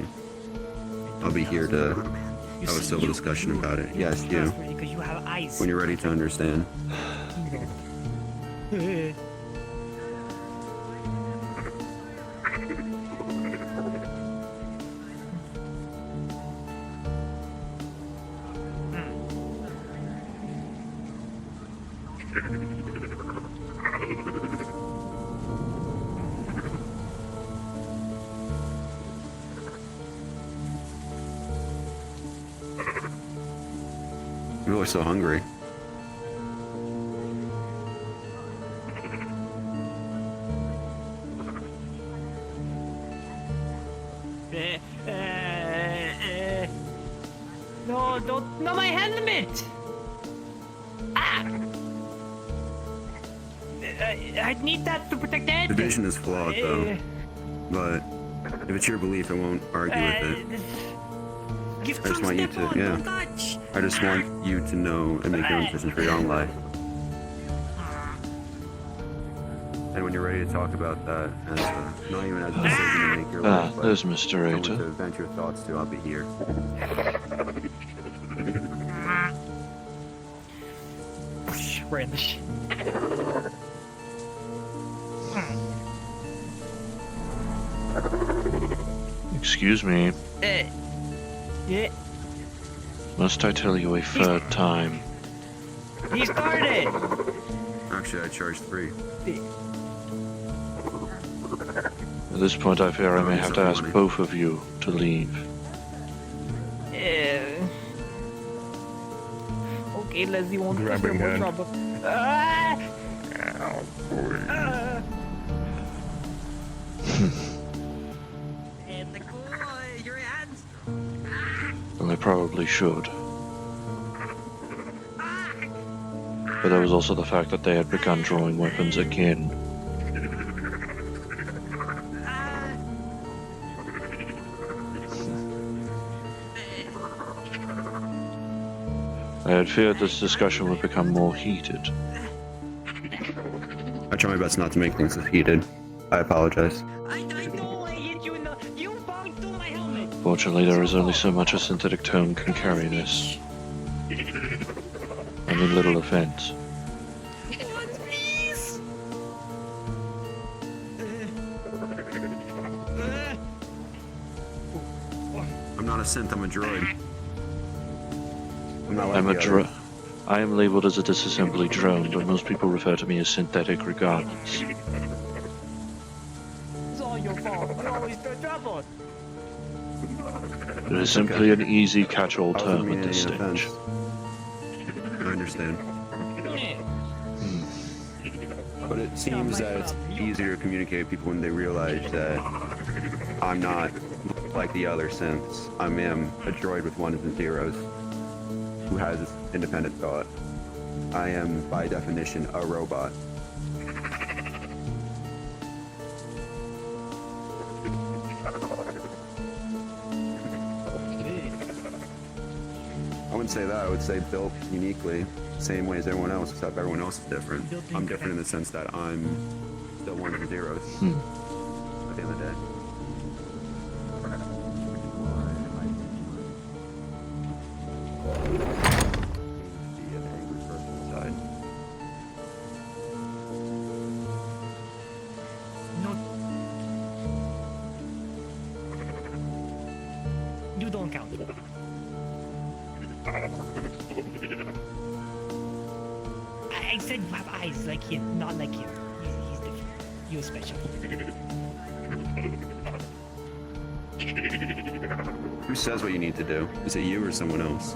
I'll be here to have a civil discussion about it. Yes, you. Because you have eyes. When you're ready to understand. People are so hungry. No, don't. No, my helmet! Ah! I need that to protect the head. The vision is flawed, though. But if it's your belief, I won't argue with it. I just want you to, yeah. I just want you to know and make your own decisions for your own life. And when you're ready to talk about that, as not even as a decision to make your life, but there's Mr. someone Rita. to vent your thoughts to, I'll be here. We're in the shit. Excuse me. Yeah. Must I tell you a third time? He started! Actually, I charged 3. At this point, I fear I may have to ask both of you to leave. Okay, Leslie won't Grabbing more hand. trouble. Ah! Well, I probably should. But there was also the fact that they had begun drawing weapons again. I had feared this discussion would become more heated. I try my best not to make things heated. I apologize. Fortunately, there is only so much a synthetic tone can carry this. I mean, little offense. I'm not a synth, I'm a droid. I'm not like I'm a the drone. others. I am labeled as a disassembly drone, but most people refer to me as synthetic regardless. It's all your fault. You always do trouble. It is simply an easy catch-all I wasn't term at meaning this any offense. stage. I understand. But it seems that it's easier to communicate with people when they realize that I'm not like the other synths. I am a droid with ones and zeros who has independent thought. I am, by definition, a robot. I wouldn't say that. I would say built uniquely, same way as everyone else, except everyone else is different. I'm different in the sense that I'm still ones and zeros at the end of the day. Be an angry person inside. You don't count. I said you have eyes like him, not like him. He's different. You're special. Who says what you need to do? Is it you or someone else?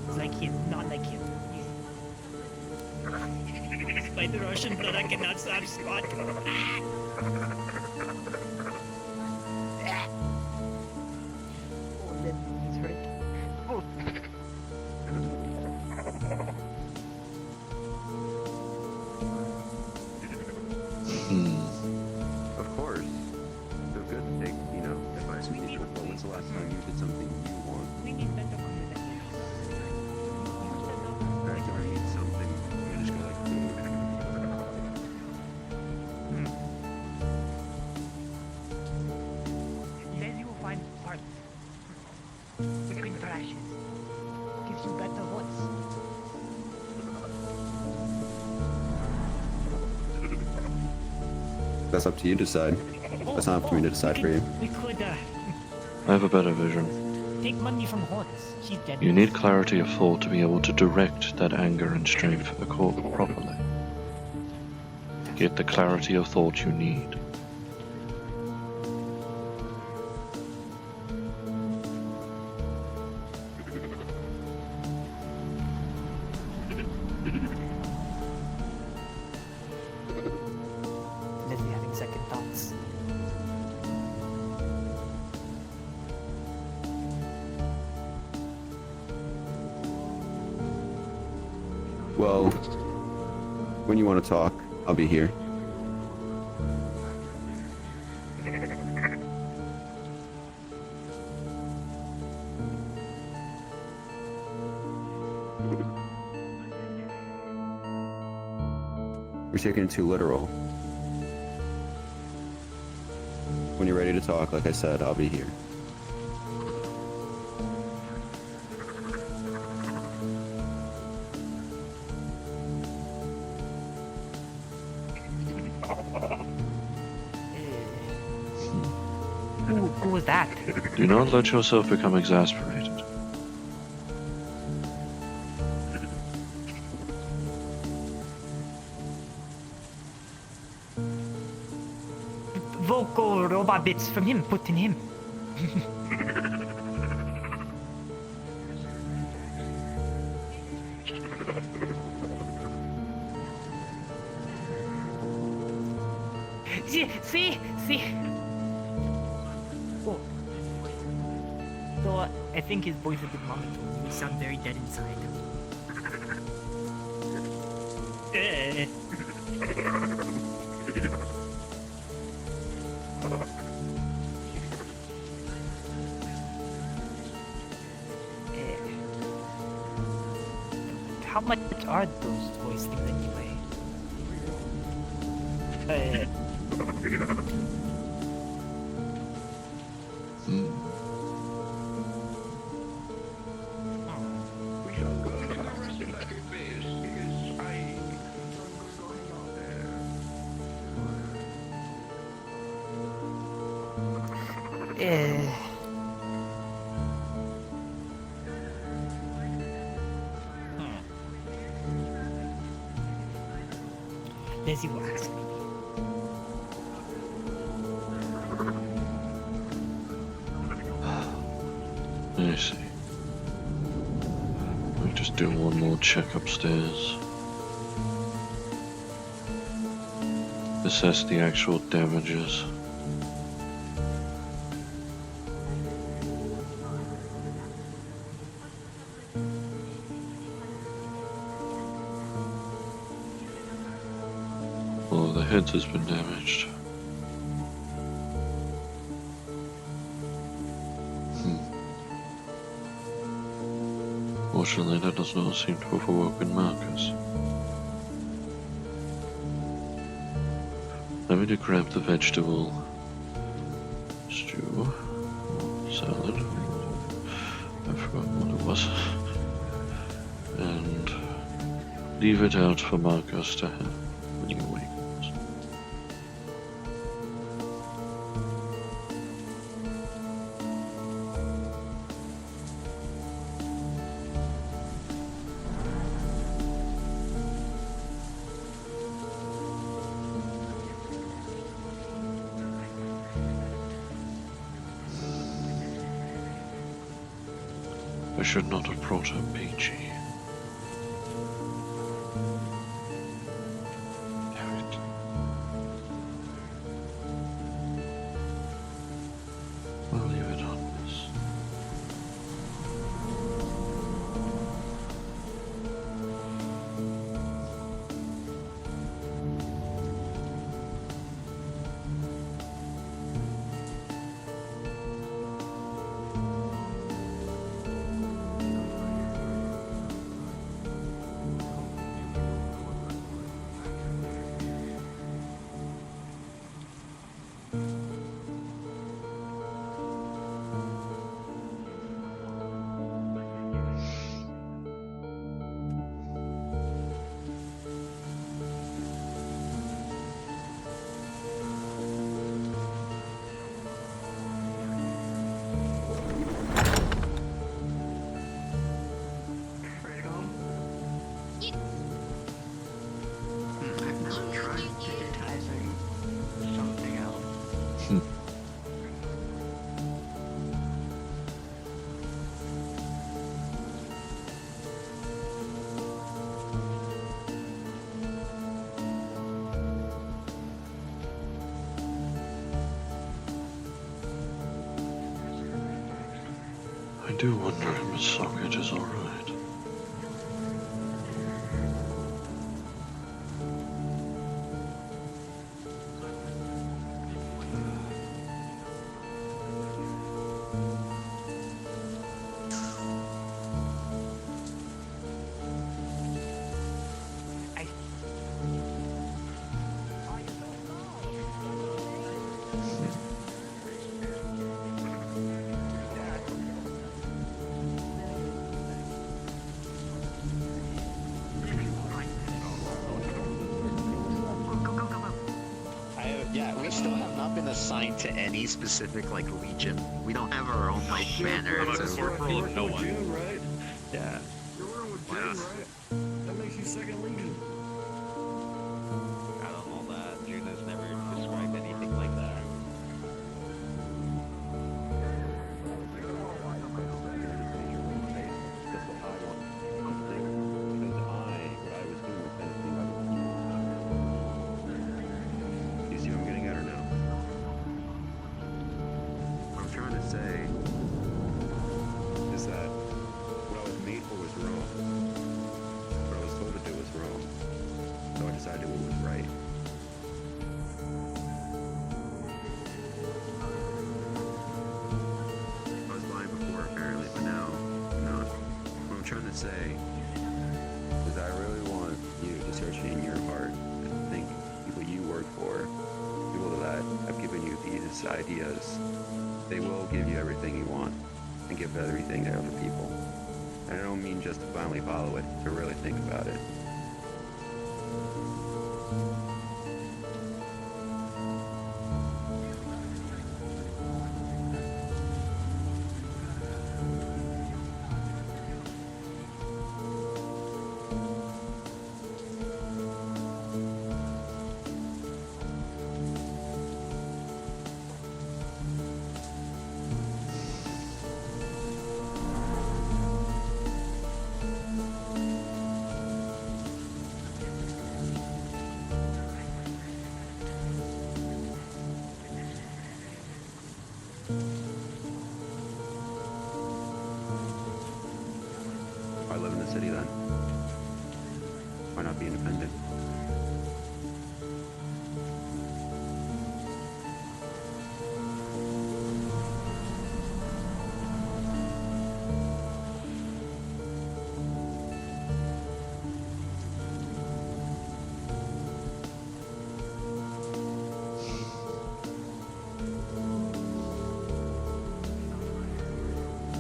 It's like him, not like him. By the Russian blood, I cannot stop spot. Oh, that is hurt. Oh. Of course. So good to take, advice from people. But when's the last time you did something you want? We need better communication. Every time you need something, you just go like, Then you will find art between trashes. Gives you better voice. that's up to you to decide. That's not up to me to decide for you. We could, I have a better vision. Take money from Horns. She's dead. You need clarity of thought to be able to direct that anger and strength properly. Get the clarity of thought you need. Leslie having second thoughts. Well, when you want to talk, I'll be here. You're taking it too literal. When you're ready to talk, like I said, I'll be here. Who was that? Do not let yourself become exasperated. Vocal robot bits from him, put in him. See. Oh. So I think his voice is a bit monotone. You sound very dead inside. How much are those voice things anyway? Leslie will ask me. I see. Let me just do one more check upstairs. Assess the actual damages. Oh, the head has been damaged. Fortunately, that does not seem to have awoken Markus. Let me to grab the vegetable stew, or salad, I forgot what it was, and leave it out for Markus to have when he awakens. I should not have brought her Peachy. Damn it. I'll leave it on this. I do wonder if Miss Socket is alright. Yeah, we still have not been assigned to any specific like legion. We don't have our own like banner. I'm a corporal of no one. Right? Yeah. You're wearing with June, right? That makes you second legion. I don't know that. June has never described anything like that. You see what I'm getting at or no? What I'm trying to say is that what I was made for was wrong. What I was told to do was wrong. So I decided to do what was right. I was lying before apparently, but now I'm not. What I'm trying to say is I really want you to search in your heart and think people you work for, people that have given you these ideas, they will give you everything you want and give everything to other people. And I don't mean just to blindly follow it, to really think about it. Why live in the city then? Why not be independent?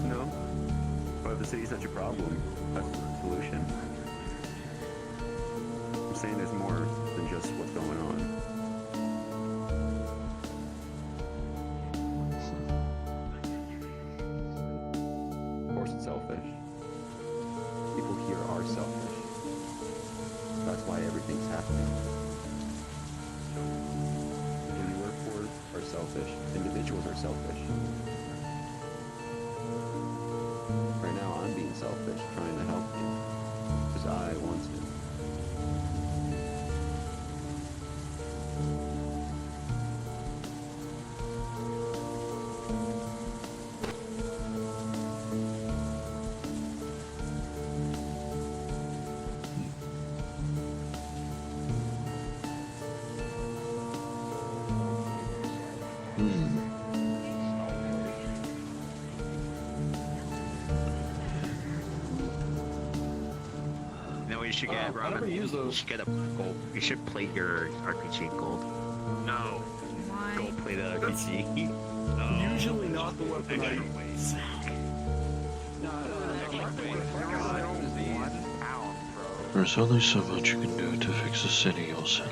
No. But if the city's such a problem, that's the solution. I'm saying there's more than just what's going on. Of course it's selfish. People here are selfish. That's why everything's happening. People you work for are selfish. Individuals are selfish. Right now I'm being selfish, trying to help you. Because I want to. You know what you should get, I Robin? never use those. You should get a gold. You should plate your RPG in gold. No. Gold plated RPG. Usually not the weapon I use. There's only so much you can do to fix a city, Olsen.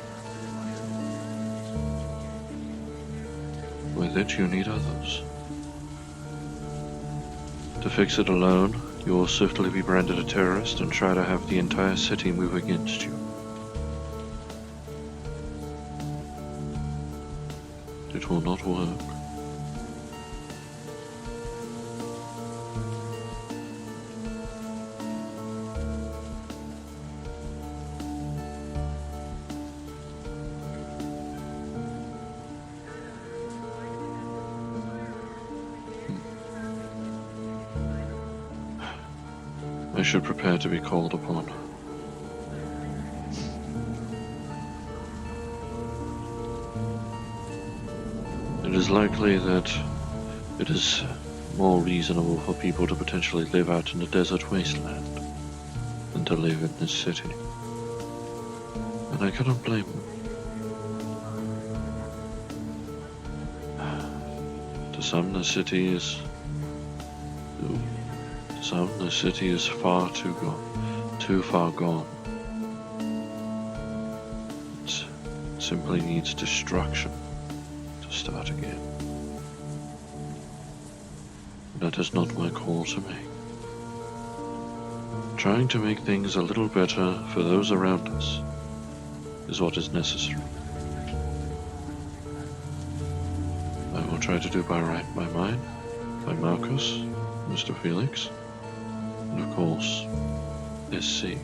With it, you need others. To fix it alone, you will swiftly be branded a terrorist and try to have the entire city move against you. it will not work. I should prepare to be called upon. It is likely that it is more reasonable for people to potentially live out in the desert wasteland than to live in this city. And I cannot blame them. To some, the city is far too far gone. It simply needs destruction to start again. That is not my call to make. Trying to make things a little better for those around us is what is necessary. I will try to do right by mine, by Markus, Mr. Felix, and of course, SC.